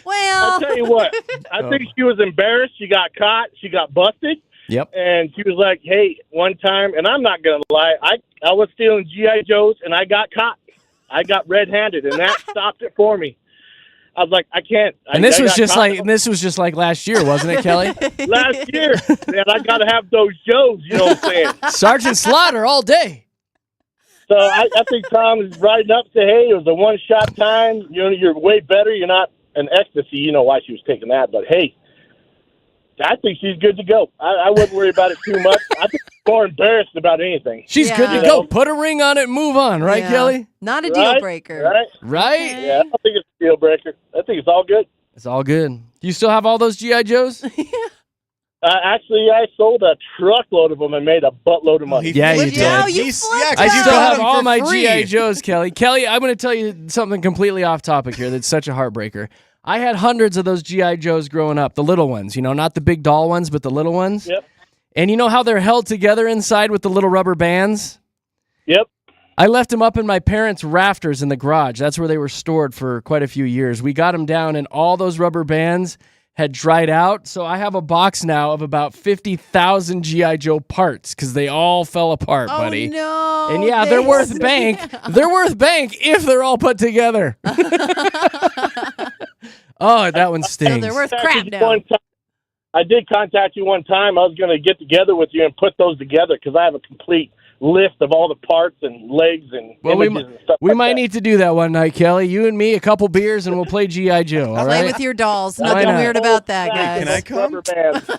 I'll tell you what. I think she was embarrassed. She got caught. She got busted. Yep. And she was like, hey, one time, and I'm not going to lie, I was stealing G.I. Joes, and I got caught. I got red-handed, and that stopped it for me. I was like, I can't. And this was just like last year, wasn't it, Kelly? Last year. Man, I got to have those Joes, you know what I'm saying? Sergeant Slaughter all day. So I think Tom is riding up to, hey, it was a one-shot time. You're way better. You're not an ecstasy. You know why she was taking that, but hey. I think she's good to go. I wouldn't worry about it too much. I think she's more embarrassed about anything. She's good to go. Put a ring on it and move on, right, Kelly? Not a deal breaker. Right? Okay. Yeah, I don't think it's a deal breaker. I think it's all good. It's all good. Do you still have all those G.I. Joes? Actually, I sold a truckload of them and made a buttload of money. Yeah, you did. You I still have all my G.I. Joes, Kelly. Kelly, I'm going to tell you something completely off topic here that's such a heartbreaker. I had hundreds of those G.I. Joes growing up, the little ones, not the big doll ones, but the little ones. Yep. And you know how they're held together inside with the little rubber bands? Yep. I left them up in my parents' rafters in the garage. That's where they were stored for quite a few years. We got them down, and all those rubber bands had dried out. So I have a box now of about 50,000 G.I. Joe parts because they all fell apart, buddy. No. And yeah, they're worth bank. They're worth bank if they're all put together. Oh, that one stings. So they're worth crap now. I did contact you one time. I was going to get together with you and put those together because I have a complete list of all the parts and legs and images and stuff. We might need to do that one night, Kelly. You and me, a couple beers, and we'll play G.I. Joe. All right? Play with your dolls. Nothing weird about that, guys. Can I come?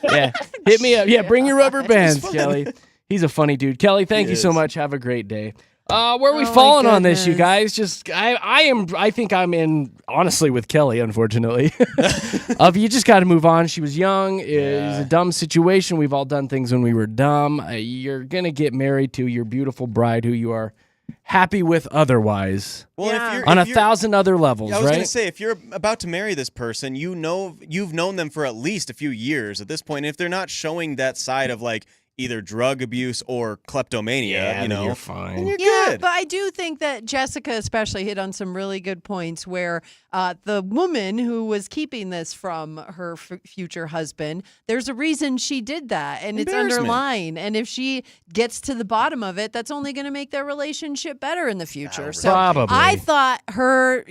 Yeah, hit me up. Yeah, bring your rubber bands, Kelly. He's a funny dude. Kelly, thank you so much. Have a great day. Where are we Oh, my falling on this, you goodness. guys? Just I think I'm in honestly with Kelly, unfortunately. Of you just got to move on. She was young. It was a dumb situation. We've all done things when we were dumb. You're gonna get married to your beautiful bride who you are happy with otherwise. Well, on if a you're- thousand other levels, I was right? gonna say, if you're about to marry this person, you've known them for at least a few years at this point. If they're not showing that side of like either drug abuse or kleptomania, then you're fine. then you're Yeah, good. but I do think that Jessica especially hit on some really good points where the woman who was keeping this from her future husband, there's a reason she did that, and it's Embarrassment. underlined. And if she gets to the bottom of it, that's only going to make their relationship better in the future. So Probably. I thought her,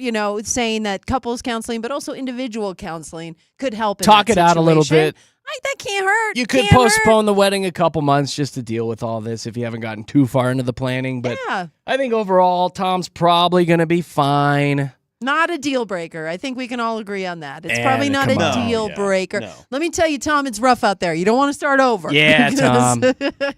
saying that couples counseling, but also individual counseling could help. Talk in it that out a little situation. bit. That can't hurt. You could Can't hurt. postpone the wedding a couple months just to deal with all this if you haven't gotten too far into the planning. But Yeah. I think overall, Tom's probably going to be fine. Not a deal breaker. I think we can all agree on that. It's And probably not a come on. deal Yeah, breaker. no. Let me tell you, Tom, it's rough out there. You don't want to start over. Yeah, Tom.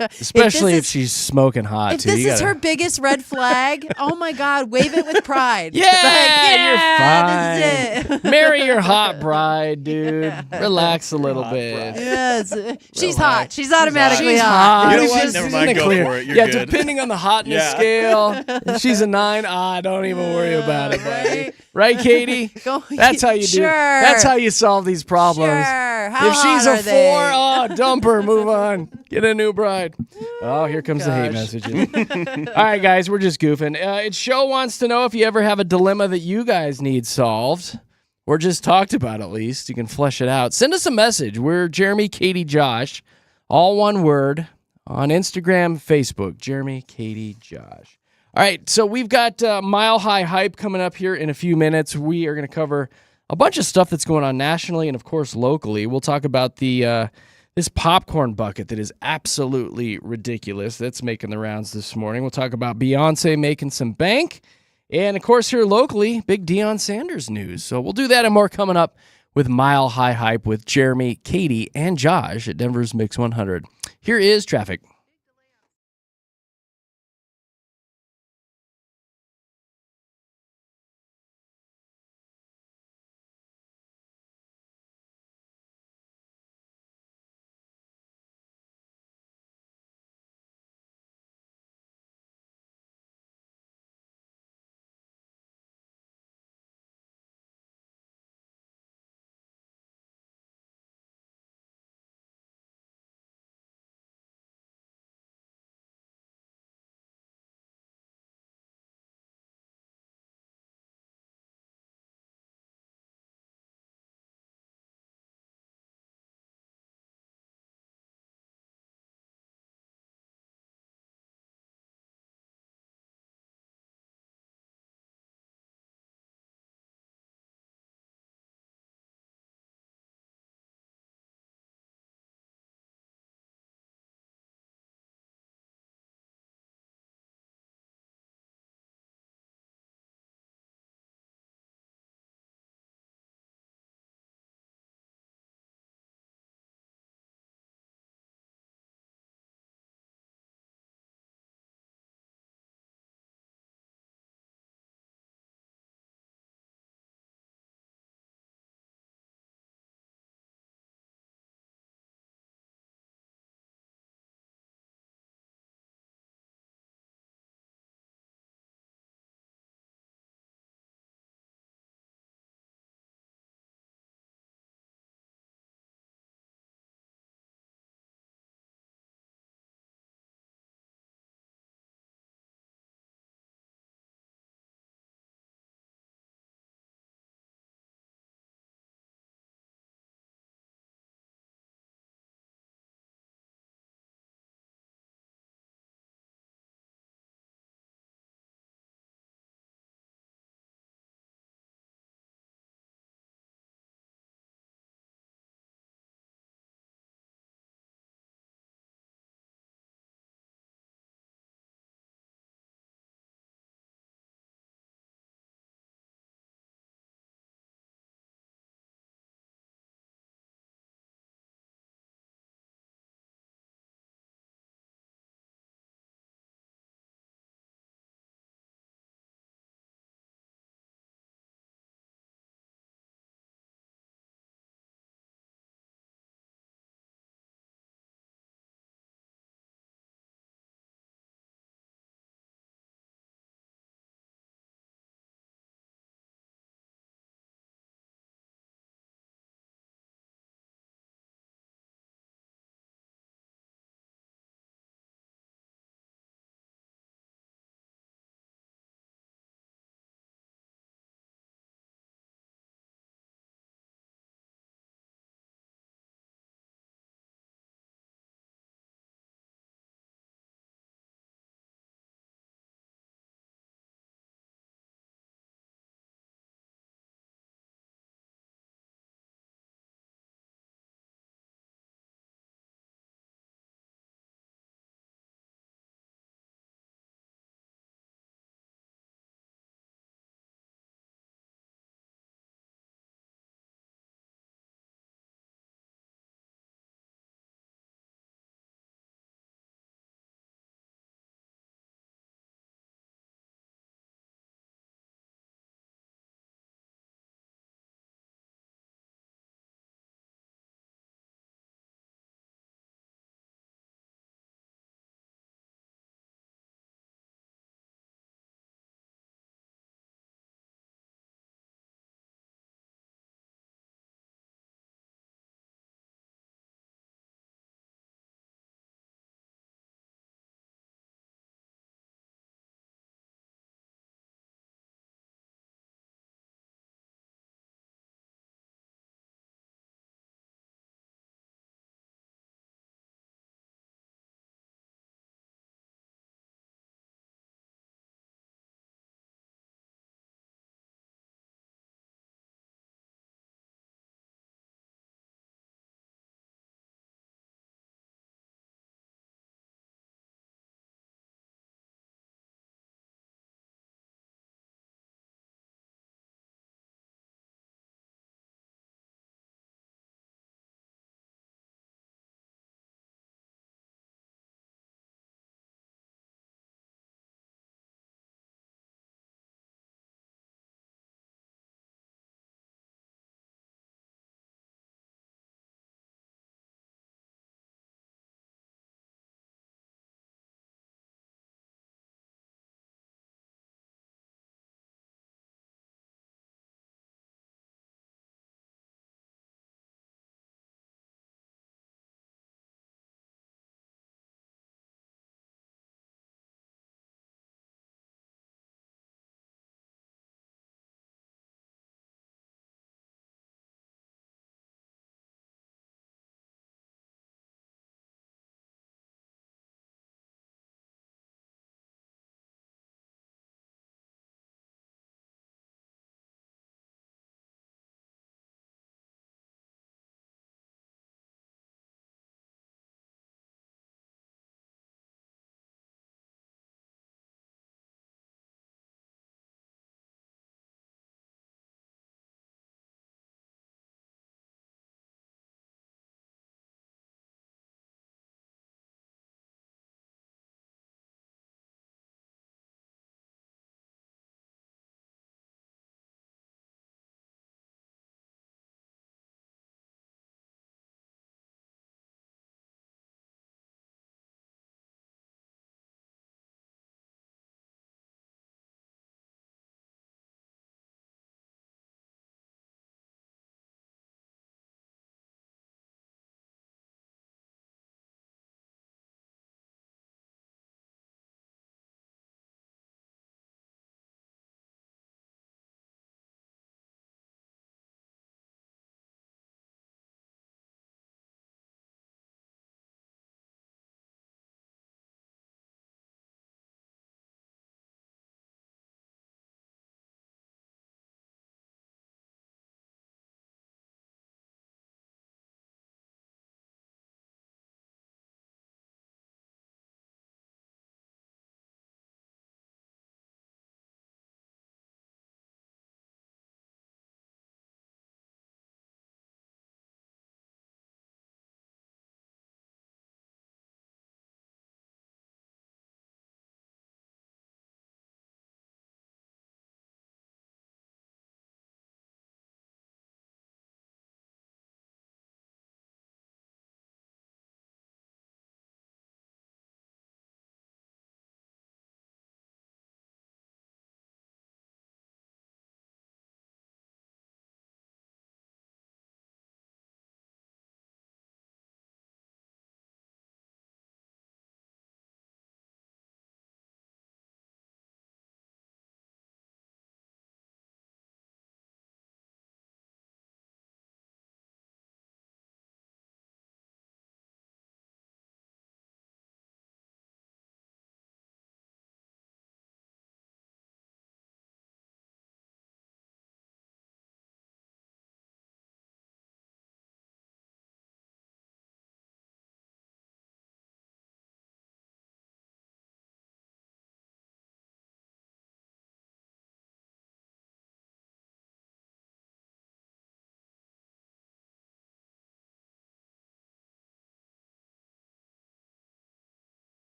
Especially if this is- she's smoking hot, If too. this You is gotta- her biggest red flag, oh my God, wave it with pride. Yeah, This you're is fine. it. Marry your hot bride, dude. Relax a little bit. Yes, she's hot. She's automatically She's hot. You know She's what? just Never in mind, the go clear. for it. You're Yeah, good. depending on the hotness Yeah. scale, if she's a 9. Don't even worry about it, buddy. Right, Katie? Go- That's how you do. Sure. That's how you solve these problems. Sure. How If she's hot a are 4, they? dump her. Move on. Get a new bride. Oh, here comes the hate gosh. messages. All right, guys, we're just goofing. Show wants to know if you ever have a dilemma that you guys need solved, or just talked about at least. You can flesh it out. Send us a message. We're Jeremy, Katy, Josh, all one word, on Instagram, Facebook. Jeremy, Katy, Josh. All right, so we've got Mile High Hype coming up here in a few minutes. We are going to cover a bunch of stuff that's going on nationally and, of course, locally. We'll talk about the this popcorn bucket that is absolutely ridiculous. That's making the rounds this morning. We'll talk about Beyonce making some bank. And, of course, here locally, big Deion Sanders news. So we'll do that and more coming up with Mile High Hype with Jeremy, Katy, and Josh at Denver's Mix 100. Here is traffic.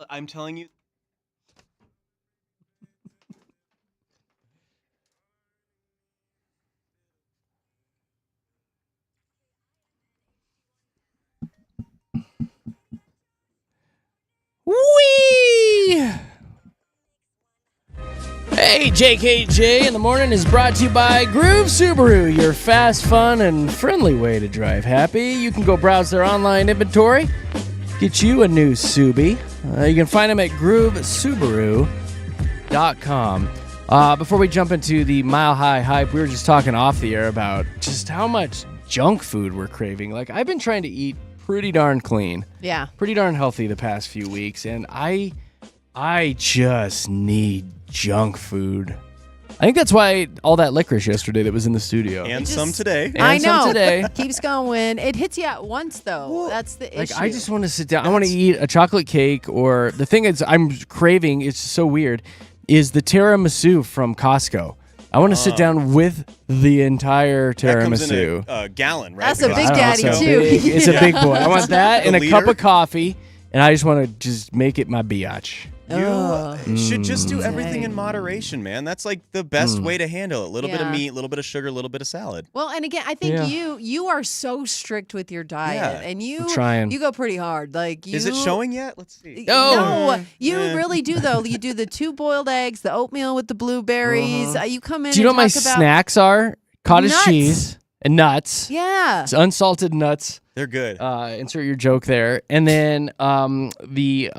I'm telling you. Whee! Hey, JKJ in the morning is brought to you by Groove Subaru, your fast, fun, and friendly way to drive happy. You can go browse their online inventory, get you a new Subi. You can find them at groovesubaru.com. Before we jump into the Mile High Hype, we were just talking off the air about just how much junk food we're craving. Like, I've been trying to eat pretty darn clean. Yeah. Pretty darn healthy the past few weeks, and I just need junk food. I think that's why I ate all that licorice yesterday that was in the studio. And some today. And I know. some today. Keeps going. It hits you at once, though. That's the issue. I just want to sit down. I want to eat a chocolate cake, or the thing is I'm craving, it's so weird, is the tiramisu from Costco. I want to sit down with the entire tiramisu. That comes in a gallon, right? That's a Because big daddy, It's too. It's a big boy. I want that The and a cup liter? of coffee, and I just want to just make it my biatch. You should just do everything in moderation, man. That's like the best way to handle it. A little bit of Yeah. meat, a little bit of sugar, a little bit of salad. Well, and again, I think Yeah. you are so strict with your diet, Yeah. and I'm trying. you go pretty hard. Like, Is it showing yet? Let's see. No, you Eh. really do though. You do the 2 boiled eggs, the oatmeal with the blueberries. You come in. Do you know what and my talk about, snacks are? Cottage Nuts. cheese and nuts. Yeah. It's unsalted nuts. They're good. Insert your joke there. And then the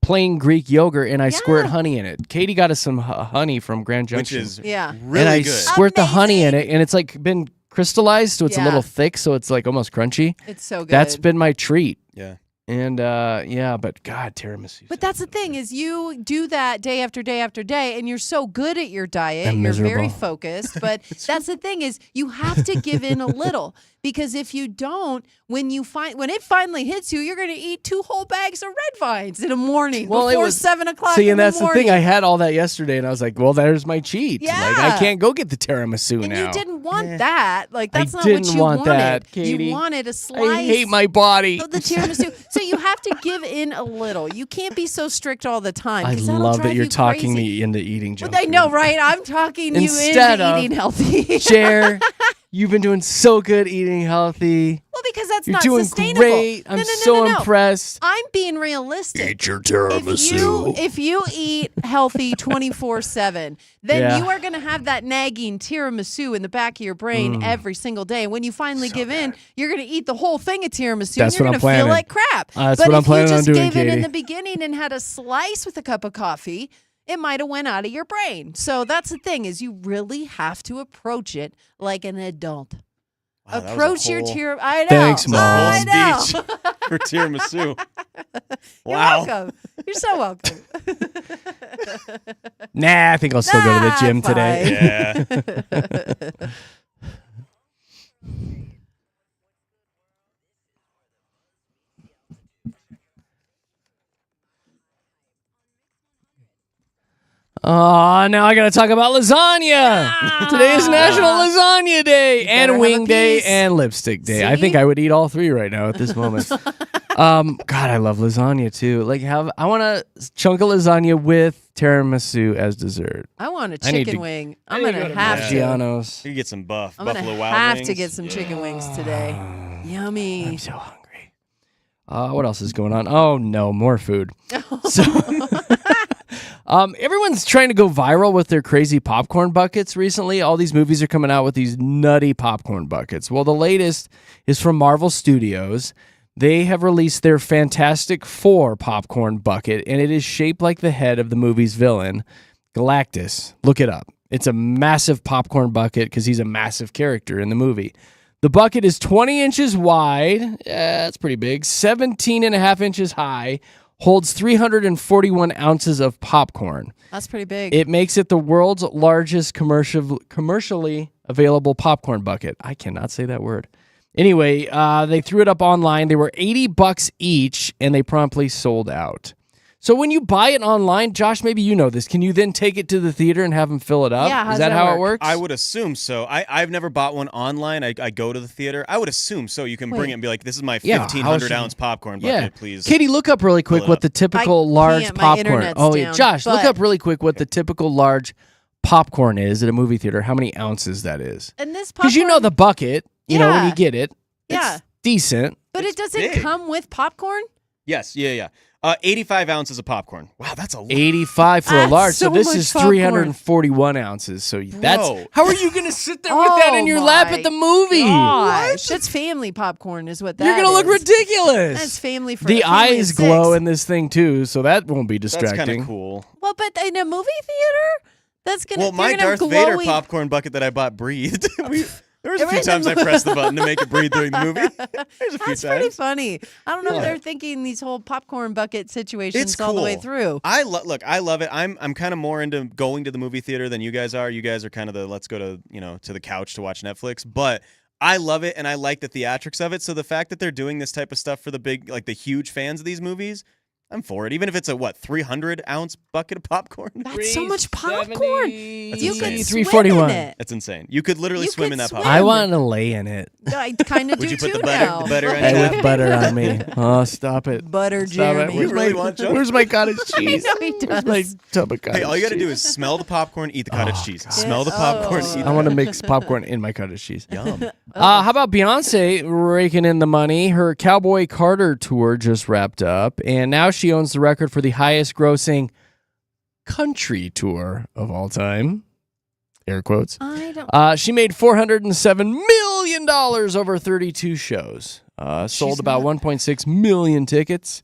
plain Greek yogurt, and I squirt honey in it. Katie got us some honey from Grand Which Junction. is Yeah. really and I good. squirt the honey in it, and it's like been crystallized, so it's a Yeah. little thick, so it's like almost crunchy. It's so good. That's been my treat. Yeah. And but God, tiramisu. But that's the thing is you do that day after day after day, and you're so good at your diet. I'm You're very miserable. focused. But that's the thing is you have to give in a little, because if you don't, when it finally hits you, you're going to eat 2 whole bags of red vines in the morning before 7 o'clock. See, in and that's the the thing. morning. I had all that yesterday, and I was like, "Well, there's my cheat. Like, I Yeah. can't go get the tiramisu And now." you didn't want that. Like, that's not didn't what you want wanted. that, Katie. You wanted a slice. I hate my body. of the tiramisu. So you have to give in a little. You can't be so strict all the time. I 'cause that'll love drive that you're you talking crazy. me into eating junk. Well, I know, right? I'm talking you Instead into of eating healthy. Cher, you've been doing so good eating healthy. Well, because that's You're not doing sustainable. great. I'm so No. impressed. I'm being realistic. Eat your tiramisu. If you eat healthy 24/7, then Yeah. you are going to have that nagging tiramisu in the back of your brain every single day. When you finally give in, you're going to eat the whole thing of tiramisu, That's and you're what going I'm to feel planning. like crap. That's but what I'm if planning you on just doing, gave in Katie. the beginning and had a slice with a cup of coffee, it might have went out of your brain. So that's the thing is you really have to approach it like an adult. Wow, that was a Approach your whole- tir. I know. Thanks, Mom. I Whole know. speech for tiramisu. You're Wow. welcome. You're so welcome. Nah, I think I'll still go to the gym fine. today. Yeah. Oh, now I got to talk about lasagna. Today is National Lasagna Day better and have Wing a Day piece. and Lipstick Day. I See? think I would eat all 3 right now at this moment. God, I love lasagna too. Like, I want a chunk of lasagna with tiramisu as dessert. I want a I need chicken to- wing. I I'm need to gonna go to have to. Maggiano's. You can get some buff I'm Buffalo gonna Wild have Wings. to get some chicken wings today. Yummy. I'm so hungry. What else is going on? Oh no, more food. So, everyone's trying to go viral with their crazy popcorn buckets recently. All these movies are coming out with these nutty popcorn buckets. Well, the latest is from Marvel Studios. They have released their Fantastic Four popcorn bucket, and it is shaped like the head of the movie's villain, Galactus. Look it up. It's a massive popcorn bucket because he's a massive character in the movie. The bucket is 20 inches wide. Yeah, that's pretty big. 17 and a half inches high. Holds 341 ounces of popcorn. That's pretty big. It makes it the world's largest commercially available popcorn bucket. I cannot say that word. Anyway, they threw it up online. They were $80 each, and they promptly sold out. So when you buy it online, Josh, maybe you know this. Can you then take it to the theater and have them fill it up? Yeah, how's Is that that how work? it works? I would assume so. I've never bought one online. I go to the theater. I would assume so. You can bring it and be like, this is my Yeah, 1,500-ounce popcorn bucket, please. Katie, look up really quick fill it what up. the typical I large can't, my popcorn. internet's Oh, yeah. down, Josh, look but- up really quick what the typical large popcorn is at a movie theater. How many ounces that is? And this popcorn, Because you know the bucket. You know when Yeah. you get it. Yeah. It's decent. but it doesn't big. come with popcorn. Yes, yeah. 85 ounces of popcorn. Wow, that's a lot. 85 for a That's large. So so this much is popcorn. 341 ounces. So that's Bro. how are you going to sit there with that in your lap at the movie? Gosh, that's family popcorn, is what that You're gonna look is. ridiculous. That's family for The family of eyes 6. glow in this thing too, so that won't be That's distracting. kind of cool. Well, but in a movie theater, that's gonna. Well, my you're gonna have Darth Vader glowy- popcorn bucket that I bought breathed. There was a few Right in times the I pressed the button to make it breathe during the movie. There's a few That's pretty times. funny. I don't know if Yeah. they're thinking these whole popcorn bucket situations It's all the way cool. through. Look, I love it. I'm kind of more into going to the movie theater than you guys are. You guys are kind of the let's go to to the couch to watch Netflix. But I love it and I like the theatrics of it. So the fact that they're doing this type of stuff for the big, like the huge fans of these movies, I'm for it. Even if it's a 300-ounce bucket of popcorn. That's so much popcorn. That's You insane. could 341. swim in it. That's insane. You could literally You swim could in that swim. popcorn. I want to lay in it. I kind of do Would you put too the butter- now. the butter in Hey, Yeah. with butter on me. Oh, stop it. Butter Stop it. Jeremy. Where's You really my, want, Joe? where's my cottage cheese? I know he Where's does. my tub of cottage Hey, all you got to cheese? do is smell the popcorn, eat the cottage cheese. God. Smell the popcorn, eat the I want to mix popcorn in my cottage cheese. Yum. How about Beyonce raking in the money? Her Cowboy Carter tour just wrapped up, and now she owns the record for the highest grossing country tour of all time. Air quotes. I don't. She made $407 million over 32 shows. Sold about 1.6 million tickets.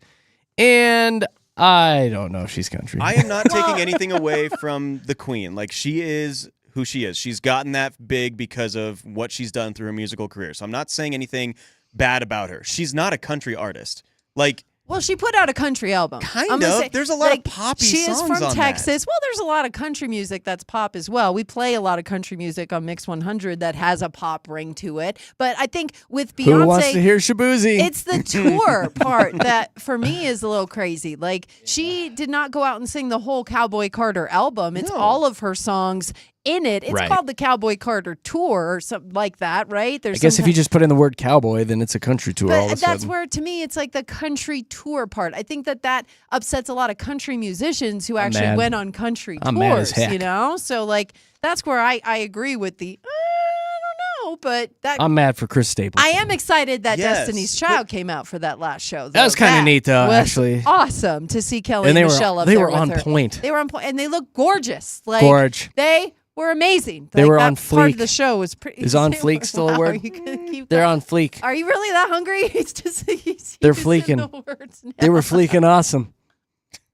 And I don't know if she's country. I am not taking anything away from the queen. Like, she is who she is. She's gotten that big because of what she's done through her musical career. So I'm not saying anything bad about her. She's not a country artist. Like, Well, she put out a country album. Kind I'm gonna of. say, There's a lot of poppy She is songs from on that. Texas. Well, there's a lot of country music that's pop as well. We play a lot of country music on Mix 100 that has a pop ring to it. But I think with Beyonce, Who wants to hear Shabuzi? it's the tour part that for me is a little crazy. Like, she did not go out and sing the whole Cowboy Carter album. It's all of her songs in it. It's Right. called the Cowboy Carter Tour or something like that, right? There's I guess some if you just put in the word cowboy, then it's a country tour all of a but that's sudden. where, to me, it's like the country tour part. I think that upsets a lot of country musicians who actually mad. went on country I'm tours, mad as heck. you know? So, like, that's where I agree with the, I don't know, but that. I'm mad for Chris Stapleton. I am excited that Yes, Destiny's Child came out for that last show. That was kinda neat, though, was actually. Awesome to see Kelly And they and were- Michelle up they there were with on her. point. They were on point, and they look gorgeous. Like, Gorge. They were amazing. They Like, were that on Part of fleek. the show was pretty. Is on they fleek were- still a wow, word? Are you gonna keep They're going? on fleek. Are you really that hungry? It's just They're just in fleeking. the words now. They were fleeking awesome.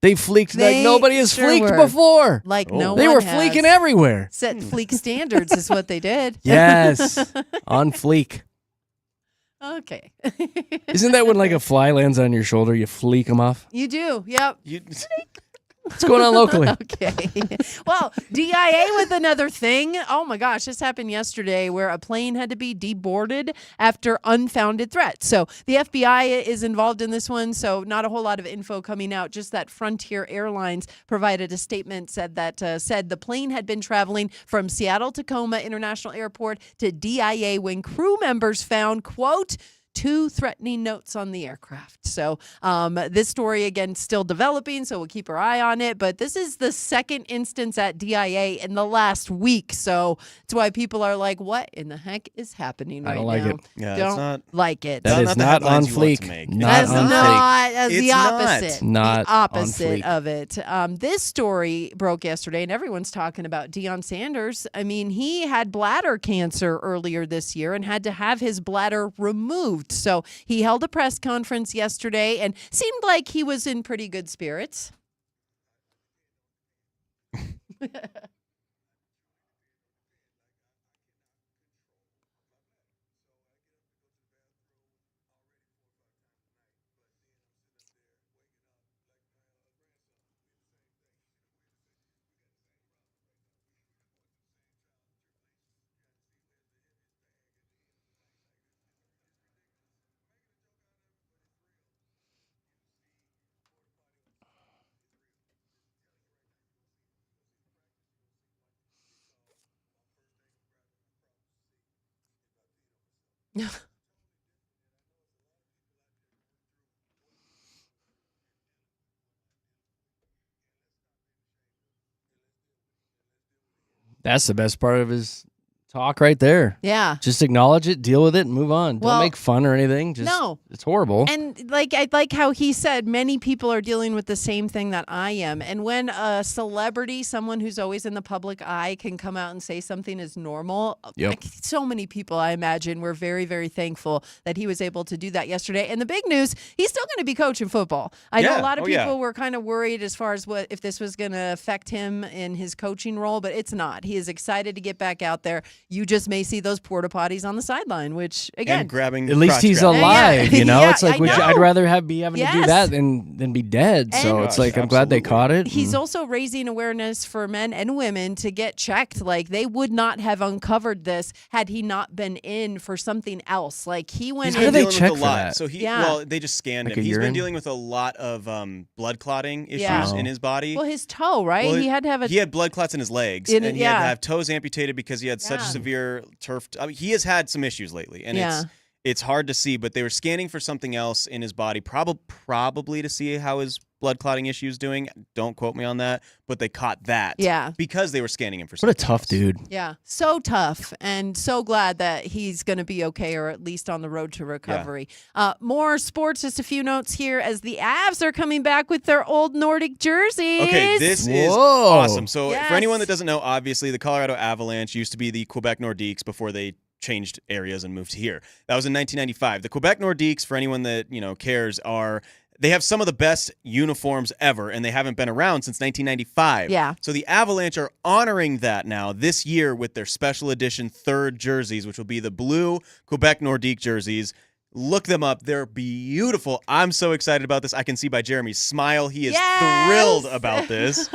They fleeked They like nobody has sure fleeked were. before. Like no They one were has. fleeking everywhere. Set fleek standards is what they did. Yes. On fleek. Okay. Isn't that when like a fly lands on your shoulder, you fleek them off? You do. Yep. What's going on locally? Okay. Well, DIA with another thing. Oh my gosh, this happened yesterday where a plane had to be deboarded after unfounded threats. So the FBI is involved in this one. So not a whole lot of info coming out. Just that Frontier Airlines provided a statement said the plane had been traveling from Seattle Tacoma International Airport to DIA when crew members found, quote, 2 threatening notes on the aircraft. So this story, again, still developing, so we'll keep our eye on it. But this is the second instance at DIA in the last week. So that's why people are like, what in the heck is happening right I don't like now? it. Yeah, don't it's not like it. That is the not headlines on you want to fleek. make. Not That's on not that's It's the not. opposite. Not the on opposite fleek. of it. This story broke yesterday, and everyone's talking about Deion Sanders. I mean, he had bladder cancer earlier this year and had to have his bladder removed. So he held a press conference yesterday and seemed like he was in pretty good spirits. That's the best part of his talk right there. Yeah. Just acknowledge it, deal with it, and move on. Well, Don't make fun or anything. Just, no. It's horrible. And I like how he said many people are dealing with the same thing that I am. And when a celebrity, someone who's always in the public eye, can come out and say something is normal, so many people, I imagine, were very, very thankful that he was able to do that yesterday. And the big news, he's still going to be coaching football. I know a lot of people were kind of worried as far as if this was going to affect him in his coaching role, but it's not. He is excited to get back out there. You just may see those porta potties on the sideline, which again, and grabbing. At least he's alive, you know. It's like I'd rather be having to do that than be dead. And so it's like I'm glad they caught it. He's also raising awareness for men and women to get checked. Like they would not have uncovered this had he not been in for something else. Like he went. He's been dealing with a lot. that? So well, they just scanned him. He's been dealing with a lot of blood clotting issues in his body. Well, his toe, right? Well, he had to have he had blood clots in his legs, and he had to have toes amputated because he had such severe turf. I mean, he has had some issues lately, and it's hard to see. But they were scanning for something else in his body, probably to see how his blood clotting issues doing. Don't quote me on that, but they caught that. Because they were scanning him for something. What a tough dude. Yeah, so tough, and so glad that he's going to be okay, or at least on the road to recovery. More sports, just a few notes here as the Avs are coming back with their old Nordic jerseys. Okay, this is awesome. So for anyone that doesn't know, obviously the Colorado Avalanche used to be the Quebec Nordiques before they changed areas and moved here. That was in 1995. The Quebec Nordiques, for anyone that cares, they have some of the best uniforms ever, and they haven't been around since 1995. Yeah. So the Avalanche are honoring that now this year with their special edition third jerseys, which will be the blue Quebec Nordique jerseys. Look them up. They're beautiful. I'm so excited about this. I can see by Jeremy's smile. He is thrilled about this.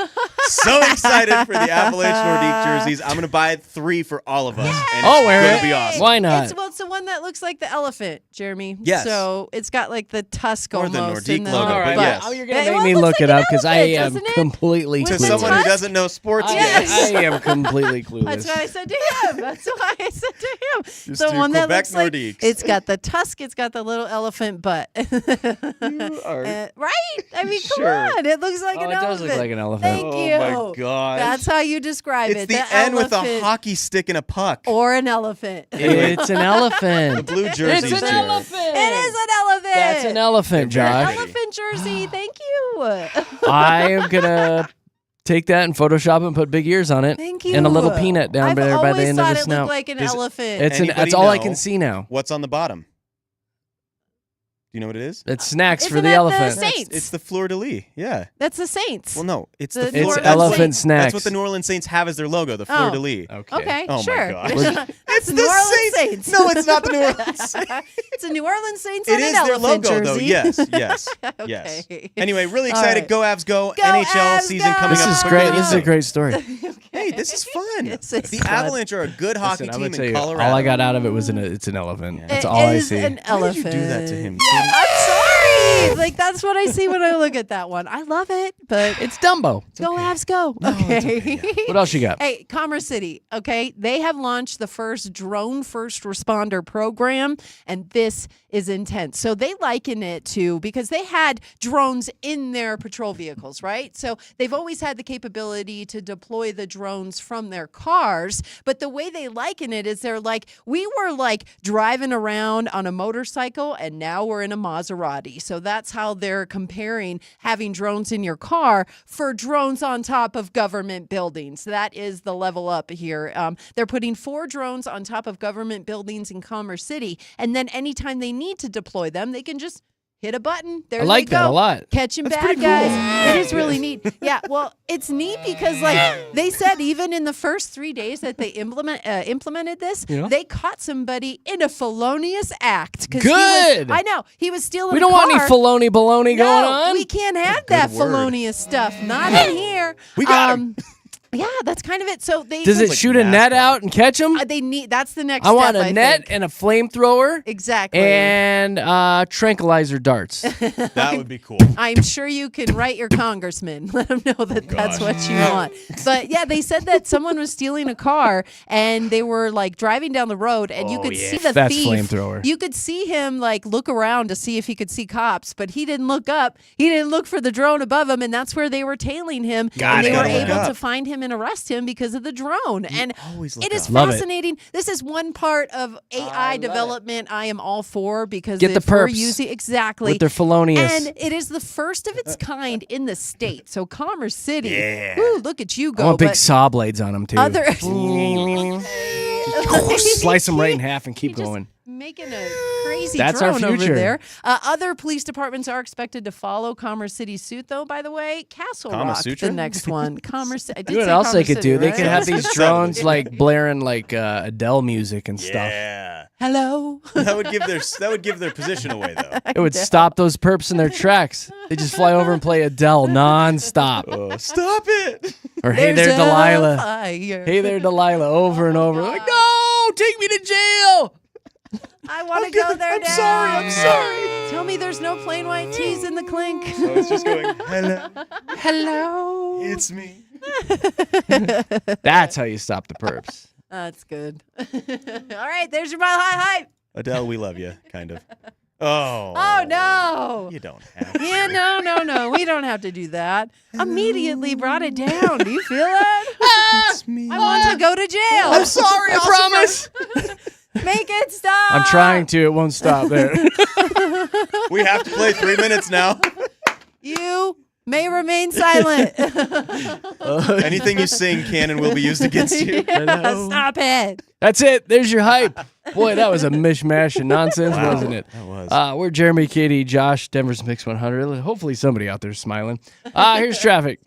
So excited for the Avalanche Nordique jerseys. I'm going to buy 3 for all of us. And it's going to be awesome. Why not? It's the one that looks like the elephant, Jeremy. Yes. So it's got like the tusk or the almost. Nordique logo. All right, but yes. Oh, you're going to make me look it up because I am completely To clueless. someone who doesn't know sports, I am completely clueless. That's what I said to him. That's why I said to him. Just the do one that Quebec looks like Nordiques. it's got the tusk. It's got the little elephant butt. are right? I mean, come Sure. on. It looks like an it elephant. does look like an elephant. Thank you. Oh my gosh. That's how you describe It's it. the N with a elephant hockey stick and a puck. or an elephant. It's an elephant. The blue jerseys. It's an Jared. elephant. It is an elephant. That's an elephant, Josh. Elephant jersey. Thank you. I am going to take that and Photoshop it and put big ears on it. Thank you. And a little peanut down I've there by the always end of thought the it snout. looked like an elephant. That's all I can see now. What's on the bottom? Do you know what it is? It's snacks Isn't for the that elephant. the Saints? It's the Fleur de Lis. Yeah. That's the Saints. Well, no, it's The the New Fleur- Orleans that's what- Elephant snacks. That's what the New Orleans Saints have as their logo, the Fleur de Lis. Okay, Oh sure. my gosh. That's the New Orleans Saints. No, it's not the New Orleans Saints. It's a New Orleans Saints It on is an their elephant logo, jersey. though. Yes, yes, Okay. yes. Anyway, really All excited. right. Go Avs, go! Go NHL Avs, season go! coming This up. is quicker great. than you This is a think. great story. Hey, this is fun. This is The fun. Avalanche are a good hockey Listen, I'm team gonna in tell you, Colorado. all I got out of it was it's an elephant. That's It all I is see. an Why elephant. did you do that to him? I'm sorry. Like that's what I see when I look at that one. I love it, but It's Dumbo. go Avs, go. Okay. What else you got? Hey, Commerce City. Okay, they have launched the first drone first responder program, and this is intense. So they liken it to because they had drones in their patrol vehicles, right? So they've always had the capability to deploy the drones from their cars, but the way they liken it is they're like, we were like driving around on a motorcycle and now we're in a Maserati. So that's how they're comparing having drones in your car for drones on top of government buildings. That is the level up here. They're putting 4 drones on top of government buildings in Commerce City, and then anytime they need to deploy them, they can just hit a button. There I like they go. that a lot. Catching That's bad pretty guys. cool. It is really neat. Yeah, well, it's neat because like they said even in the first 3 days that they implemented this, they caught somebody in a felonious act. Good. I know. He was stealing We don't a want any car. felony baloney going on. We can't have that word. felonious stuff. Not in here. We got him. Yeah, that's kind of it. So they Does it like shoot a net NASCAR. out and catch them? They need. That's the next. I want step, a net think. and a flamethrower Exactly. and tranquilizer darts. That would be cool. I'm sure you can write your congressman. Let him know that that's what you want. But yeah, they said that someone was stealing a car and they were like driving down the road and you could see the That's thief. flamethrower. You could see him like look around to see if he could see cops, but he didn't look up. He didn't look for the drone above him, and that's where they were tailing him. And they were able to find him and arrest him because of the drone. And it is fascinating. This is one part of AI development I am all for because Get the if we're perps using exactly with their felonious. and it is the first of its kind in the state. So Commerce City. Yeah. Woo, look at you I go. want big but saw blades on them too. other Slice them right in half and keep going. making a crazy That's our drone over future. there. Other police departments are expected to follow Commerce City's suit, though, by the way. Castle Kama Rock, Sutra? the next one. Commerce. I did You know what say else they Commerce could City, do? They right? could have these drones like blaring like Adele music and stuff. Yeah. Hello. That would give their position away though. It would stop those perps in their tracks. They just fly over and play Adele nonstop. Stop it. Or hey There's there, a Delilah. fire. Hey there, Delilah. Over and over. Like, no, take me to jail. I want to go there now. I'm sorry. Tell me there's no plain white teas in the clink. So it's just going, hello, Hello. it's me. That's how you stop the perps. That's good. All right, there's your mile high hype. Adele, we love you, kind of. Oh. Oh, no. You don't have to. Yeah, no. We don't have to do that. Immediately brought it down. Do you feel it? It's me. I want to go to jail. I'm sorry, I promise. Make it stop. I'm trying to. It won't stop there. We have to play 3 minutes now. You may remain silent. Anything you sing can and will be used against you. Yeah, stop it. That's it. There's your hype. Boy, that was a mishmash of nonsense, Wow. wasn't it? That was. We're Jeremy, Katy, Josh, Denver's Mix 100. Hopefully somebody out there is smiling. Here's traffic.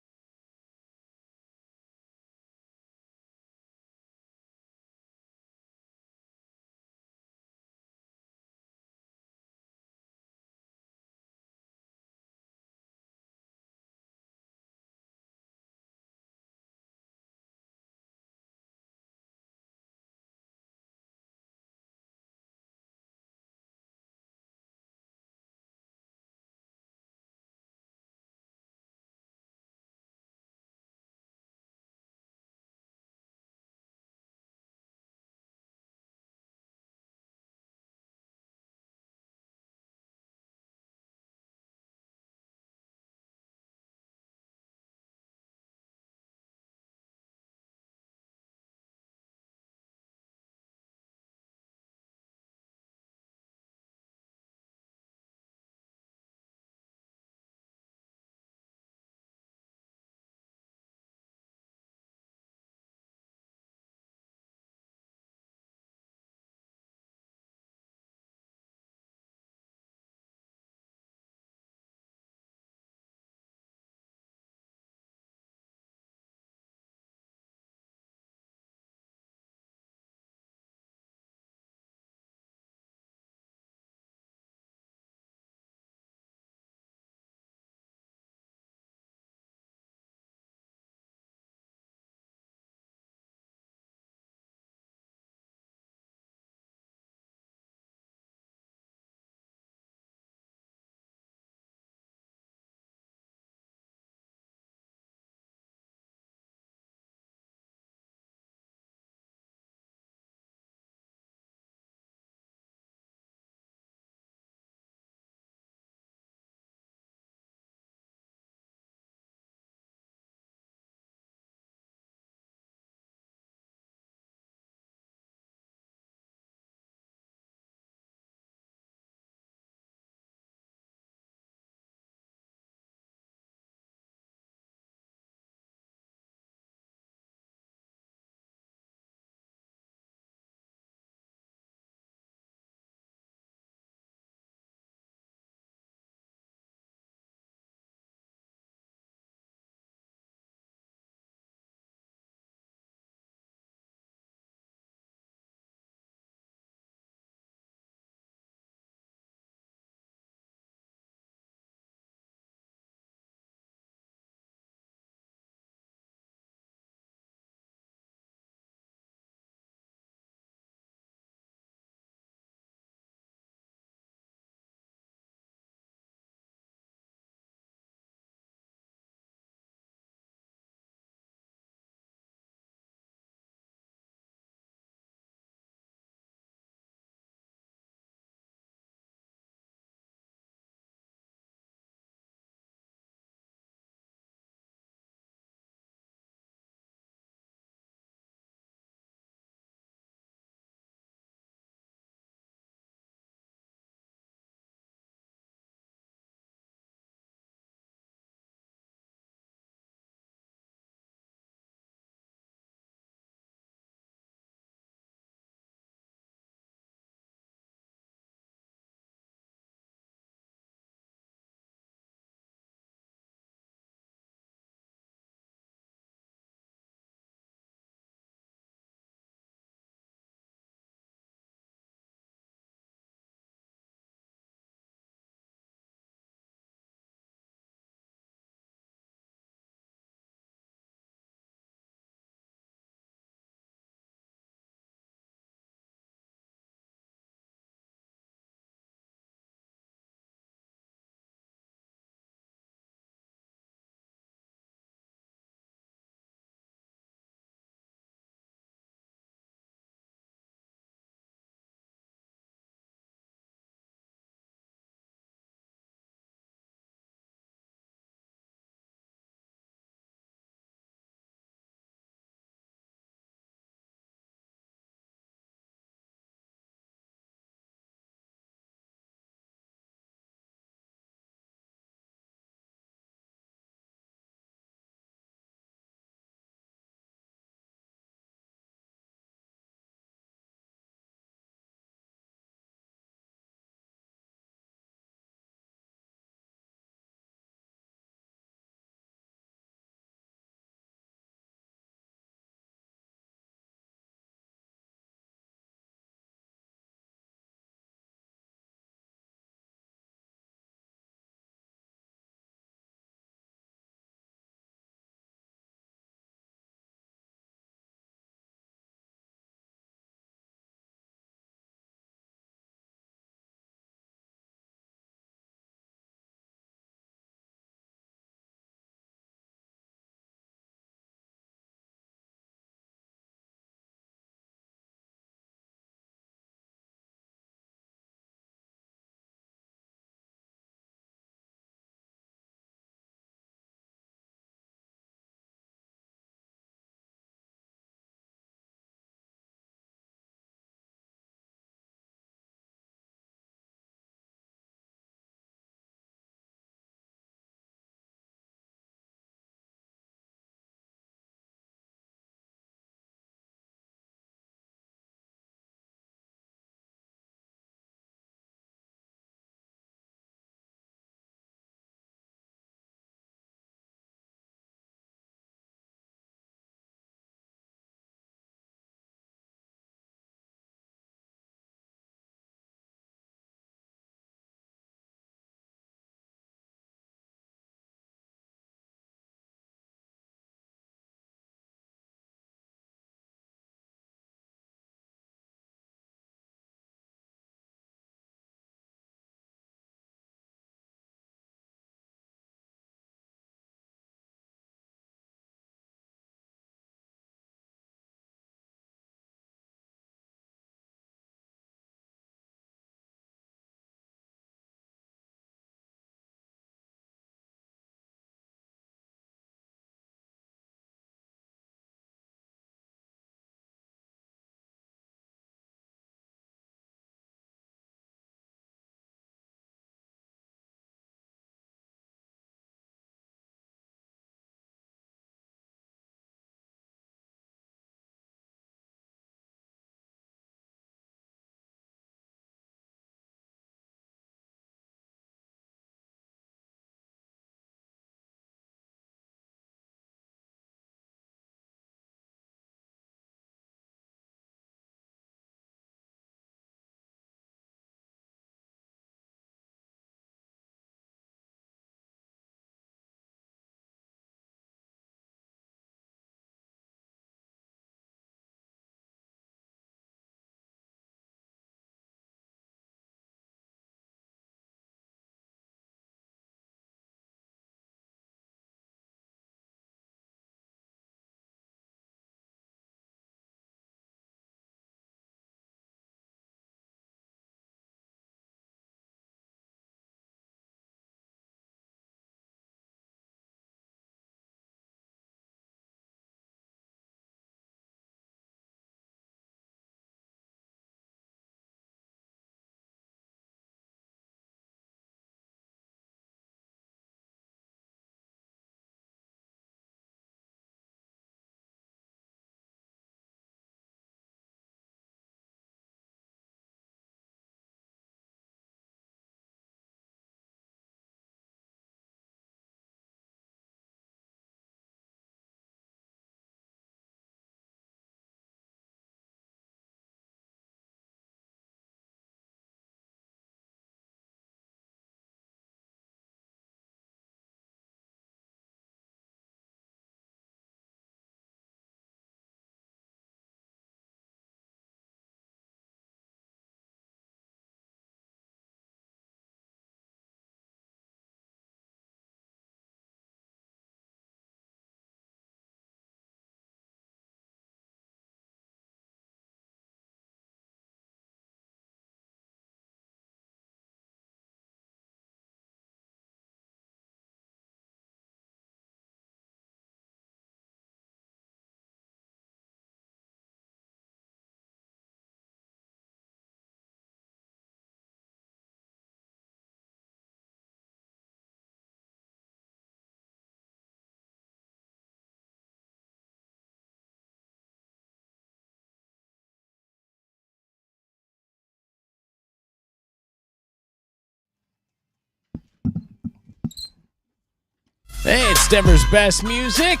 Hey, it's Denver's best music.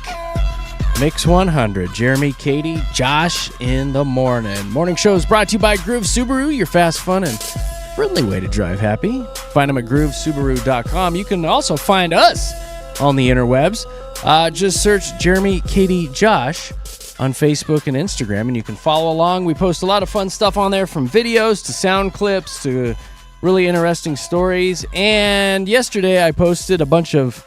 Mix 100. Jeremy, Katy, Josh in the morning. Morning show is brought to you by Groove Subaru, your fast, fun, and friendly way to drive happy. Find them at groovesubaru.com. You can also find us on the interwebs. Just search Jeremy, Katy, Josh on Facebook and Instagram, and you can follow along. We post a lot of fun stuff on there, from videos to sound clips to really interesting stories. And yesterday I posted a bunch of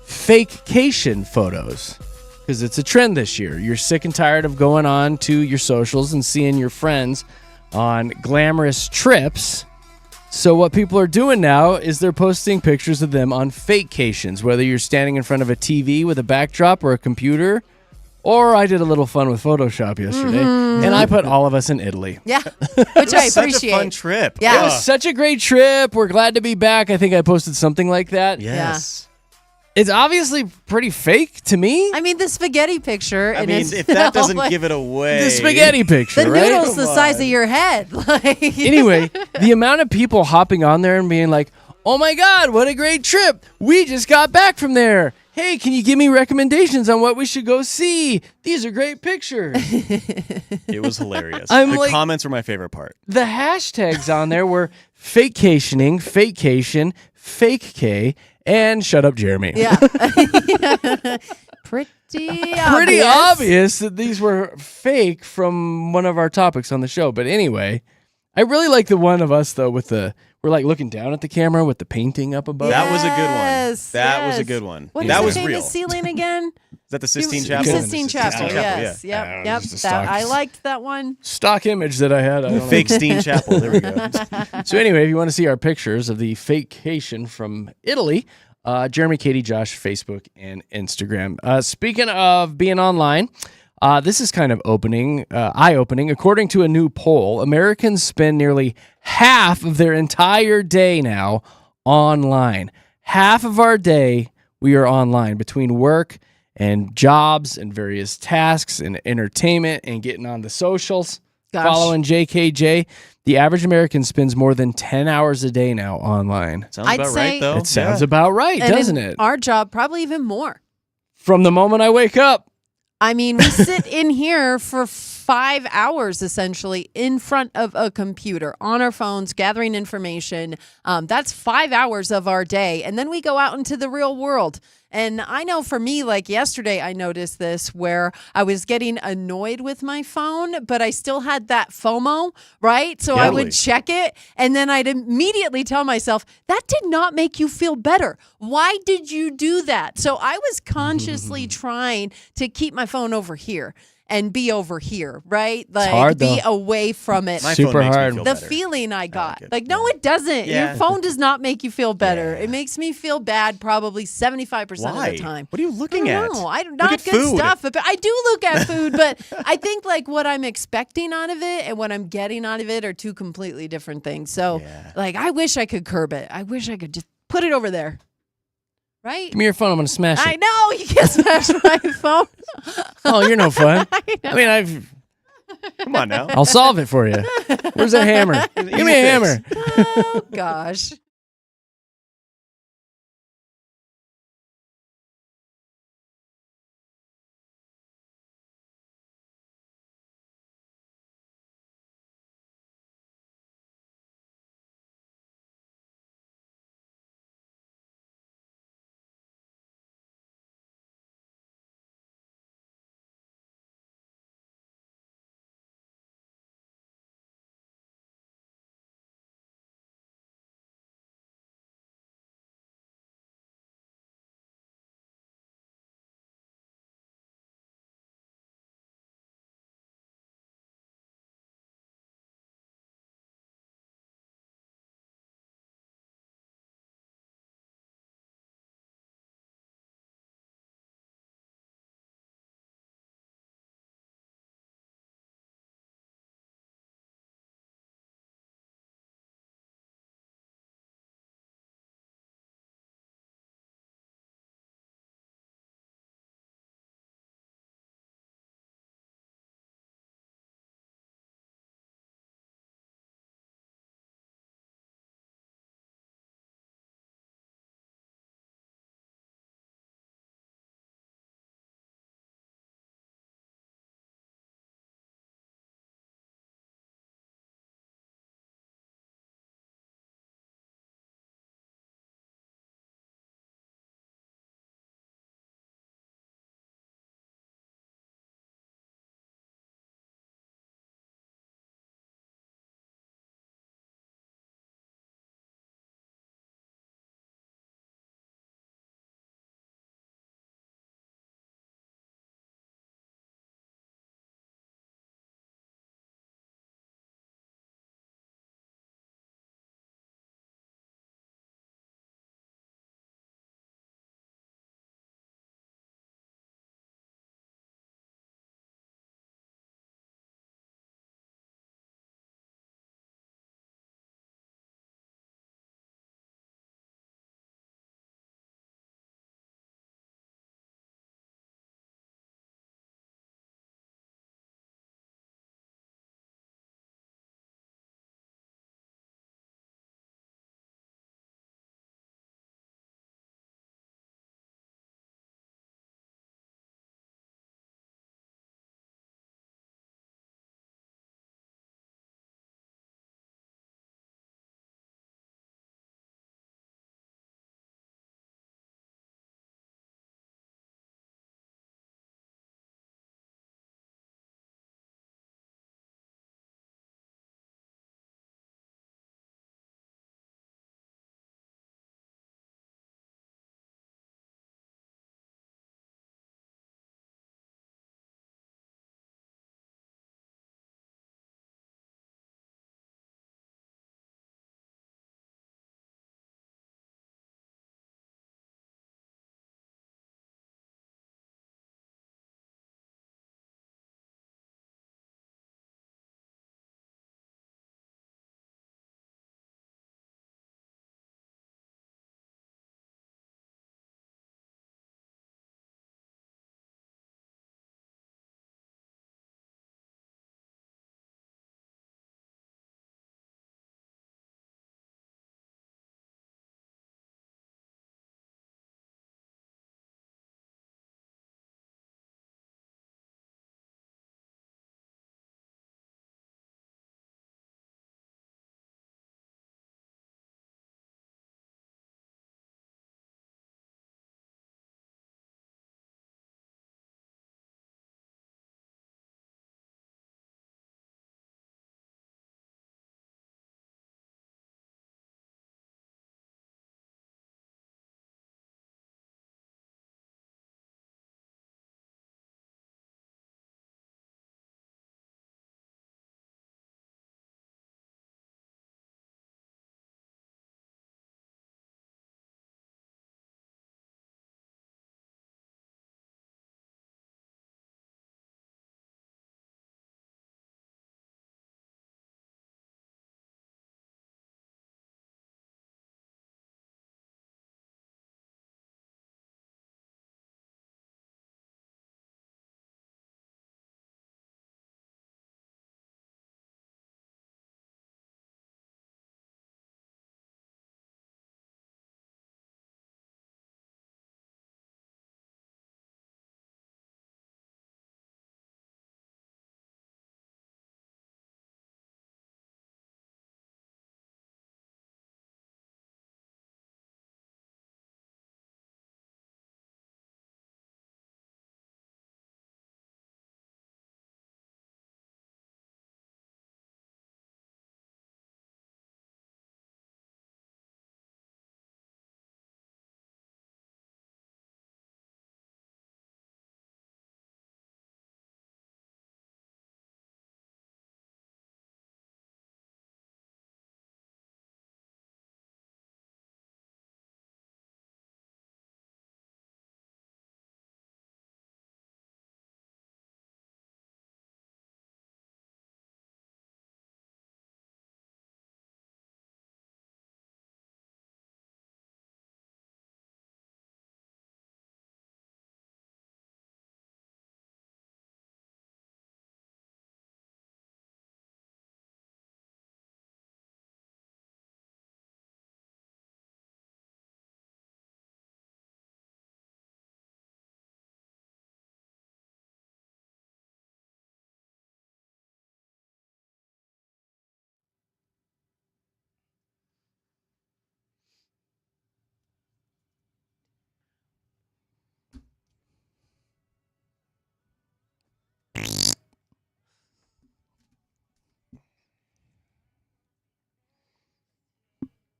fakecation photos because it's a trend this year. You're sick and tired of going on to your socials and seeing your friends on glamorous trips. So what people are doing now is they're posting pictures of them on fakecations, whether you're standing in front of a TV with a backdrop or a computer. Or I did a little fun with Photoshop yesterday, and I put all of us in Italy. Yeah, which I appreciate. Such a fun trip. Yeah. It was such a great trip. We're glad to be back. I think I posted something like that. Yes. It's obviously pretty fake to me. I mean, the spaghetti picture. I and mean, it's, if that doesn't like, give it away. The spaghetti picture, the right? noodle's the size of your head. Like, Anyway, the amount of people hopping on there and being like, oh my God, what a great trip. We just got back from there. Hey, can you give me recommendations on what we should go see? These are great pictures. It was hilarious. I'm The like- comments were my favorite part. The hashtags on there were fakecationing, fakecation, fake K, and shut up, Jeremy. yeah. Pretty Pretty obvious that these were fake from one of our topics on the show. But anyway, I really like the one of us, though, with we're like looking down at the camera with the painting up above. That was a good one. Yes, That was a yes. good one. What is that the was famous real. ceiling again? Is that the It Sistine was- Chapel? Sistine Chapel, yes. Yeah, Yep. just a That, stock- I liked that one. Stock image that I had. I don't know. Fake Steen Chapel. There we go. So anyway, if you want to see our pictures of the fakecation from Italy, Jeremy, Katy, Josh, Facebook, and Instagram. Speaking of being online, this is kind of eye-opening. According to a new poll, Americans spend nearly half of their entire day now online. Half of our day we are online between work and jobs and various tasks and entertainment and getting on the socials. Gosh. Following JKJ, the average American spends more than 10 hours a day now online. Sounds I'd about say- right, though. It sounds Yeah. about right, And doesn't in it? Our job, probably even more. From the moment I wake up. I mean, we sit in here for 5 hours essentially in front of a computer on our phones, gathering information. That's 5 hours of our day. And then we go out into the real world. And I know for me, like yesterday, I noticed this where I was getting annoyed with my phone, but I still had that FOMO, right? So I Totally. would check it and then I'd immediately tell myself, that did not make you feel better. Why did you do that? So I was consciously trying to keep my phone over here and be over here, right? Like hard, be though. away from it. My Super phone makes hard. Me feel The better. feeling I got. it. Like, no, it doesn't. Yeah. Your phone does not make you feel better. Yeah. It makes me feel bad probably 75% Why? of the time. What are you looking I at? don't know. Look Not at good food. stuff. But I do look at food, but I think like what I'm expecting out of it and what I'm getting out of it are two completely different things. So like, I wish I could curb it. I wish I could just put it over there. Right? Give me your phone. I'm going to smash I it. know you can't smash my phone. Oh, you're no fun. know. I mean, Come on now. I'll solve it for you. Where's that hammer? Give me a Easy hammer. fix. Oh gosh.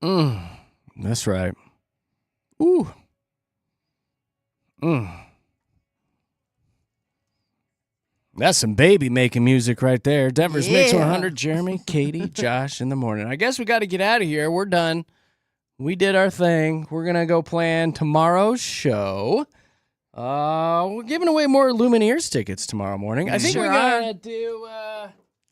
That's right. Ooh. That's some baby making music right there. Denver's Mix 100, Jeremy, Katy, Josh in the morning. I guess we got to get out of here. We're done. We did our thing. We're going to go plan tomorrow's show. We're giving away more Lumineers tickets tomorrow morning. I think we're going to do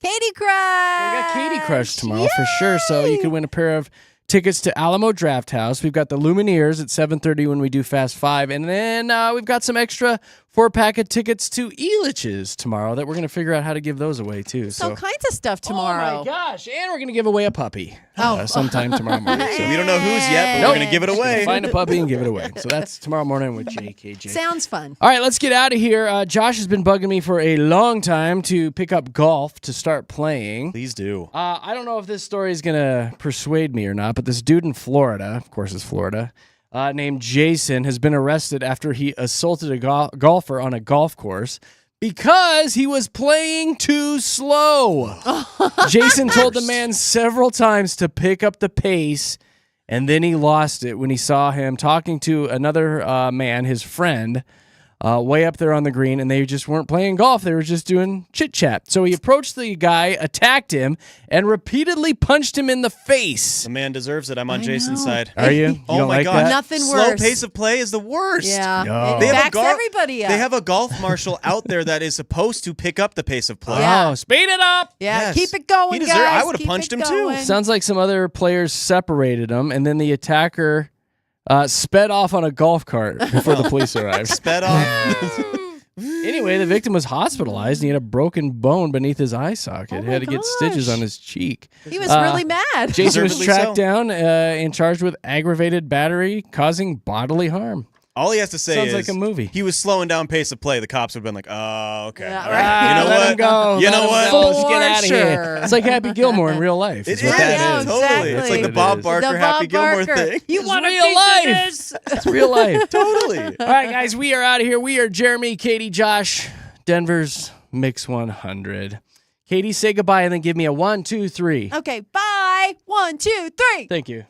Katy Crush. we got Katy Crush tomorrow for sure. So you can win a pair of tickets to Alamo Draft House. We've got the Lumineers at 7:30 when we do Fast 5. And then we've got some extra 4-pack of tickets to Elitch's tomorrow that we're going to figure out how to give those away, too. So kinds of stuff tomorrow. Oh, my gosh. And we're going to give away a puppy sometime tomorrow morning. So we don't know who's yet, but we're going to give it away. Find a puppy and give it away. So that's tomorrow morning with JKJ. Sounds fun. All right, let's get out of here. Josh has been bugging me for a long time to pick up golf to start playing. Please do. I don't know if this story is going to persuade me or not, but this dude in Florida, of course it's Florida, named Jason has been arrested after he assaulted a golfer on a golf course because he was playing too slow. Jason told the man several times to pick up the pace, and then he lost it when he saw him talking to another man, his friend, way up there on the green, and they just weren't playing golf. They were just doing chit-chat. So he approached the guy, attacked him, and repeatedly punched him in the face. The man deserves it. I'm on Jason's side. Are you? You Oh don't my like God. that? Nothing Slow worse. pace of play is the worst. Yeah. No. It They have a backs everybody up. They have a golf marshal out there that is supposed to pick up the pace of play. Yeah. Oh, speed it up. Yeah, Yes. keep it going, He deserved- guys. I would have Keep punched it him too. going. Sounds like some other players separated him, and then the attacker sped off on a golf cart before the police arrived. Sped off. Anyway, the victim was hospitalized, and he had a broken bone beneath his eye socket. He had to get stitches on his cheek. He was really mad. Jason was Deservedly tracked so. down and charged with aggravated battery causing bodily harm. All he has to say Sounds is like a movie. he was slowing down pace of play. The cops would have been like, "Oh, okay. Yeah, All right. right. You know let what? him go. You Let know him what? go. Let's get For out of here. sure. It's like Happy Gilmore in real life. It Is is. what that is. Totally. Exactly. It's like the It Bob is. Barker The Happy Bob Gilmore Barker. thing. You It's want a real piece life. of this? It's real life. Totally. All right, guys, we are out of here. We are Jeremy, Katy, Josh, Denver's Mix 100. Katy, say goodbye and then give me a 1, 2, 3. Okay, bye. 1, 2, 3. Thank you.